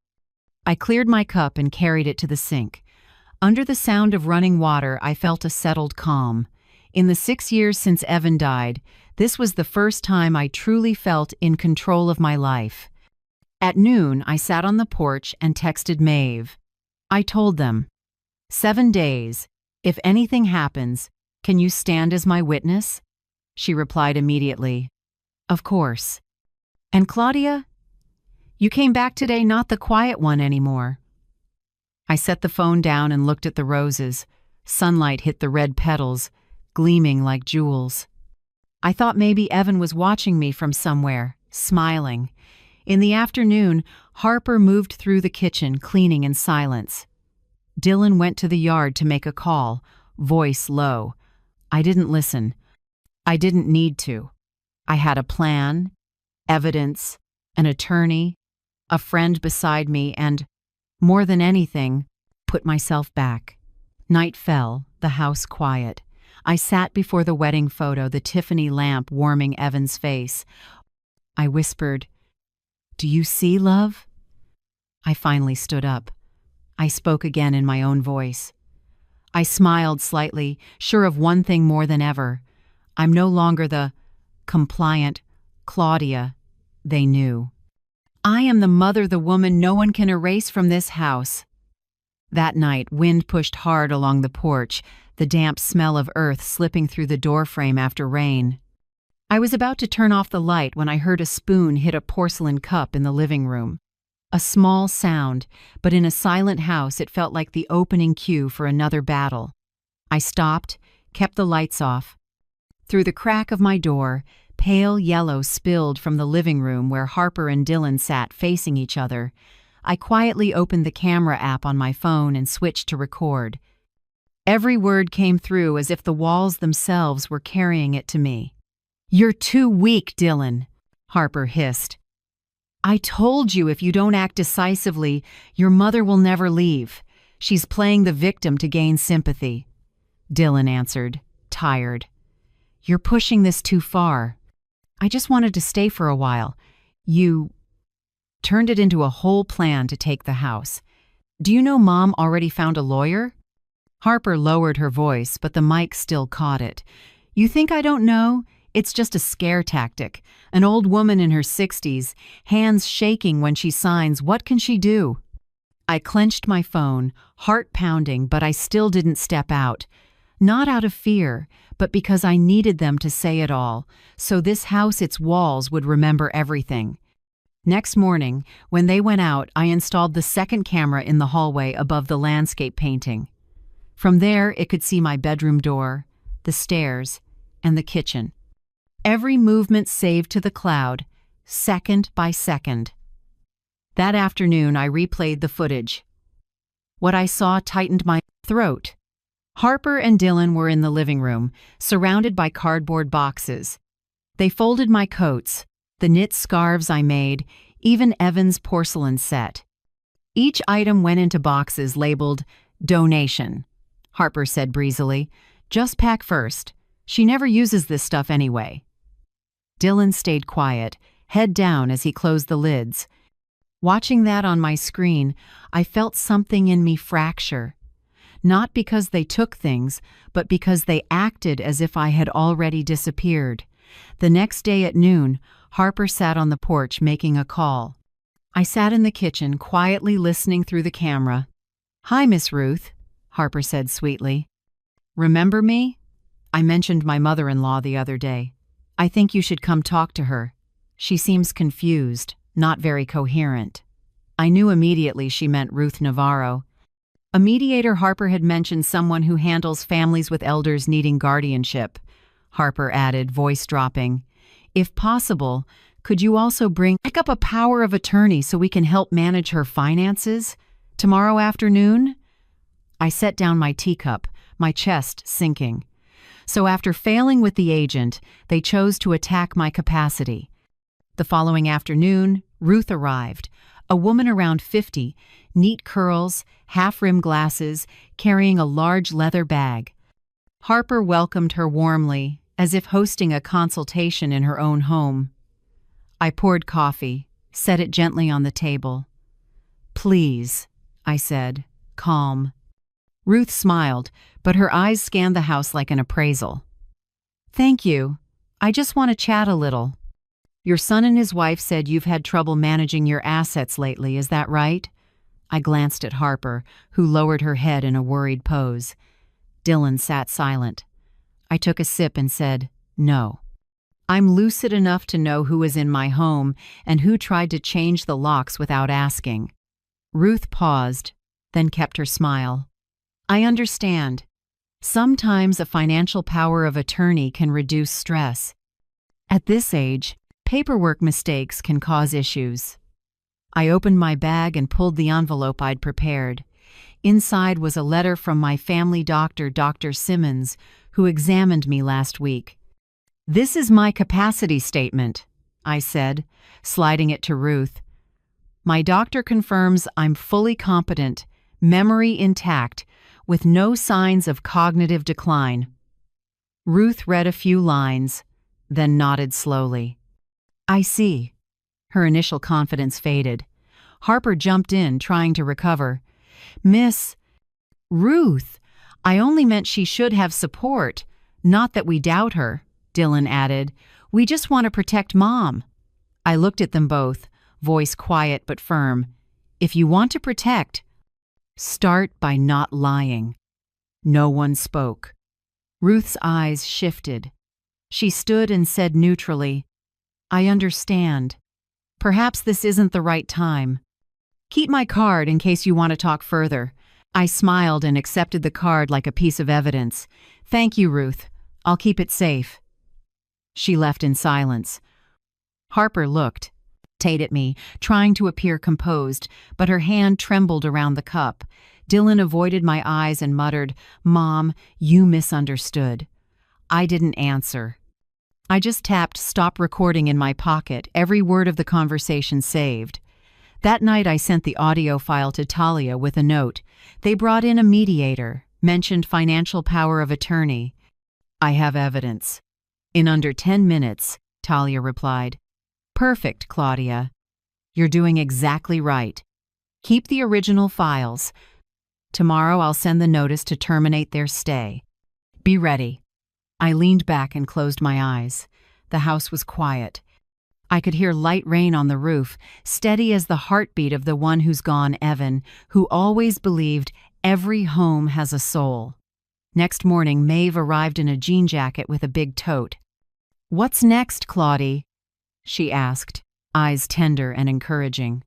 I cleared my cup and carried it to the sink. Under the sound of running water, I felt a settled calm. In the 6 years since Evan died, this was the first time I truly felt in control of my life. At noon, I sat on the porch and texted Maeve. I told them, 7 days. If anything happens, can you stand as my witness? She replied immediately, of course. And Claudia? You came back today, not the quiet one anymore. I set the phone down and looked at the roses. Sunlight hit the red petals, gleaming like jewels. I thought maybe Evan was watching me from somewhere, smiling. In the afternoon, Harper moved through the kitchen, cleaning in silence. Dylan went to the yard to make a call, voice low. I didn't listen. I didn't need to. I had a plan, evidence, an attorney, a friend beside me, and, more than anything, put myself back. Night fell, the house quiet. I sat before the wedding photo, the Tiffany lamp warming Evan's face. I whispered, "Do you see, love?" I finally stood up. I spoke again in my own voice. I smiled slightly, sure of one thing more than ever. I'm no longer the compliant Claudia they knew. I am the mother, the woman no one can erase from this house. That night, wind pushed hard along the porch, the damp smell of earth slipping through the doorframe after rain. I was about to turn off the light when I heard a spoon hit a porcelain cup in the living room. A small sound, but in a silent house it felt like the opening cue for another battle. I stopped, kept the lights off. Through the crack of my door, pale yellow spilled from the living room where Harper and Dylan sat facing each other. I quietly opened the camera app on my phone and switched to record. Every word came through as if the walls themselves were carrying it to me. "You're too weak, Dylan," Harper hissed. "I told you if you don't act decisively, your mother will never leave. She's playing the victim to gain sympathy." Dylan answered, tired. "You're pushing this too far. I just wanted to stay for a while. You turned it into a whole plan to take the house. Do you know Mom already found a lawyer?" Harper lowered her voice, but the mic still caught it. "You think I don't know? It's just a scare tactic. An old woman in her 60s, hands shaking when she signs. What can she do?" I clenched my phone, heart pounding, but I still didn't step out. Not out of fear, but because I needed them to say it all, so this house, its walls, would remember everything. Next morning, when they went out, I installed the second camera in the hallway above the landscape painting. From there, it could see my bedroom door, the stairs, and the kitchen. Every movement saved to the cloud, second by second. That afternoon, I replayed the footage. What I saw tightened my throat. Harper and Dylan were in the living room, surrounded by cardboard boxes. They folded my coats, the knit scarves I made, even Evan's porcelain set. Each item went into boxes labeled donation. Harper said breezily, "Just pack first. She never uses this stuff anyway." Dylan stayed quiet, head down as he closed the lids. Watching that on my screen, I felt something in me fracture. Not because they took things, but because they acted as if I had already disappeared. The next day at noon, Harper sat on the porch making a call. I sat in the kitchen, quietly listening through the camera. "Hi, Miss Ruth," Harper said sweetly. "Remember me? I mentioned my mother-in-law the other day. I think you should come talk to her. She seems confused, not very coherent." I knew immediately she meant Ruth Navarro. A mediator Harper had mentioned, someone who handles families with elders needing guardianship. Harper added, voice dropping, "If possible, could you also pick up a power of attorney so we can help manage her finances? Tomorrow afternoon?" I set down my teacup, my chest sinking. So after failing with the agent, they chose to attack my capacity. The following afternoon, Ruth arrived, a woman around 50, neat curls, half-rimmed glasses, carrying a large leather bag. Harper welcomed her warmly, as if hosting a consultation in her own home. I poured coffee, set it gently on the table. "Please," I said, calm. Ruth smiled, but her eyes scanned the house like an appraisal. "Thank you. I just want to chat a little. Your son and his wife said you've had trouble managing your assets lately, is that right?" I glanced at Harper, who lowered her head in a worried pose. Dylan sat silent. I took a sip and said, "No. I'm lucid enough to know who is in my home and who tried to change the locks without asking." Ruth paused, then kept her smile. "I understand. Sometimes a financial power of attorney can reduce stress. At this age, paperwork mistakes can cause issues." I opened my bag and pulled the envelope I'd prepared. Inside was a letter from my family doctor, Dr. Simmons, who examined me last week. "This is my capacity statement," I said, sliding it to Ruth. "My doctor confirms I'm fully competent, memory intact, with no signs of cognitive decline." Ruth read a few lines, then nodded slowly. "I see." Her initial confidence faded. Harper jumped in, trying to recover. "Miss Ruth, I only meant she should have support, not that we doubt her," Dylan added. "We just want to protect Mom." I looked at them both, voice quiet but firm. "If you want to protect, start by not lying." No one spoke. Ruth's eyes shifted. She stood and said neutrally, "I understand. Perhaps this isn't the right time. Keep my card in case you want to talk further." I smiled and accepted the card like a piece of evidence. "Thank you, Ruth. I'll keep it safe." She left in silence. Harper looked at me, trying to appear composed, but her hand trembled around the cup. Dylan avoided my eyes and muttered, "Mom, you misunderstood." I didn't answer. I just tapped stop recording in my pocket, every word of the conversation saved. That night I sent the audio file to Talia with a note. They brought in a mediator, mentioned financial power of attorney. "I have evidence." "In under 10 minutes, Talia replied. "Perfect, Claudia. You're doing exactly right. Keep the original files. Tomorrow I'll send the notice to terminate their stay. Be ready." I leaned back and closed my eyes. The house was quiet. I could hear light rain on the roof, steady as the heartbeat of the one who's gone, Evan, who always believed every home has a soul. Next morning, Maeve arrived in a jean jacket with a big tote. "What's next, Claudie?" she asked, eyes tender and encouraging.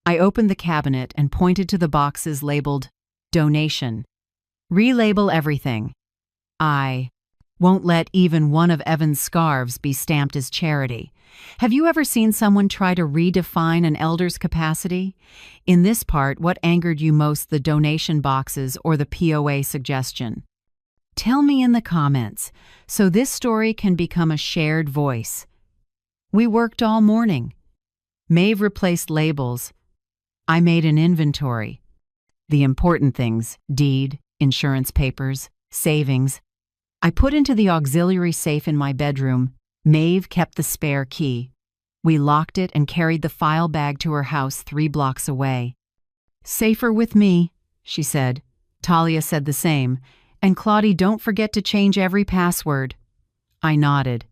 I opened the cabinet and pointed to the boxes labeled donation. "Relabel everything. I won't let even one of Evan's scarves be stamped as charity." Have you ever seen someone try to redefine an elder's capacity? In this part, what angered you most, the donation boxes or the POA suggestion? Tell me in the comments, so this story can become a shared voice. We worked all morning. Maeve replaced labels, I made an inventory. The important things: deed, insurance papers, savings. I put into the auxiliary safe in my bedroom. Maeve kept the spare key. We locked it and carried the file bag to her house 3 blocks away. "Safer with me," she said. Talia said the same. "And Claudie, don't forget to change every password." I nodded.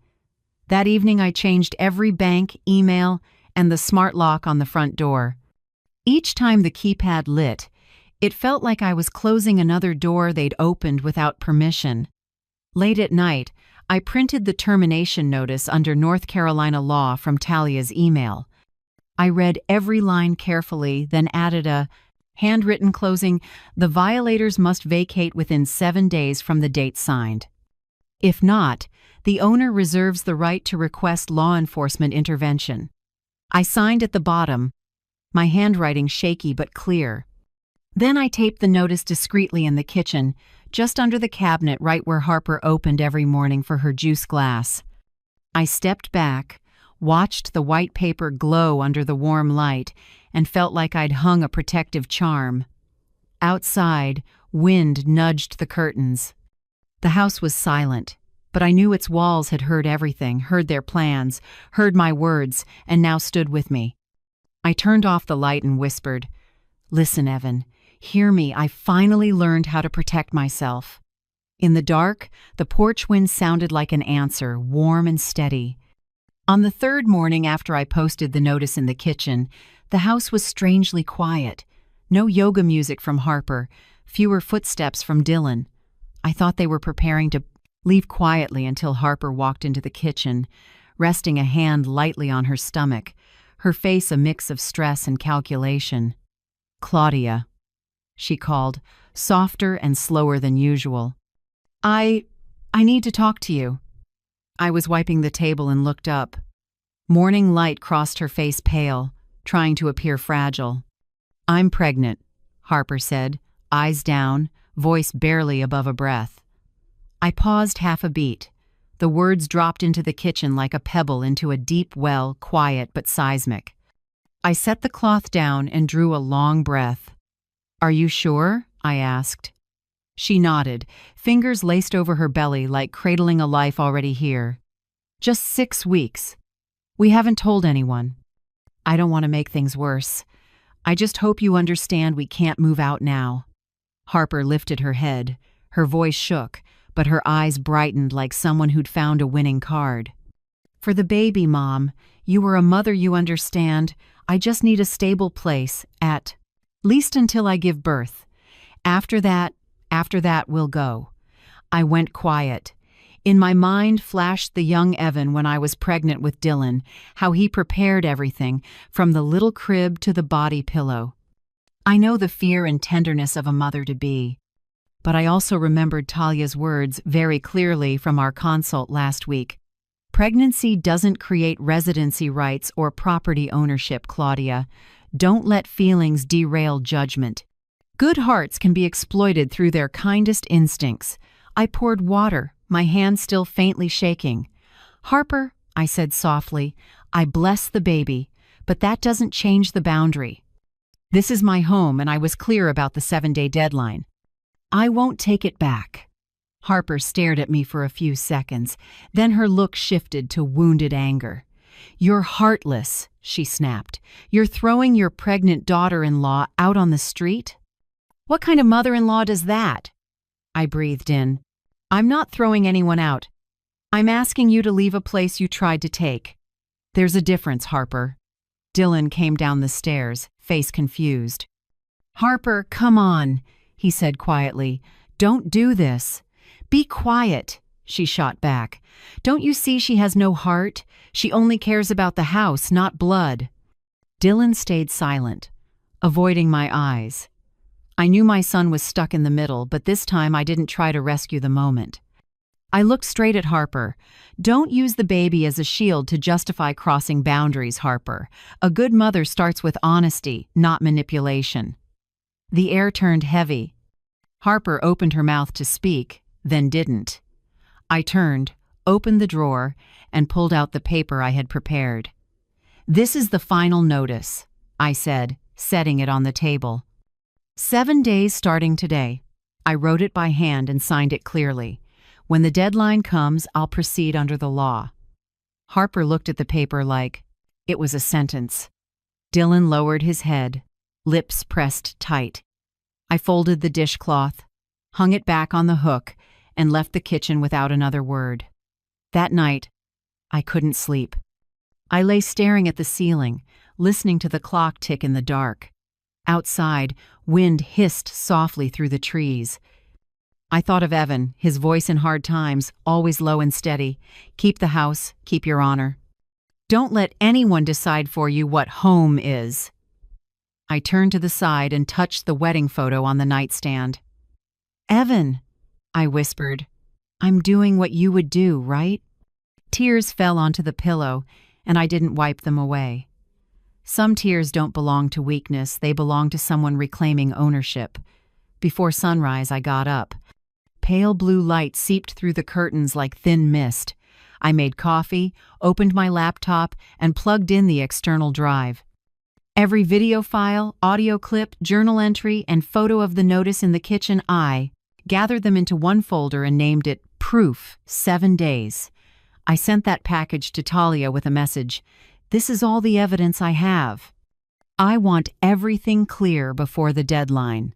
That evening I changed every bank, email, and the smart lock on the front door. Each time the keypad lit, it felt like I was closing another door they'd opened without permission. Late at night, I printed the termination notice under North Carolina law from Talia's email. I read every line carefully, then added a handwritten closing: "The violators must vacate within 7 days from the date signed. If not, the owner reserves the right to request law enforcement intervention." I signed at the bottom, my handwriting shaky but clear. Then I taped the notice discreetly in the kitchen, just under the cabinet right where Harper opened every morning for her juice glass. I stepped back, watched the white paper glow under the warm light, and felt like I'd hung a protective charm. Outside, wind nudged the curtains. The house was silent, but I knew its walls had heard everything, heard their plans, heard my words, and now stood with me. I turned off the light and whispered, "Listen, Evan, hear me. I finally learned how to protect myself." In the dark, the porch wind sounded like an answer, warm and steady. On the 3rd morning after I posted the notice in the kitchen, the house was strangely quiet. No yoga music from Harper, fewer footsteps from Dylan. I thought they were preparing to leave quietly until Harper walked into the kitchen, resting a hand lightly on her stomach, her face a mix of stress and calculation. "Claudia," she called, softer and slower than usual. I need to talk to you." I was wiping the table and looked up. Morning light crossed her face pale, trying to appear fragile. "I'm pregnant," Harper said, eyes down, voice barely above a breath. I paused half a beat. The words dropped into the kitchen like a pebble into a deep well, quiet but seismic. I set the cloth down and drew a long breath. "Are you sure?" I asked. She nodded, fingers laced over her belly like cradling a life already here. "Just 6 weeks. We haven't told anyone. I don't want to make things worse. I just hope you understand we can't move out now." Harper lifted her head. Her voice shook, but her eyes brightened like someone who'd found a winning card. "For the baby, Mom. You were a mother, you understand. I just need a stable place, at least until I give birth. After that, we'll go." I went quiet. In my mind flashed the young Evan when I was pregnant with Dylan, how he prepared everything, from the little crib to the body pillow. I know the fear and tenderness of a mother-to-be. But I also remembered Talia's words very clearly from our consult last week. "Pregnancy doesn't create residency rights or property ownership, Claudia. Don't let feelings derail judgment. Good hearts can be exploited through their kindest instincts." I poured water, my hand still faintly shaking. "Harper," I said softly, "I bless the baby, but that doesn't change the boundary. This is my home, and I was clear about the 7-day deadline. I won't take it back." Harper stared at me for a few seconds, then her look shifted to wounded anger. "You're heartless," she snapped. "You're throwing your pregnant daughter-in-law out on the street?" "What kind of mother-in-law does that?" I breathed in. "I'm not throwing anyone out. I'm asking you to leave a place you tried to take. There's a difference, Harper." Dylan came down the stairs, face confused. "Harper, come on," he said quietly. "Don't do this." "Be quiet," she shot back. "Don't you see she has no heart? She only cares about the house, not blood." Dylan stayed silent, avoiding my eyes. I knew my son was stuck in the middle, but this time I didn't try to rescue the moment. I looked straight at Harper. "Don't use the baby as a shield to justify crossing boundaries, Harper. A good mother starts with honesty, not manipulation." The air turned heavy. Harper opened her mouth to speak, then didn't. I turned, opened the drawer, and pulled out the paper I had prepared. "This is the final notice," I said, setting it on the table. 7 days starting today. I wrote it by hand and signed it clearly. When the deadline comes, I'll proceed under the law. Harper looked at the paper like it was a sentence. Dylan lowered his head, lips pressed tight. I folded the dishcloth, hung it back on the hook, and left the kitchen without another word. That night, I couldn't sleep. I lay staring at the ceiling, listening to the clock tick in the dark. Outside, wind hissed softly through the trees. I thought of Evan, his voice in hard times, always low and steady. Keep the house, keep your honor. Don't let anyone decide for you what home is. I turned to the side and touched the wedding photo on the nightstand. Evan, I whispered, I'm doing what you would do, right? Tears fell onto the pillow, and I didn't wipe them away. Some tears don't belong to weakness, they belong to someone reclaiming ownership. Before sunrise, I got up. Pale blue light seeped through the curtains like thin mist. I made coffee, opened my laptop, and plugged in the external drive. Every video file, audio clip, journal entry, and photo of the notice in the kitchen, I gathered them into one folder and named it Proof 7 Days. I sent that package to Talia with a message. This is all the evidence I have. I want everything clear before the deadline.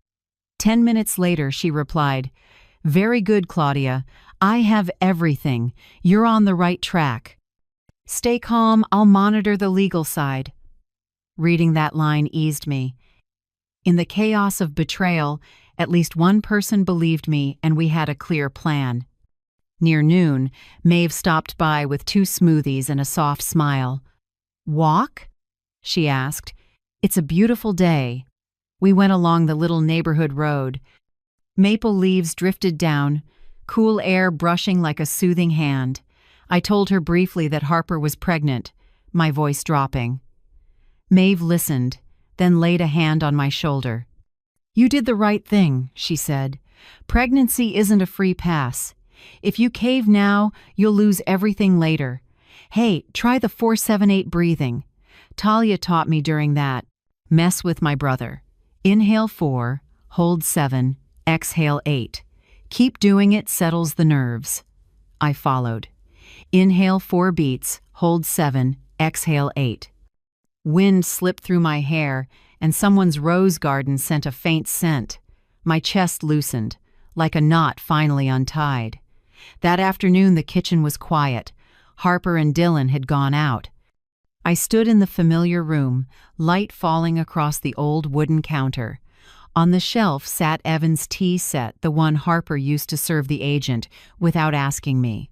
10 minutes later, she replied, Very good, Claudia. I have everything. You're on the right track. Stay calm, I'll monitor the legal side. Reading that line eased me. In the chaos of betrayal, at least one person believed me and we had a clear plan. Near noon, Maeve stopped by with 2 smoothies and a soft smile. Walk? She asked. It's a beautiful day. We went along the little neighborhood road. Maple leaves drifted down, cool air brushing like a soothing hand. I told her briefly that Harper was pregnant, my voice dropping. Maeve listened, then laid a hand on my shoulder. You did the right thing, she said. Pregnancy isn't a free pass. If you cave now, you'll lose everything later. Hey, try the 4-7-8 breathing. Talia taught me during that. Mess with my brother. Inhale 4, hold 7, exhale 8. Keep doing it settles the nerves. I followed. Inhale 4 beats, hold 7, exhale 8. Wind slipped through my hair, and someone's rose garden sent a faint scent. My chest loosened, like a knot finally untied. That afternoon the kitchen was quiet. Harper and Dylan had gone out. I stood in the familiar room, light falling across the old wooden counter. On the shelf sat Evan's tea set, the one Harper used to serve the agent, without asking me.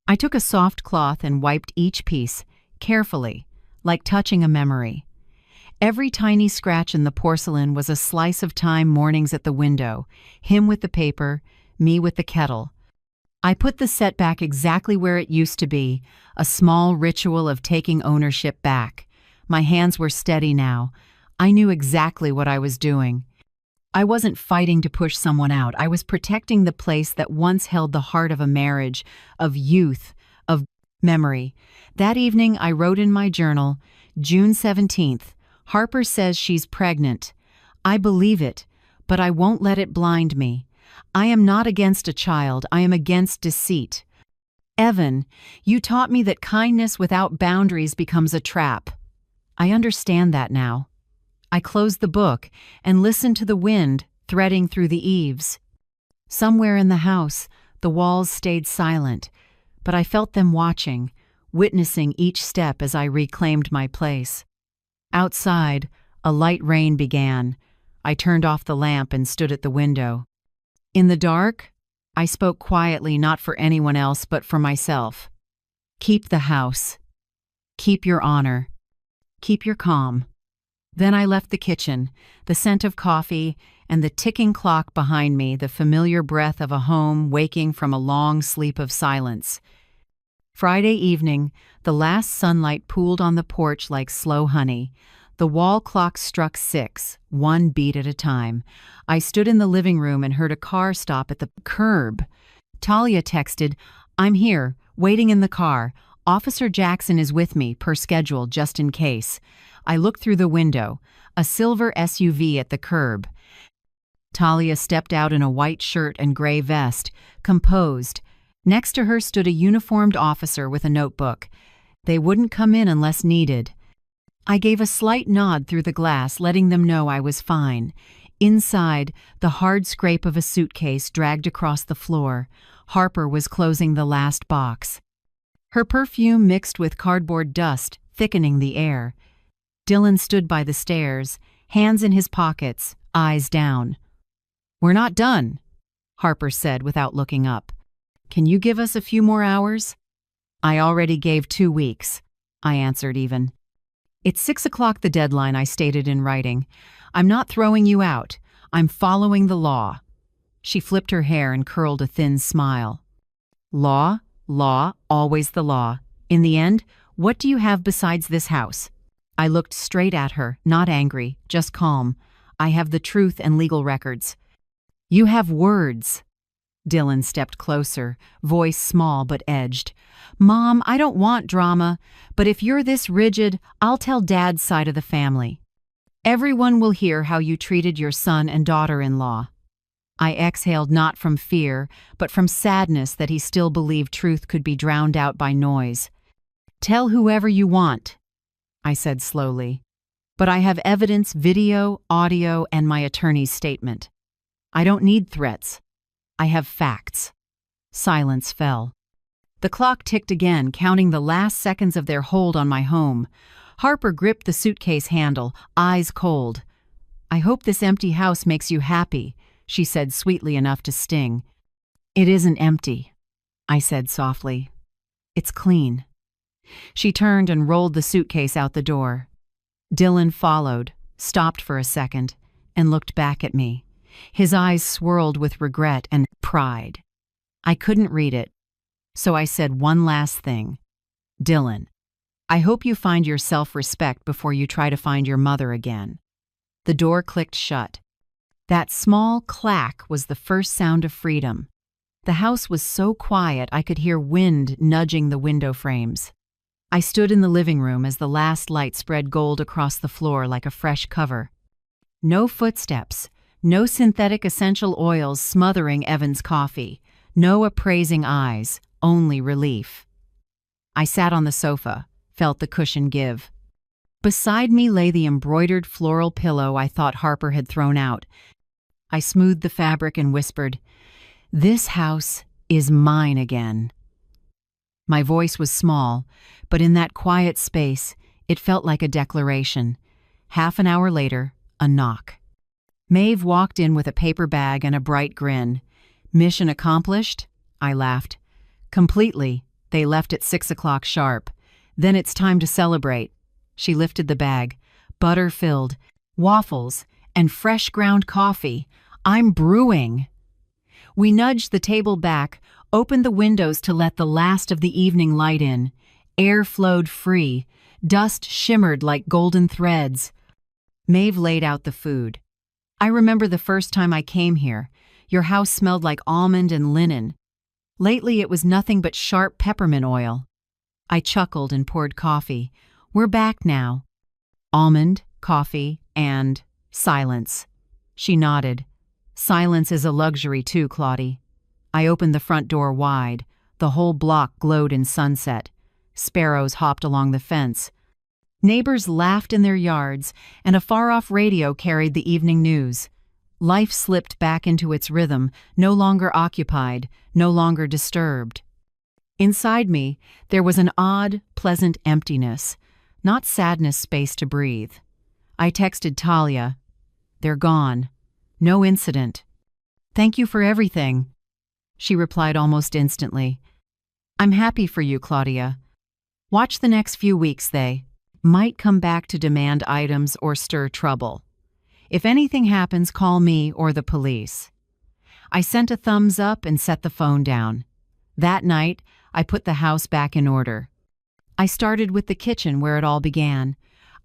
I took a soft cloth and wiped each piece, carefully, like touching a memory. Every tiny scratch in the porcelain was a slice of time mornings at the window, him with the paper, me with the kettle. I put the set back exactly where it used to be, a small ritual of taking ownership back. My hands were steady now. I knew exactly what I was doing. I wasn't fighting to push someone out. I was protecting the place that once held the heart of a marriage, of youth, of memory. That evening I wrote in my journal, June 17th, Harper says she's pregnant. I believe it, but I won't let it blind me. I am not against a child, I am against deceit. Evan, you taught me that kindness without boundaries becomes a trap. I understand that now. I closed the book and listened to the wind threading through the eaves. Somewhere in the house, the walls stayed silent, but I felt them watching, witnessing each step as I reclaimed my place. Outside, a light rain began. I turned off the lamp and stood at the window. In the dark, I spoke quietly, not for anyone else but for myself. Keep the house. Keep your honor. Keep your calm. Then I left the kitchen, the scent of coffee, and the ticking clock behind me, the familiar breath of a home waking from a long sleep of silence. Friday evening, the last sunlight pooled on the porch like slow honey. The wall clock struck 6, 1 beat at a time. I stood in the living room and heard a car stop at the curb. Talia texted, I'm here, waiting in the car. Officer Jackson is with me, per schedule, just in case. I looked through the window. A silver SUV at the curb. Talia stepped out in a white shirt and gray vest, composed. Next to her stood a uniformed officer with a notebook. They wouldn't come in unless needed. I gave a slight nod through the glass, letting them know I was fine. Inside, the hard scrape of a suitcase dragged across the floor. Harper was closing the last box. Her perfume mixed with cardboard dust, thickening the air. Dylan stood by the stairs, hands in his pockets, eyes down. "We're not done," Harper said without looking up. "Can you give us a few more hours?" "I already gave 2 weeks," I answered even. "It's 6 o'clock the deadline," I stated in writing. "I'm not throwing you out. I'm following the law." She flipped her hair and curled a thin smile. "Law, always the law. In the end, what do you have besides this house?" I looked straight at her, not angry, just calm. "I have the truth and legal records." "You have words." Dylan stepped closer, voice small but edged. "Mom, I don't want drama, but if you're this rigid, I'll tell Dad's side of the family. Everyone will hear how you treated your son and daughter-in-law." I exhaled not from fear, but from sadness that he still believed truth could be drowned out by noise. "Tell whoever you want," I said slowly. "But I have evidence, video, audio, and my attorney's statement. I don't need threats. I have facts." Silence fell. The clock ticked again, counting the last seconds of their hold on my home. Harper gripped the suitcase handle, eyes cold. "I hope this empty house makes you happy," she said sweetly enough to sting. "It isn't empty," I said softly. "It's clean." She turned and rolled the suitcase out the door. Dylan followed, stopped for a second, and looked back at me. His eyes swirled with regret and pride. I couldn't read it, so I said one last thing. "Dylan, I hope you find your self-respect before you try to find your mother again." The door clicked shut. That small clack was the first sound of freedom. The house was so quiet I could hear wind nudging the window frames. I stood in the living room as the last light spread gold across the floor like a fresh cover. No footsteps, no synthetic essential oils smothering Evan's coffee, no appraising eyes, only relief. I sat on the sofa, felt the cushion give. Beside me lay the embroidered floral pillow I thought Harper had thrown out. I smoothed the fabric and whispered, "This house is mine again." My voice was small, but in that quiet space, it felt like a declaration. Half an hour later, a knock. Maeve walked in with a paper bag and a bright grin. "Mission accomplished?" I laughed. "Completely. They left at 6 o'clock sharp. Then it's time to celebrate." She lifted the bag. Butter-filled, waffles, and fresh ground coffee. "I'm brewing." We nudged the table back, opened the windows to let the last of the evening light in. Air flowed free. Dust shimmered like golden threads. Maeve laid out the food. "I remember the first time I came here. Your house smelled like almond and linen. Lately it was nothing but sharp peppermint oil." I chuckled and poured coffee. "We're back now." Almond, coffee, and silence. She nodded. "Silence is a luxury too, Claudie." I opened the front door wide. The whole block glowed in sunset. Sparrows hopped along the fence. Neighbors laughed in their yards, and a far-off radio carried the evening news. Life slipped back into its rhythm, no longer occupied, no longer disturbed. Inside me, there was an odd, pleasant emptiness, not sadness, space to breathe. I texted Talia. "They're gone. No incident. Thank you for everything." She replied almost instantly. "I'm happy for you, Claudia. Watch the next few weeks. They might come back to demand items or stir trouble. If anything happens, call me or the police." I sent a thumbs up and set the phone down. That night, I put the house back in order. I started with the kitchen where it all began.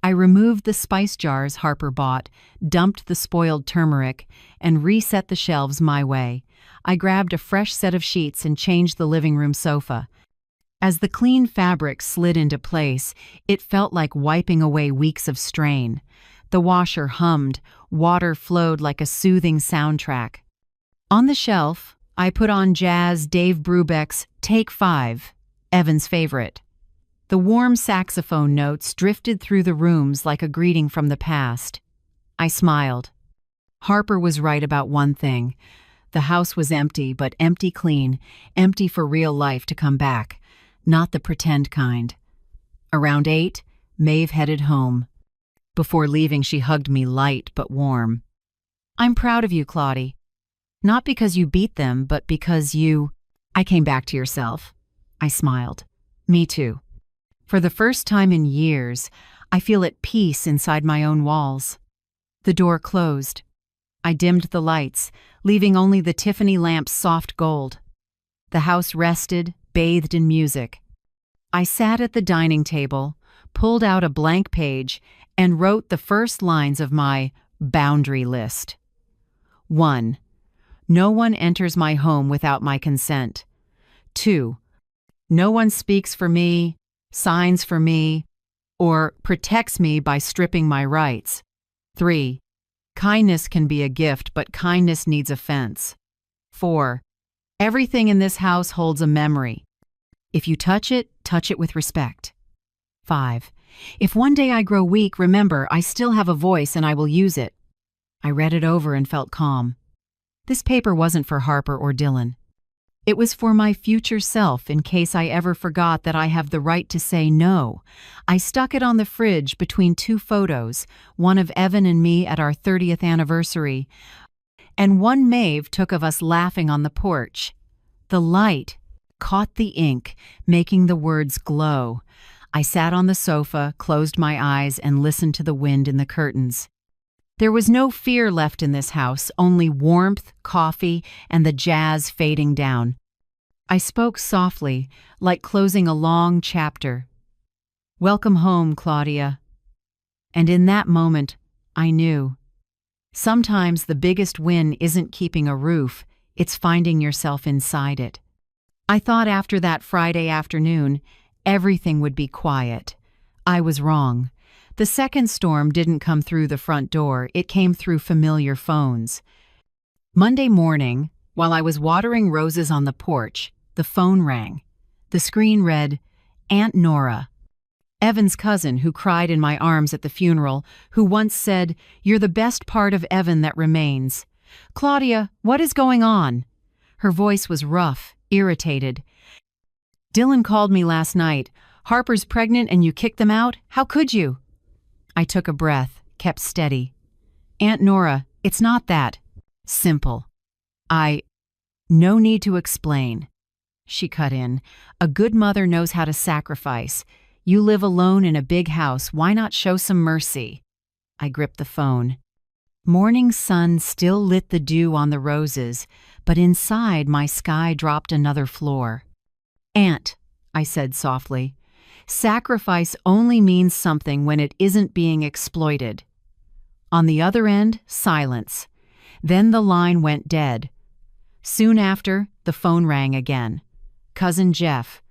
I removed the spice jars Harper bought, dumped the spoiled turmeric, and reset the shelves my way. I grabbed a fresh set of sheets and changed the living room sofa. As the clean fabric slid into place, it felt like wiping away weeks of strain. The washer hummed, water flowed like a soothing soundtrack. On the shelf, I put on jazz Dave Brubeck's Take 5, Evan's favorite. The warm saxophone notes drifted through the rooms like a greeting from the past. I smiled. Harper was right about one thing. The house was empty, but empty clean, empty for real life to come back, not the pretend kind. Around 8, Maeve headed home. Before leaving, she hugged me light but warm. "I'm proud of you, Claudie. Not because you beat them, but because I came back to yourself." I smiled. "Me too. For the first time in years, I feel at peace inside my own walls." The door closed. I dimmed the lights, leaving only the Tiffany lamp's soft gold. The house rested, bathed in music. I sat at the dining table, pulled out a blank page, and wrote the first lines of my boundary list. 1. No one enters my home without my consent. 2. No one speaks for me, signs for me, or protects me by stripping my rights. 3. Kindness can be a gift, but kindness needs a fence. 4. Everything in this house holds a memory. If you touch it with respect. 5. If one day I grow weak, remember, I still have a voice and I will use it. I read it over and felt calm. This paper wasn't for Harper or Dylan. It was for my future self in case I ever forgot that I have the right to say no. I stuck it on the fridge between 2 photos, one of Evan and me at our 30th anniversary, and one Maeve took of us laughing on the porch. The light caught the ink, making the words glow. I sat on the sofa, closed my eyes, and listened to the wind in the curtains. There was no fear left in this house, only warmth, coffee, and the jazz fading down. I spoke softly, like closing a long chapter. "Welcome home, Claudia." And in that moment, I knew. Sometimes the biggest win isn't keeping a roof, it's finding yourself inside it. I thought after that Friday afternoon, everything would be quiet. I was wrong. The second storm didn't come through the front door, it came through familiar phones. Monday morning, while I was watering roses on the porch, the phone rang. The screen read, "Aunt Nora." Evan's cousin, who cried in my arms at the funeral, who once said, "You're the best part of Evan that remains." "Claudia, what is going on?" Her voice was rough, irritated. "Dylan called me last night. Harper's pregnant and you kicked them out? How could you?" I took a breath, kept steady. "Aunt Nora, it's not that. Simple. No need to explain." She cut in. "A good mother knows how to sacrifice. You live alone in a big house, why not show some mercy?" I gripped the phone. Morning sun still lit the dew on the roses, but inside my sky dropped another floor. "Aunt," I said softly, "sacrifice only means something when it isn't being exploited." On the other end, silence. Then the line went dead. Soon after, the phone rang again. Cousin Jeff.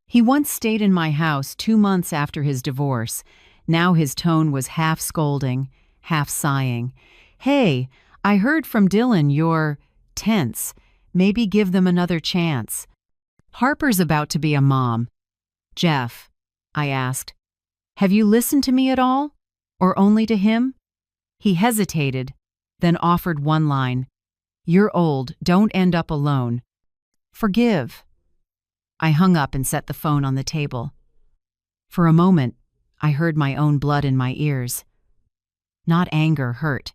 He once stayed in my house 2 months after his divorce. Now his tone was half scolding, half sighing. "Hey, I heard from Dylan you're tense. Maybe give them another chance. Harper's about to be a mom." "Jeff," I asked, "have you listened to me at all? Or only to him?" He hesitated, then offered one line. "You're old, don't end up alone. Forgive." I hung up and set the phone on the table. For a moment, I heard my own blood in my ears. Not anger, hurt.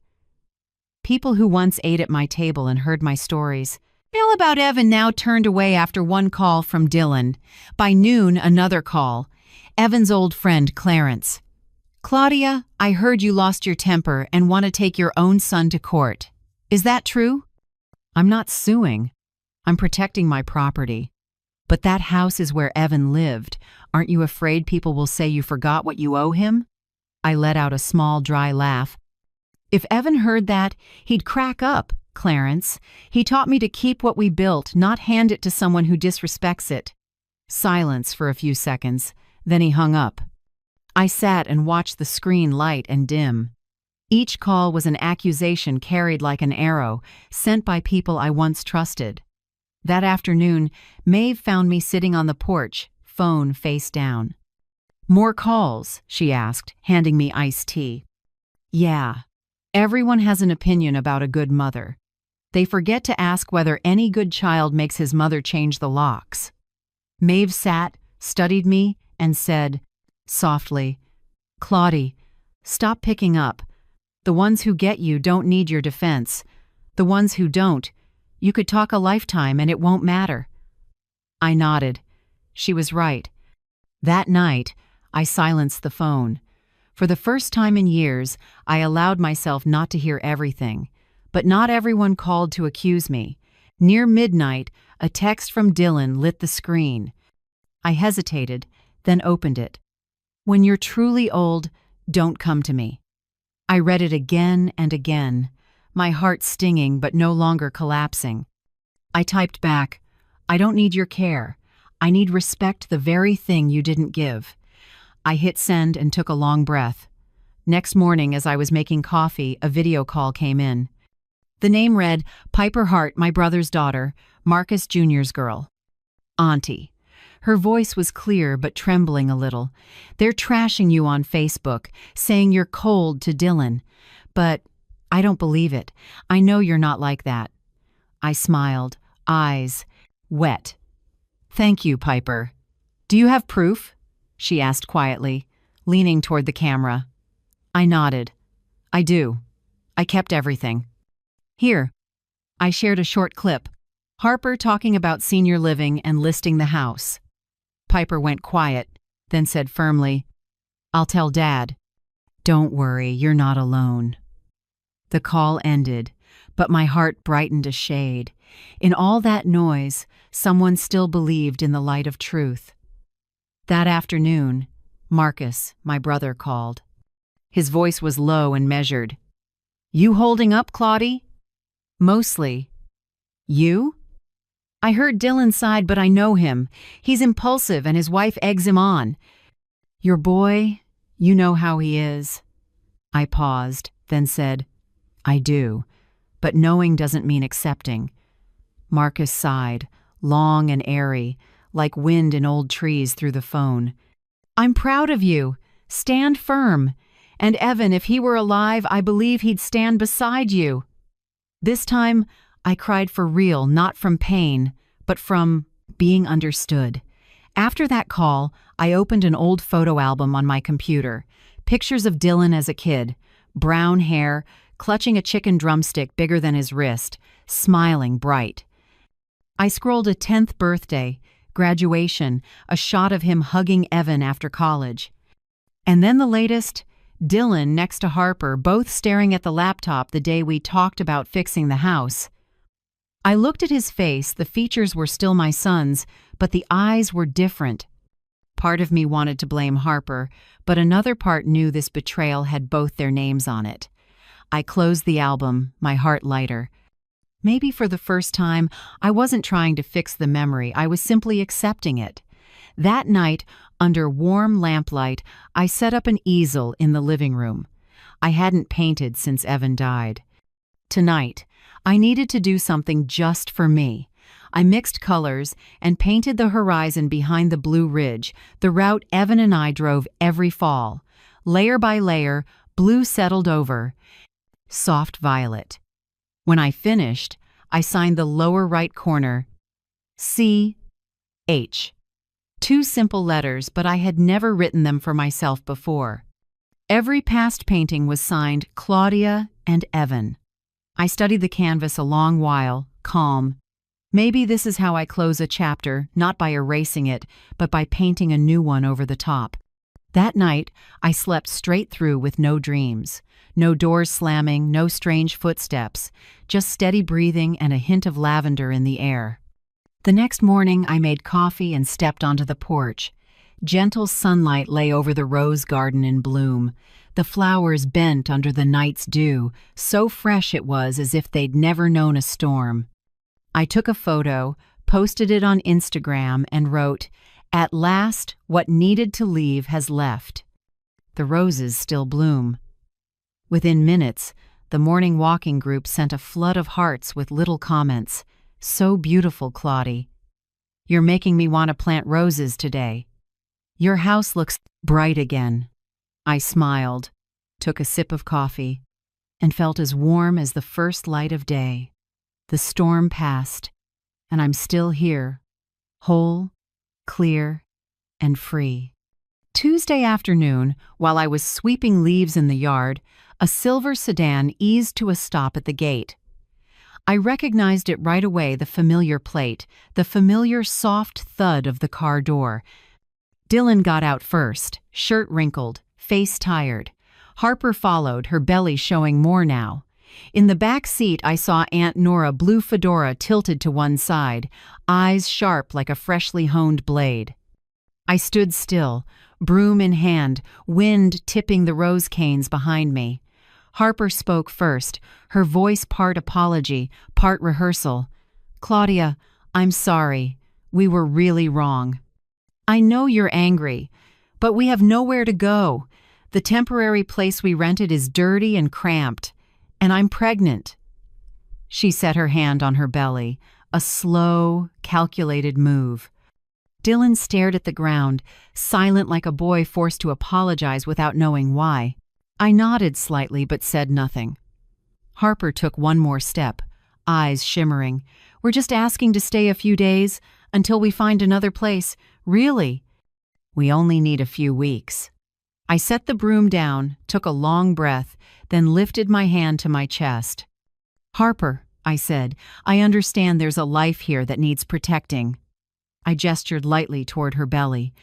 People who once ate at my table and heard my stories. All about Evan now turned away after one call from Dylan. By noon, another call. Evan's old friend, Clarence. "Claudia, I heard you lost your temper and want to take your own son to court. Is that true?" "I'm not suing. I'm protecting my property. But that house is where Evan lived. Aren't you afraid people will say you forgot what you owe him?" I let out a small, dry laugh. "If Evan heard that, he'd crack up, Clarence. He taught me to keep what we built, not hand it to someone who disrespects it." Silence for a few seconds, then he hung up. I sat and watched the screen light and dim. Each call was an accusation carried like an arrow, sent by people I once trusted. That afternoon, Maeve found me sitting on the porch, phone face down. "More calls?" she asked, handing me iced tea. "Yeah. Everyone has an opinion about a good mother. They forget to ask whether any good child makes his mother change the locks." Maeve sat, studied me, and said, softly, "Claudie, stop picking up. The ones who get you don't need your defense. The ones who don't, you could talk a lifetime and it won't matter." I nodded. She was right. That night, I silenced the phone. For the first time in years, I allowed myself not to hear everything. But not everyone called to accuse me. Near midnight, a text from Dylan lit the screen. I hesitated, then opened it. "When you're truly old, don't come to me." I read it again and again, my heart stinging but no longer collapsing. I typed back, "I don't need your care. I need respect, the very thing you didn't give." I hit send and took a long breath. Next morning, as I was making coffee, a video call came in. The name read, "Piper Hart, my brother's daughter, Marcus Jr.'s girl." "Auntie." Her voice was clear but trembling a little. "They're trashing you on Facebook, saying you're cold to Dylan. But I don't believe it. I know you're not like that." I smiled, eyes wet. "Thank you, Piper. Do you have proof?" she asked quietly, leaning toward the camera. I nodded. "I do. I kept everything. Here." I shared a short clip. Harper talking about senior living and listing the house. Piper went quiet, then said firmly, "I'll tell Dad." "Don't worry, you're not alone." The call ended, but my heart brightened a shade. In all that noise, someone still believed in the light of truth. That afternoon, Marcus, my brother, called. His voice was low and measured. "You holding up, Claudie?" "Mostly." "You?" "I heard Dylan's side, but I know him. He's impulsive and his wife eggs him on." "Your boy, you know how he is." I paused, then said, "I do, but knowing doesn't mean accepting." Marcus sighed, long and airy, like wind in old trees through the phone. "I'm proud of you. Stand firm. And Evan, if he were alive, I believe he'd stand beside you." This time, I cried for real, not from pain, but from being understood. After that call, I opened an old photo album on my computer. Pictures of Dylan as a kid, brown hair, clutching a chicken drumstick bigger than his wrist, smiling bright. I scrolled a 10th birthday, graduation, a shot of him hugging Evan after college. And then the latest, Dylan next to Harper, both staring at the laptop the day we talked about fixing the house. I looked at his face, the features were still my son's, but the eyes were different. Part of me wanted to blame Harper, but another part knew this betrayal had both their names on it. I closed the album, my heart lighter. Maybe for the first time, I wasn't trying to fix the memory, I was simply accepting it. That night, under warm lamplight, I set up an easel in the living room. I hadn't painted since Evan died. Tonight, I needed to do something just for me. I mixed colors and painted the horizon behind the Blue Ridge, the route Evan and I drove every fall. Layer by layer, blue settled over. Soft violet. When I finished, I signed the lower right corner, C.H. 2 simple letters, but I had never written them for myself before. Every past painting was signed Claudia and Evan. I studied the canvas a long while, calm. Maybe this is how I close a chapter, not by erasing it, but by painting a new one over the top. That night, I slept straight through with no dreams. No doors slamming, no strange footsteps, just steady breathing and a hint of lavender in the air. The next morning, I made coffee and stepped onto the porch. Gentle sunlight lay over the rose garden in bloom. The flowers bent under the night's dew, so fresh it was as if they'd never known a storm. I took a photo, posted it on Instagram, and wrote, At last, what needed to leave has left. The roses still bloom. Within minutes, the morning walking group sent a flood of hearts with little comments. So beautiful, Claudie. You're making me want to plant roses today. Your house looks bright again. I smiled, took a sip of coffee, and felt as warm as the first light of day. The storm passed, and I'm still here, whole, clear, and free. Tuesday afternoon, while I was sweeping leaves in the yard, a silver sedan eased to a stop at the gate. I recognized it right away, the familiar plate, the familiar soft thud of the car door. Dylan got out first, shirt wrinkled, face tired. Harper followed, her belly showing more now. In the back seat, I saw Aunt Nora, blue fedora tilted to one side, eyes sharp like a freshly honed blade. I stood still, broom in hand, wind tipping the rose canes behind me. Harper spoke first, her voice part apology, part rehearsal. "Claudia, I'm sorry. We were really wrong. I know you're angry, but we have nowhere to go. The temporary place we rented is dirty and cramped, and I'm pregnant." She set her hand on her belly, a slow, calculated move. Dylan stared at the ground, silent like a boy forced to apologize without knowing why. I nodded slightly but said nothing. Harper took one more step, eyes shimmering. "We're just asking to stay a few days, until we find another place. Really? We only need a few weeks." I set the broom down, took a long breath, then lifted my hand to my chest. "Harper," I said, "I understand there's a life here that needs protecting." I gestured lightly toward her belly.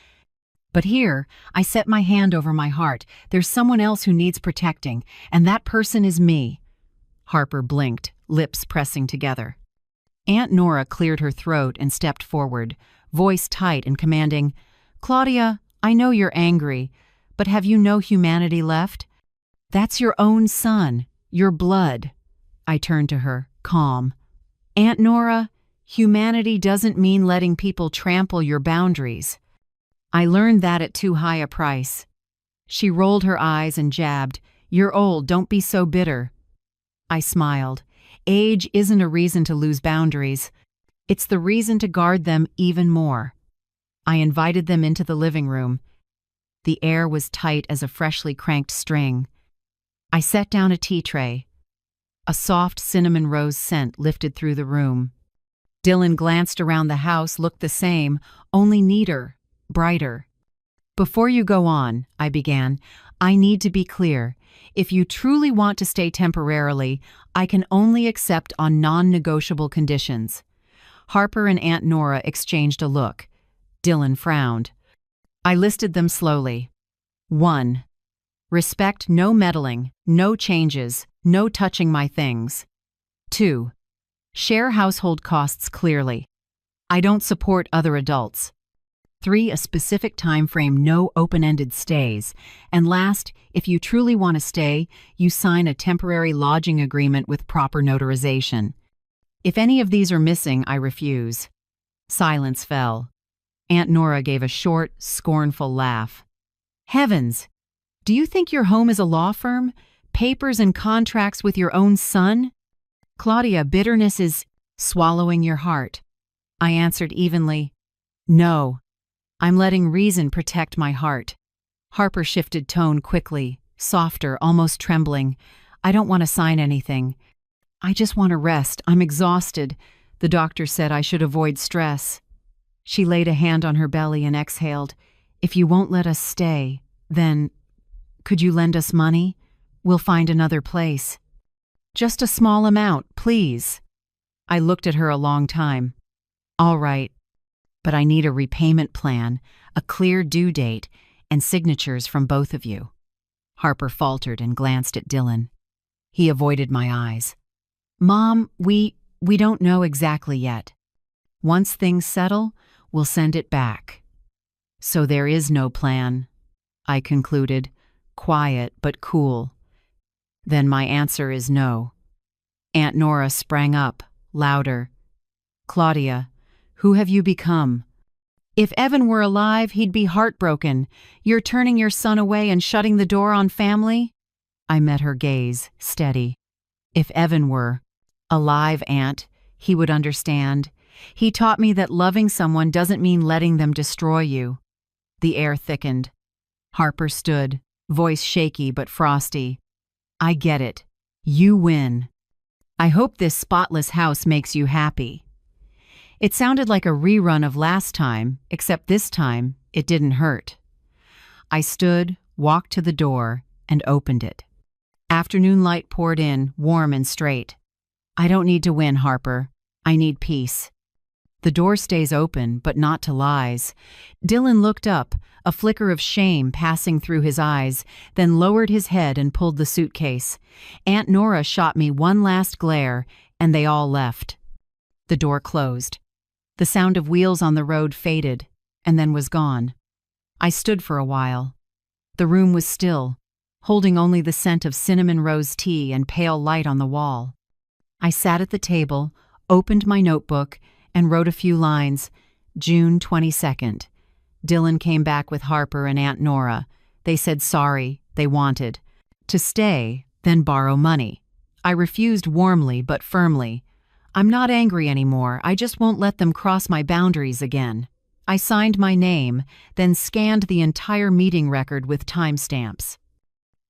"But here, I set my hand over my heart. There's someone else who needs protecting, and that person is me." Harper blinked, lips pressing together. Aunt Nora cleared her throat and stepped forward, voice tight and commanding, "Claudia, I know you're angry, but have you no humanity left? That's your own son, your blood." I turned to her, calm. "Aunt Nora, humanity doesn't mean letting people trample your boundaries. I learned that at too high a price." She rolled her eyes and jabbed, "You're old, don't be so bitter." I smiled. Age isn't a reason to lose boundaries. It's the reason to guard them even more. I invited them into the living room. The air was tight as a freshly cranked string. I set down a tea tray. A soft cinnamon rose scent lifted through the room. Dylan glanced around the house, looked the same, only neater, brighter. "Before you go on," I began, "I need to be clear. If you truly want to stay temporarily, I can only accept on non-negotiable conditions." Harper and Aunt Nora exchanged a look. Dylan frowned. I listed them slowly. 1. Respect no meddling, no changes, no touching my things. 2. Share household costs clearly. I don't support other adults. 3. A specific time frame, no open-ended stays. And last, if you truly want to stay, you sign a temporary lodging agreement with proper notarization. If any of these are missing, I refuse. Silence fell. Aunt Nora gave a short, scornful laugh. "Heavens! Do you think your home is a law firm? Papers and contracts with your own son?" "Claudia, bitterness is swallowing your heart." I answered evenly, "No. I'm letting reason protect my heart." Harper shifted tone quickly, softer, almost trembling. "I don't want to sign anything. I just want to rest. I'm exhausted. The doctor said I should avoid stress." She laid a hand on her belly and exhaled. "If you won't let us stay, then could you lend us money? We'll find another place. Just a small amount, please." I looked at her a long time. "All right. But I need a repayment plan, a clear due date, and signatures from both of you." Harper faltered and glanced at Dylan. He avoided my eyes. "Mom, we don't know exactly yet. Once things settle, we'll send it back." "So there is no plan," I concluded, quiet but cool. "Then my answer is no." Aunt Nora sprang up, louder. "Claudia, who have you become? If Evan were alive, he'd be heartbroken. You're turning your son away and shutting the door on family? I met her gaze, steady. If Evan were alive, Aunt, he would understand. He taught me that loving someone doesn't mean letting them destroy you. The air thickened. Harper stood, voice shaky but frosty. I get it. You win. I hope this spotless house makes you happy. It sounded like a rerun of last time, except this time it didn't hurt. I stood, walked to the door, and opened it. Afternoon light poured in, warm and straight. I don't need to win, Harper. I need peace. The door stays open, but not to lies. Dylan looked up, a flicker of shame passing through his eyes, then lowered his head and pulled the suitcase. Aunt Nora shot me one last glare, and they all left. The door closed. The sound of wheels on the road faded, and then was gone. I stood for a while. The room was still, holding only the scent of cinnamon rose tea and pale light on the wall. I sat at the table, opened my notebook, and wrote a few lines. June 22nd. Dylan came back with Harper and Aunt Nora. They said sorry, they wanted to stay, then borrow money. I refused warmly but firmly. I'm not angry anymore, I just won't let them cross my boundaries again. I signed my name, then scanned the entire meeting record with timestamps.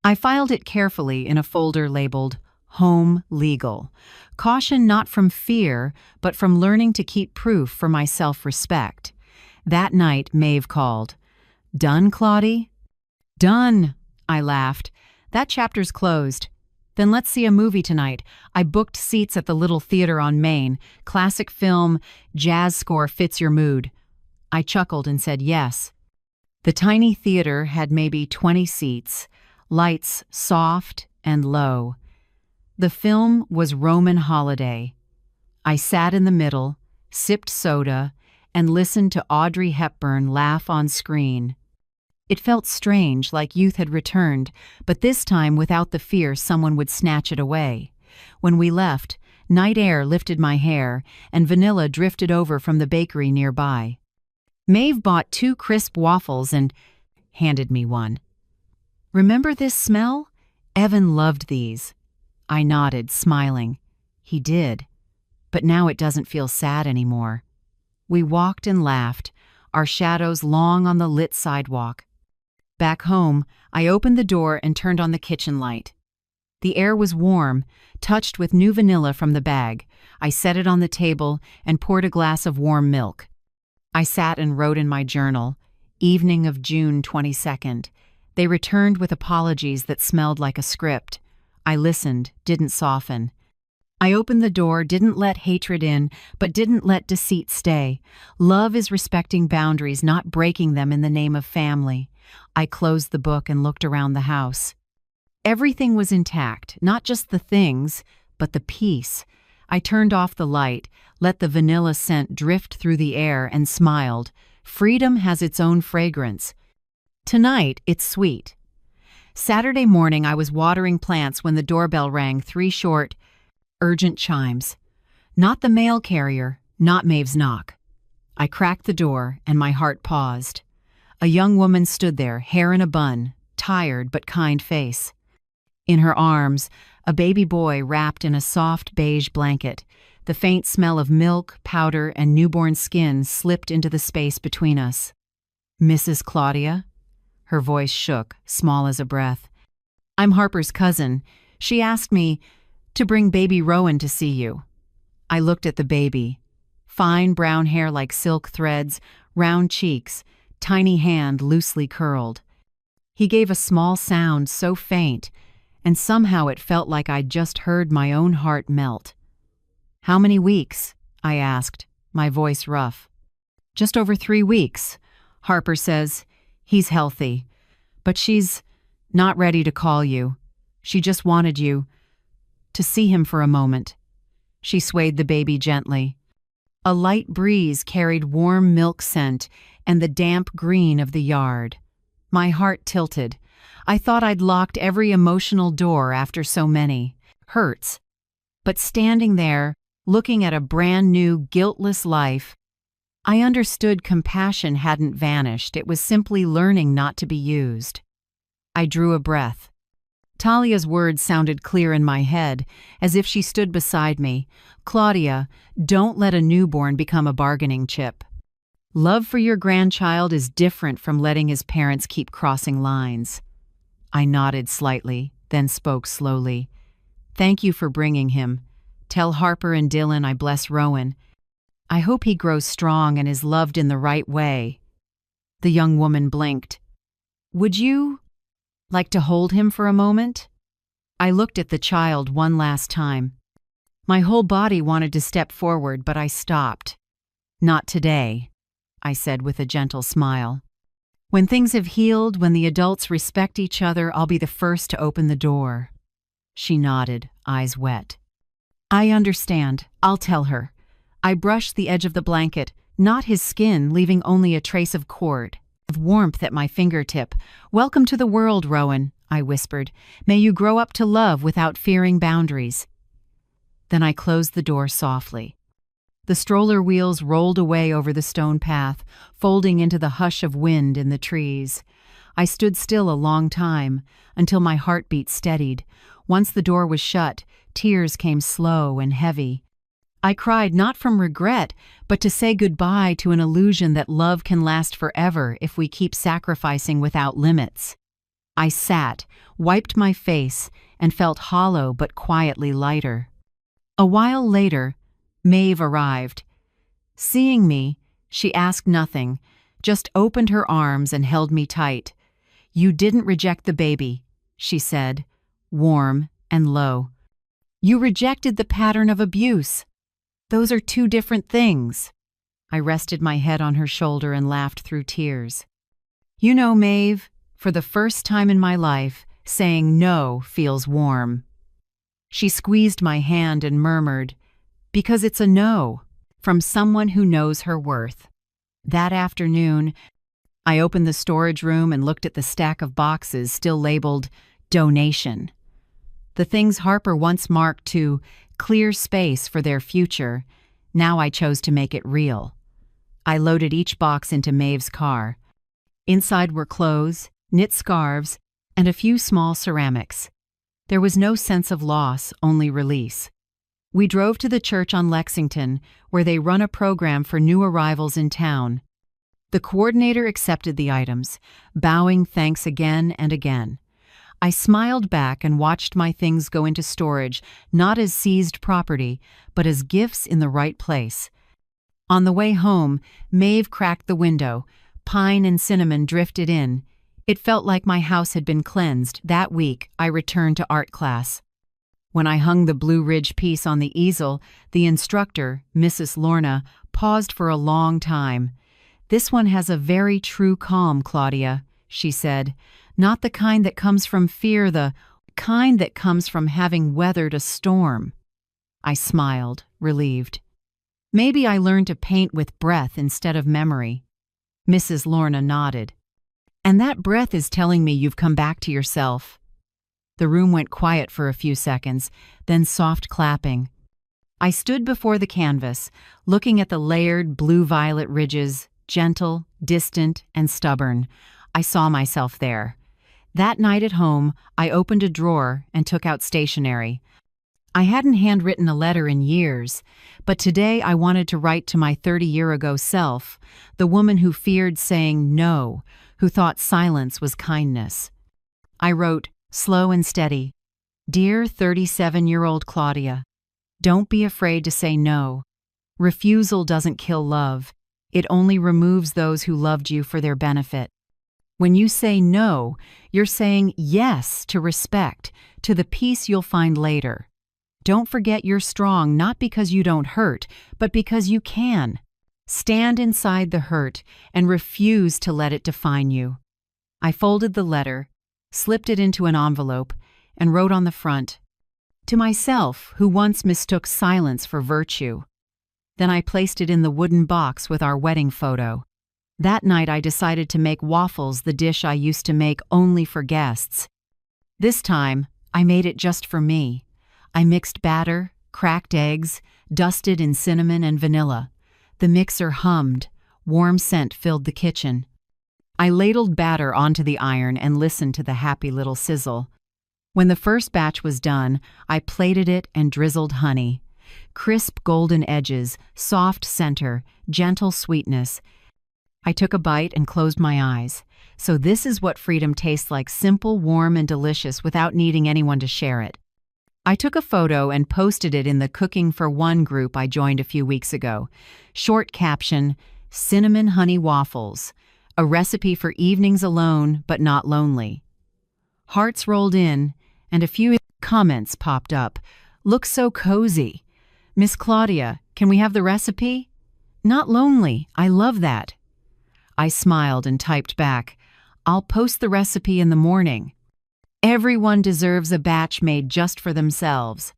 I filed it carefully in a folder labeled Home Legal. Caution not from fear, but from learning to keep proof for my self-respect. That night, Maeve called. Done, Claudie? Done, I laughed. That chapter's closed. Then let's see a movie tonight. I booked seats at the little theater on Main. Classic film, jazz score fits your mood. I chuckled and said yes. The tiny theater had maybe 20 seats, lights soft and low. The film was Roman Holiday. I sat in the middle, sipped soda, and listened to Audrey Hepburn laugh on screen. It felt strange, like youth had returned, but this time without the fear someone would snatch it away. When we left, night air lifted my hair, and vanilla drifted over from the bakery nearby. Maeve bought 2 crisp waffles and handed me one. Remember this smell? Evan loved these. I nodded, smiling. He did. But now it doesn't feel sad anymore. We walked and laughed, our shadows long on the lit sidewalk. Back home, I opened the door and turned on the kitchen light. The air was warm, touched with new vanilla from the bag. I set it on the table and poured a glass of warm milk. I sat and wrote in my journal, evening of June 22nd. They returned with apologies that smelled like a script. I listened, didn't soften. I opened the door, didn't let hatred in, but didn't let deceit stay. Love is respecting boundaries, not breaking them in the name of family. I closed the book and looked around the house. Everything was intact, not just the things, but the peace. I turned off the light, let the vanilla scent drift through the air, and smiled. Freedom has its own fragrance. Tonight, it's sweet. Saturday morning, I was watering plants when the doorbell rang, 3 short, urgent chimes. Not the mail carrier, not Maeve's knock. I cracked the door, and my heart paused. A young woman stood there, hair in a bun, tired but kind face. In her arms, a baby boy wrapped in a soft beige blanket. The faint smell of milk, powder, and newborn skin slipped into the space between us. Mrs. Claudia? Her voice shook, small as a breath. I'm Harper's cousin. She asked me to bring baby Rowan to see you. I looked at the baby. Fine brown hair like silk threads, round cheeks, tiny hand loosely curled. He gave a small sound so faint, and somehow it felt like I'd just heard my own heart melt. How many weeks? I asked, my voice rough. Just over 3 weeks. Harper says he's healthy, but she's not ready to call you. She just wanted you to see him for a moment. She swayed the baby gently. A light breeze carried warm milk scent and the damp green of the yard. My heart tilted. I thought I'd locked every emotional door after so many hurts. But standing there, looking at a brand new, guiltless life, I understood compassion hadn't vanished, it was simply learning not to be used. I drew a breath. Talia's words sounded clear in my head, as if she stood beside me. Claudia, don't let a newborn become a bargaining chip. Love for your grandchild is different from letting his parents keep crossing lines. I nodded slightly, then spoke slowly. Thank you for bringing him. Tell Harper and Dylan I bless Rowan. I hope he grows strong and is loved in the right way. The young woman blinked. Would you like to hold him for a moment? I looked at the child one last time. My whole body wanted to step forward, but I stopped. Not today, I said with a gentle smile. When things have healed, when the adults respect each other, I'll be the first to open the door. She nodded, eyes wet. I understand. I'll tell her. I brushed the edge of the blanket, not his skin, leaving only a trace of cord, of warmth at my fingertip. Welcome to the world, Rowan, I whispered. May you grow up to love without fearing boundaries. Then I closed the door softly. The stroller wheels rolled away over the stone path, folding into the hush of wind in the trees. I stood still a long time, until my heartbeat steadied. Once the door was shut, tears came slow and heavy. I cried not from regret, but to say goodbye to an illusion that love can last forever if we keep sacrificing without limits. I sat, wiped my face, and felt hollow but quietly lighter. A while later, Maeve arrived. Seeing me, she asked nothing, just opened her arms and held me tight. You didn't reject the baby, she said, warm and low. You rejected the pattern of abuse. Those are two different things. I rested my head on her shoulder and laughed through tears. You know, Maeve, for the first time in my life, saying no feels warm. She squeezed my hand and murmured, because it's a no, from someone who knows her worth. That afternoon, I opened the storage room and looked at the stack of boxes still labeled donation. The things Harper once marked to clear space for their future, now I chose to make it real. I loaded each box into Maeve's car. Inside were clothes, knit scarves, and a few small ceramics. There was no sense of loss, only release. We drove to the church on Lexington, where they run a program for new arrivals in town. The coordinator accepted the items, bowing thanks again and again. I smiled back and watched my things go into storage, not as seized property, but as gifts in the right place. On the way home, Maeve cracked the window. Pine and cinnamon drifted in. It felt like my house had been cleansed. That week, I returned to art class. When I hung the Blue Ridge piece on the easel, the instructor, Mrs. Lorna, paused for a long time. This one has a very true calm, Claudia, she said. Not the kind that comes from fear, the kind that comes from having weathered a storm. I smiled, relieved. Maybe I learned to paint with breath instead of memory. Mrs. Lorna nodded. And that breath is telling me you've come back to yourself. The room went quiet for a few seconds, then soft clapping. I stood before the canvas, looking at the layered blue-violet ridges, gentle, distant, and stubborn. I saw myself there. That night at home, I opened a drawer and took out stationery. I hadn't handwritten a letter in years, but today I wanted to write to my 30-year-ago self, the woman who feared saying no, who thought silence was kindness. I wrote, slow and steady, Dear 37-year-old Claudia, don't be afraid to say no. Refusal doesn't kill love. It only removes those who loved you for their benefit. When you say no, you're saying yes to respect, to the peace you'll find later. Don't forget you're strong not because you don't hurt, but because you can. Stand inside the hurt and refuse to let it define you. I folded the letter, slipped it into an envelope, and wrote on the front, To myself, who once mistook silence for virtue. Then I placed it in the wooden box with our wedding photo. That night I decided to make waffles, the dish I used to make only for guests. This time, I made it just for me. I mixed batter, cracked eggs, dusted in cinnamon and vanilla. The mixer hummed, warm scent filled the kitchen. I ladled batter onto the iron and listened to the happy little sizzle. When the first batch was done, I plated it and drizzled honey. Crisp golden edges, soft center, gentle sweetness. I took a bite and closed my eyes. So this is what freedom tastes like: simple, warm, and delicious without needing anyone to share it. I took a photo and posted it in the Cooking for One group I joined a few weeks ago. Short caption: cinnamon honey waffles, a recipe for evenings alone but not lonely. Hearts rolled in, and a few comments popped up. Looks so cozy. Miss Claudia, can we have the recipe? Not lonely, I love that. I smiled and typed back, I'll post the recipe in the morning. Everyone deserves a batch made just for themselves.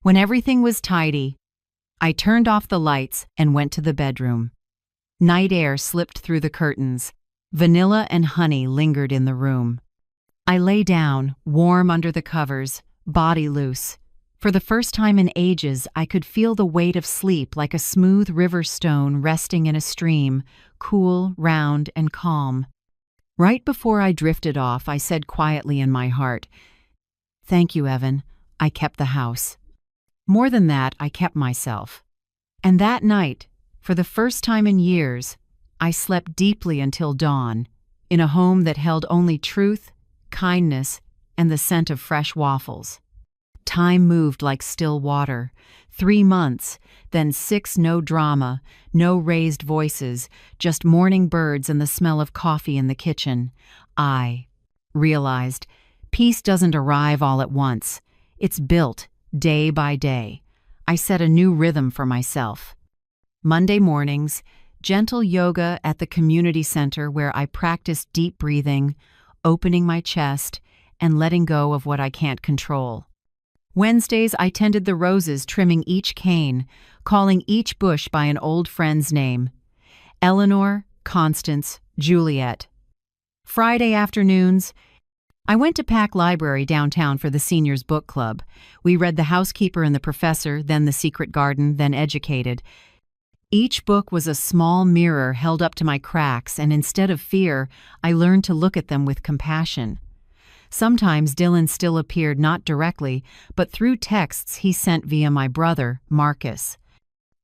When everything was tidy, I turned off the lights and went to the bedroom. Night air slipped through the curtains. Vanilla and honey lingered in the room. I lay down, warm under the covers, body loose. For the first time in ages, I could feel the weight of sleep like a smooth river stone resting in a stream, cool, round, and calm. Right before I drifted off, I said quietly in my heart, "Thank you, Evan. I kept the house." More than that, I kept myself. And that night, for the first time in years, I slept deeply until dawn, in a home that held only truth, kindness, and the scent of fresh waffles. Time moved like still water. 3 months, then 6, no drama, no raised voices, just morning birds and the smell of coffee in the kitchen. I realized peace doesn't arrive all at once. It's built, day by day. I set a new rhythm for myself. Monday mornings, gentle yoga at the community center where I practiced deep breathing, opening my chest, and letting go of what I can't control. Wednesdays, I tended the roses, trimming each cane, calling each bush by an old friend's name: Eleanor, Constance, Juliet. Friday afternoons, I went to Pack Library downtown for the seniors' book club. We read The Housekeeper and the Professor, then The Secret Garden, then Educated. Each book was a small mirror held up to my cracks, and instead of fear, I learned to look at them with compassion. Sometimes Dylan still appeared not directly, but through texts he sent via my brother, Marcus.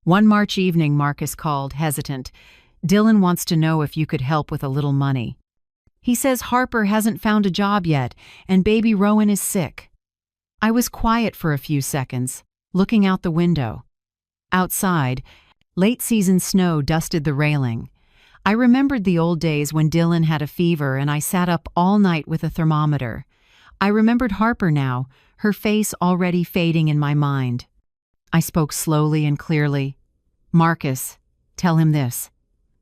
One March evening, Marcus called, hesitant. "Dylan wants to know if you could help with a little money. He says Harper hasn't found a job yet, and baby Rowan is sick." I was quiet for a few seconds, looking out the window. Outside, late-season snow dusted the railing. I remembered the old days when Dylan had a fever and I sat up all night with a thermometer. I remembered Harper now, her face already fading in my mind. I spoke slowly and clearly. "Marcus, tell him this.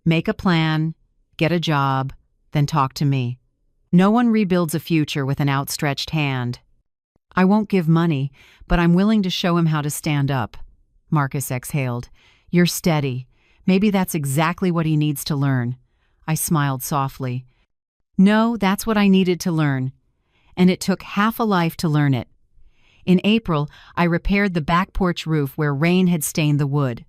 Make a plan, get a job, then talk to me. No one rebuilds a future with an outstretched hand. I won't give money, but I'm willing to show him how to stand up." Marcus exhaled. "You're steady. Maybe that's exactly what he needs to learn." I smiled softly. No, that's what I needed to learn. And it took half a life to learn it. In April, I repaired the back porch roof where rain had stained the wood.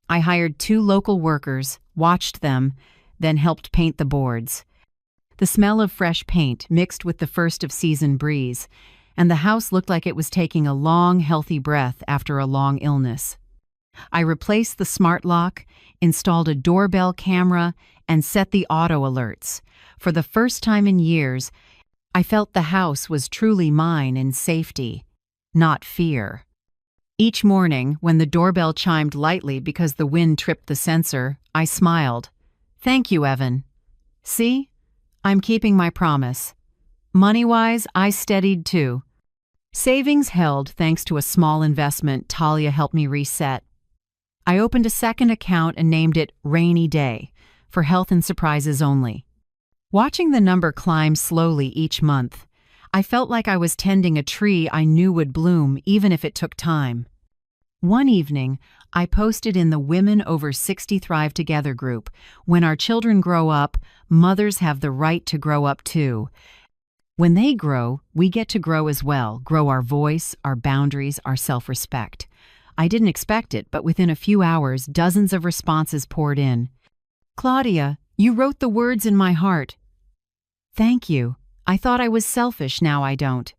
I hired 2 local workers, watched them, then helped paint the boards. The smell of fresh paint mixed with the first-of-season breeze, and the house looked like it was taking a long, healthy breath after a long illness. I replaced the smart lock, installed a doorbell camera, and set the auto alerts. For the first time in years, I felt the house was truly mine in safety, not fear. Each morning, when the doorbell chimed lightly because the wind tripped the sensor, I smiled. "Thank you, Evan. See? I'm keeping my promise." Money-wise, I steadied too. Savings held thanks to a small investment Talia helped me reset. I opened a second account and named it Rainy Day, for health and surprises only. Watching the number climb slowly each month, I felt like I was tending a tree I knew would bloom even if it took time. One evening, I posted in the Women Over 60 Thrive Together group, "When our children grow up, mothers have the right to grow up too. When they grow, we get to grow as well, grow our voice, our boundaries, our self-respect." I didn't expect it, but within a few hours, dozens of responses poured in. Claudia, you wrote the words in my heart. Thank you. I thought I was selfish, now I don't.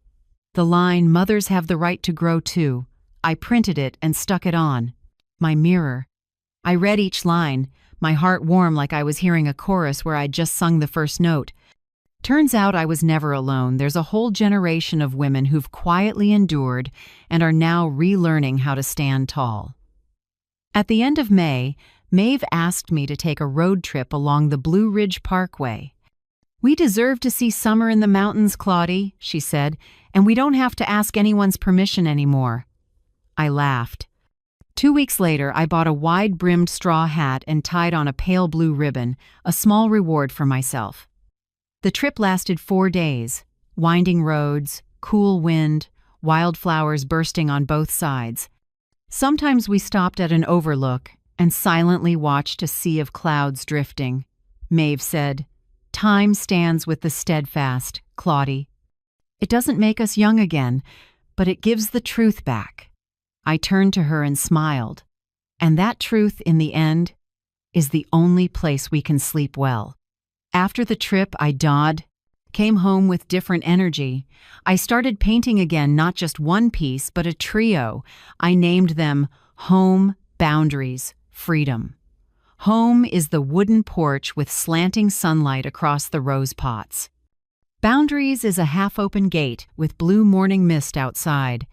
The line, mothers have the right to grow too. I printed it and stuck it on my mirror. I read each line, my heart warm like I was hearing a chorus where I'd just sung the first note. Turns out I was never alone. There's a whole generation of women who've quietly endured and are now relearning how to stand tall. At the end of May, Maeve asked me to take a road trip along the Blue Ridge Parkway. We deserve to see summer in the mountains, Claudie, she said, and we don't have to ask anyone's permission anymore. I laughed. 2 weeks later, I bought a wide-brimmed straw hat and tied on a pale blue ribbon, a small reward for myself. The trip lasted 4 days. Winding roads, cool wind, wildflowers bursting on both sides. Sometimes we stopped at an overlook and silently watched a sea of clouds drifting. Maeve said, "Time stands with the steadfast, Claudie. It doesn't make us young again, but it gives the truth back." I turned to her and smiled. And that truth, in the end, is the only place we can sleep well. After the trip, I came home with different energy. I started painting again, not just one piece, but a trio. I named them Home, Boundaries, Freedom. Home is the wooden porch with slanting sunlight across the rose pots. Boundaries is a half-open gate with blue morning mist outside.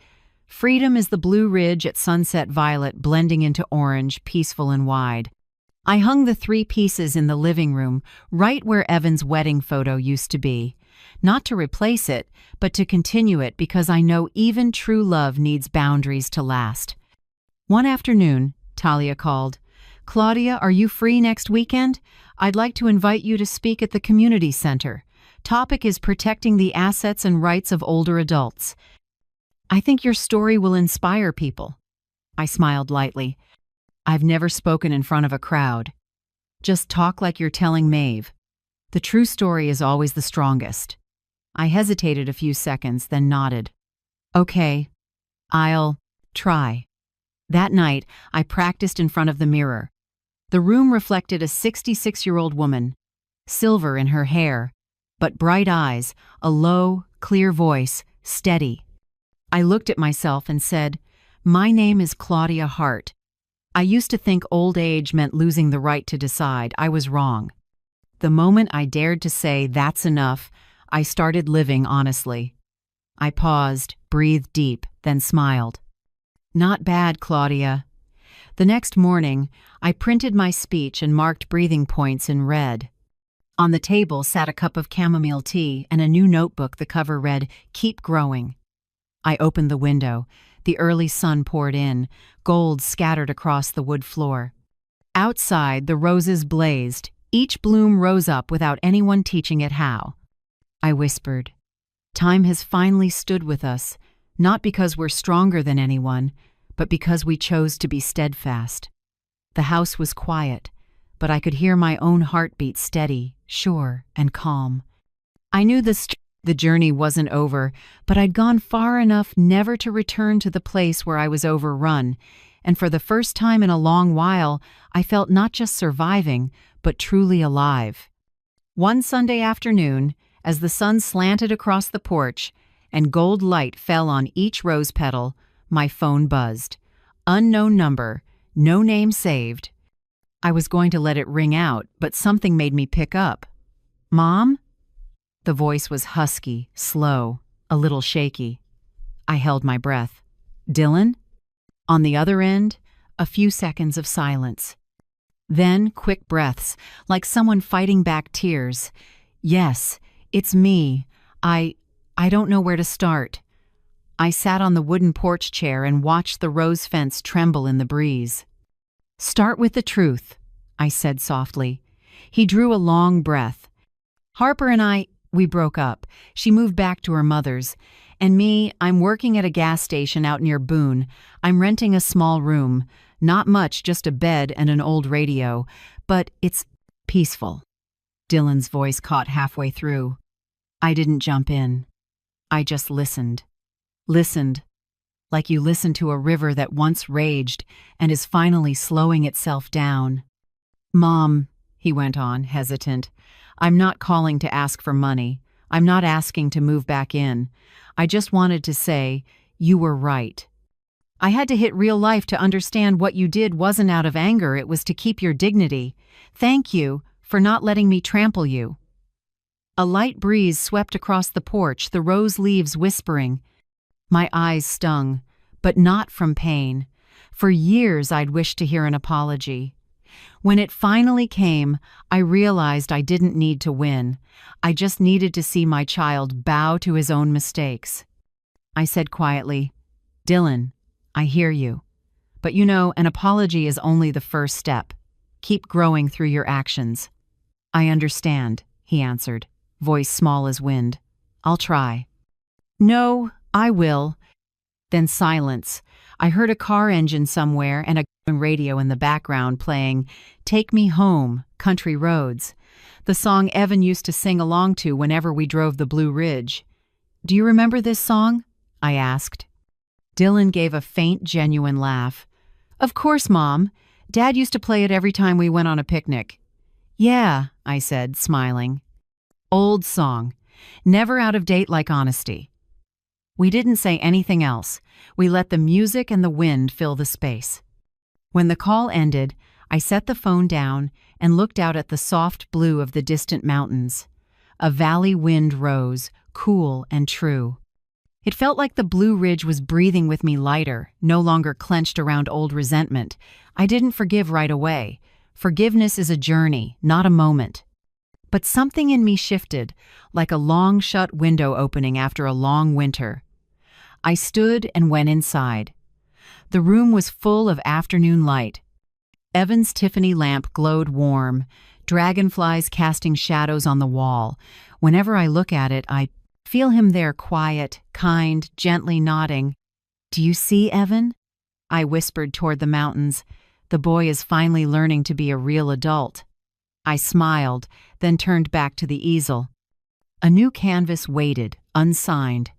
Freedom is the Blue Ridge at sunset violet blending into orange, peaceful and wide. I hung the 3 pieces in the living room, right where Evan's wedding photo used to be. Not to replace it, but to continue it because I know even true love needs boundaries to last. One afternoon, Talia called. "Claudia, are you free next weekend? I'd like to invite you to speak at the community center. Topic is protecting the assets and rights of older adults. I think your story will inspire people." I smiled lightly. I've never spoken in front of a crowd. Just talk like you're telling Maeve. The true story is always the strongest. I hesitated a few seconds, then nodded. Okay, I'll try. That night, I practiced in front of the mirror. The room reflected a 66-year-old woman, silver in her hair, but bright eyes, a low, clear voice, steady. I looked at myself and said, "My name is Claudia Hart. I used to think old age meant losing the right to decide. I was wrong." The moment I dared to say, "That's enough," I started living honestly. I paused, breathed deep, then smiled. "Not bad, Claudia." The next morning, I printed my speech and marked breathing points in red. On the table sat a cup of chamomile tea and a new notebook. The cover read, "Keep Growing." I opened the window. The early sun poured in, gold scattered across the wood floor. Outside, the roses blazed. Each bloom rose up without anyone teaching it how. I whispered, "Time has finally stood with us, not because we're stronger than anyone, but because we chose to be steadfast." The house was quiet, but I could hear my own heartbeat steady, sure, and calm. I knew the journey wasn't over, but I'd gone far enough never to return to the place where I was overrun, and for the first time in a long while, I felt not just surviving, but truly alive. One Sunday afternoon, as the sun slanted across the porch and gold light fell on each rose petal, my phone buzzed. Unknown number, no name saved. I was going to let it ring out, but something made me pick up. "Mom?" The voice was husky, slow, a little shaky. I held my breath. "Dylan?" On the other end, a few seconds of silence. Then quick breaths, like someone fighting back tears. "Yes, it's me. I don't know where to start." I sat on the wooden porch chair and watched the rose fence tremble in the breeze. "Start with the truth," I said softly. He drew a long breath. "Harper and we broke up. She moved back to her mother's. And me, I'm working at a gas station out near Boone. I'm renting a small room. Not much, just a bed and an old radio. But it's peaceful." Dylan's voice caught halfway through. I didn't jump in. I just listened. Listened, like you listen to a river that once raged and is finally slowing itself down. "Mom," he went on, hesitant. I'm not calling to ask for money. I'm not asking to move back in. I just wanted to say, you were right. I had to hit real life to understand what you did wasn't out of anger, it was to keep your dignity. Thank you for not letting me trample you. A light breeze swept across the porch, the rose leaves whispering. My eyes stung, but not from pain. For years I'd wished to hear an apology. When it finally came, I realized I didn't need to win. I just needed to see my child bow to his own mistakes. I said quietly, Dylan, I hear you. But you know, an apology is only the first step. Keep growing through your actions. I understand, he answered, voice small as wind. I'll try. No, I will. Then silence. I heard a car engine somewhere and a radio in the background playing Take Me Home, Country Roads, the song Evan used to sing along to whenever we drove the Blue Ridge. Do you remember this song? I asked. Dylan gave a faint, genuine laugh. Of course, Mom. Dad used to play it every time we went on a picnic. Yeah, I said, smiling. Old song. Never out of date like honesty. We didn't say anything else. We let the music and the wind fill the space. When the call ended, I set the phone down and looked out at the soft blue of the distant mountains. A valley wind rose, cool and true. It felt like the Blue Ridge was breathing with me lighter, no longer clenched around old resentment. I didn't forgive right away. Forgiveness is a journey, not a moment. But something in me shifted, like a long shut window opening after a long winter. I stood and went inside. The room was full of afternoon light. Evan's Tiffany lamp glowed warm, dragonflies casting shadows on the wall. Whenever I look at it, I feel him there quiet, kind, gently nodding. Do you see, Evan? I whispered toward the mountains. The boy is finally learning to be a real adult. I smiled, then turned back to the easel. A new canvas waited, unsigned.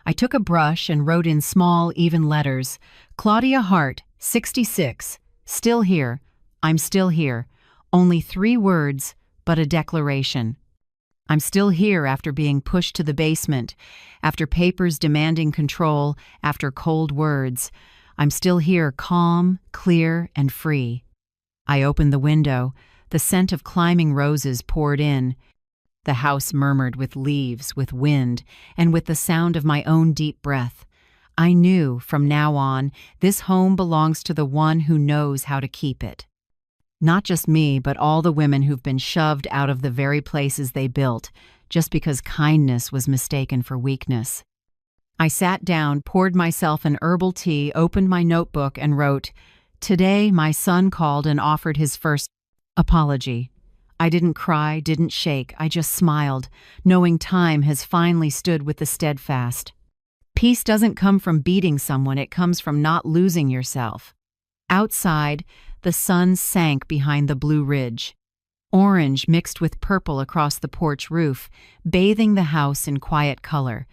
I took a brush and wrote in small, even letters, Claudia Hart, 66, still here, I'm still here. Only 3 words, but a declaration. I'm still here after being pushed to the basement, after papers demanding control, after cold words. I'm still here, calm, clear, and free. I opened the window. The scent of climbing roses poured in. The house murmured with leaves, with wind, and with the sound of my own deep breath. I knew, from now on, this home belongs to the one who knows how to keep it. Not just me, but all the women who've been shoved out of the very places they built, just because kindness was mistaken for weakness. I sat down, poured myself an herbal tea, opened my notebook, and wrote, Today my son called and offered his first apology. I didn't cry, didn't shake, I just smiled, knowing time has finally stood with the steadfast. Peace doesn't come from beating someone, it comes from not losing yourself. Outside, the sun sank behind the Blue Ridge. Orange mixed with purple across the porch roof, bathing the house in quiet color.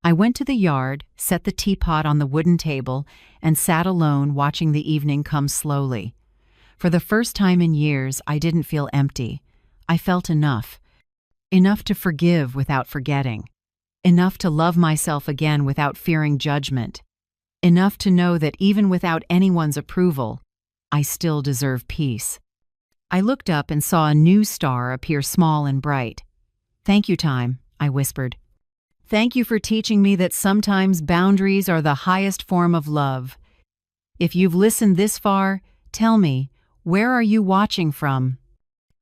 I went to the yard, set the teapot on the wooden table, and sat alone watching the evening come slowly. For the first time in years, I didn't feel empty. I felt enough. Enough to forgive without forgetting. Enough to love myself again without fearing judgment. Enough to know that even without anyone's approval, I still deserve peace. I looked up and saw a new star appear small and bright. Thank you, time, I whispered. Thank you for teaching me that sometimes boundaries are the highest form of love. If you've listened this far, tell me, where are you watching from?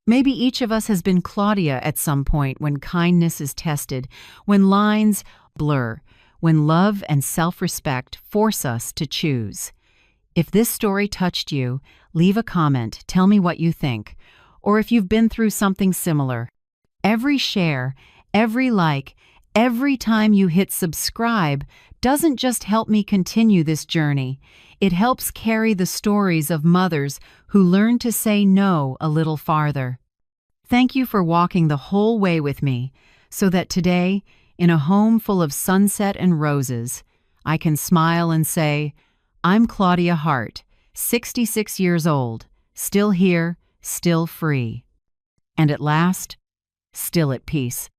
Maybe each of us has been Claudia at some point when kindness is tested, when lines blur, when love and self-respect force us to choose. If this story touched you, leave a comment, tell me what you think, or if you've been through something similar. Every share, every like, every time you hit subscribe doesn't just help me continue this journey. It helps carry the stories of mothers who learn to say no a little farther. Thank you for walking the whole way with me, so that today, in a home full of sunset and roses, I can smile and say, I'm Claudia Hart, 66 years old, still here, still free. And at last, still at peace.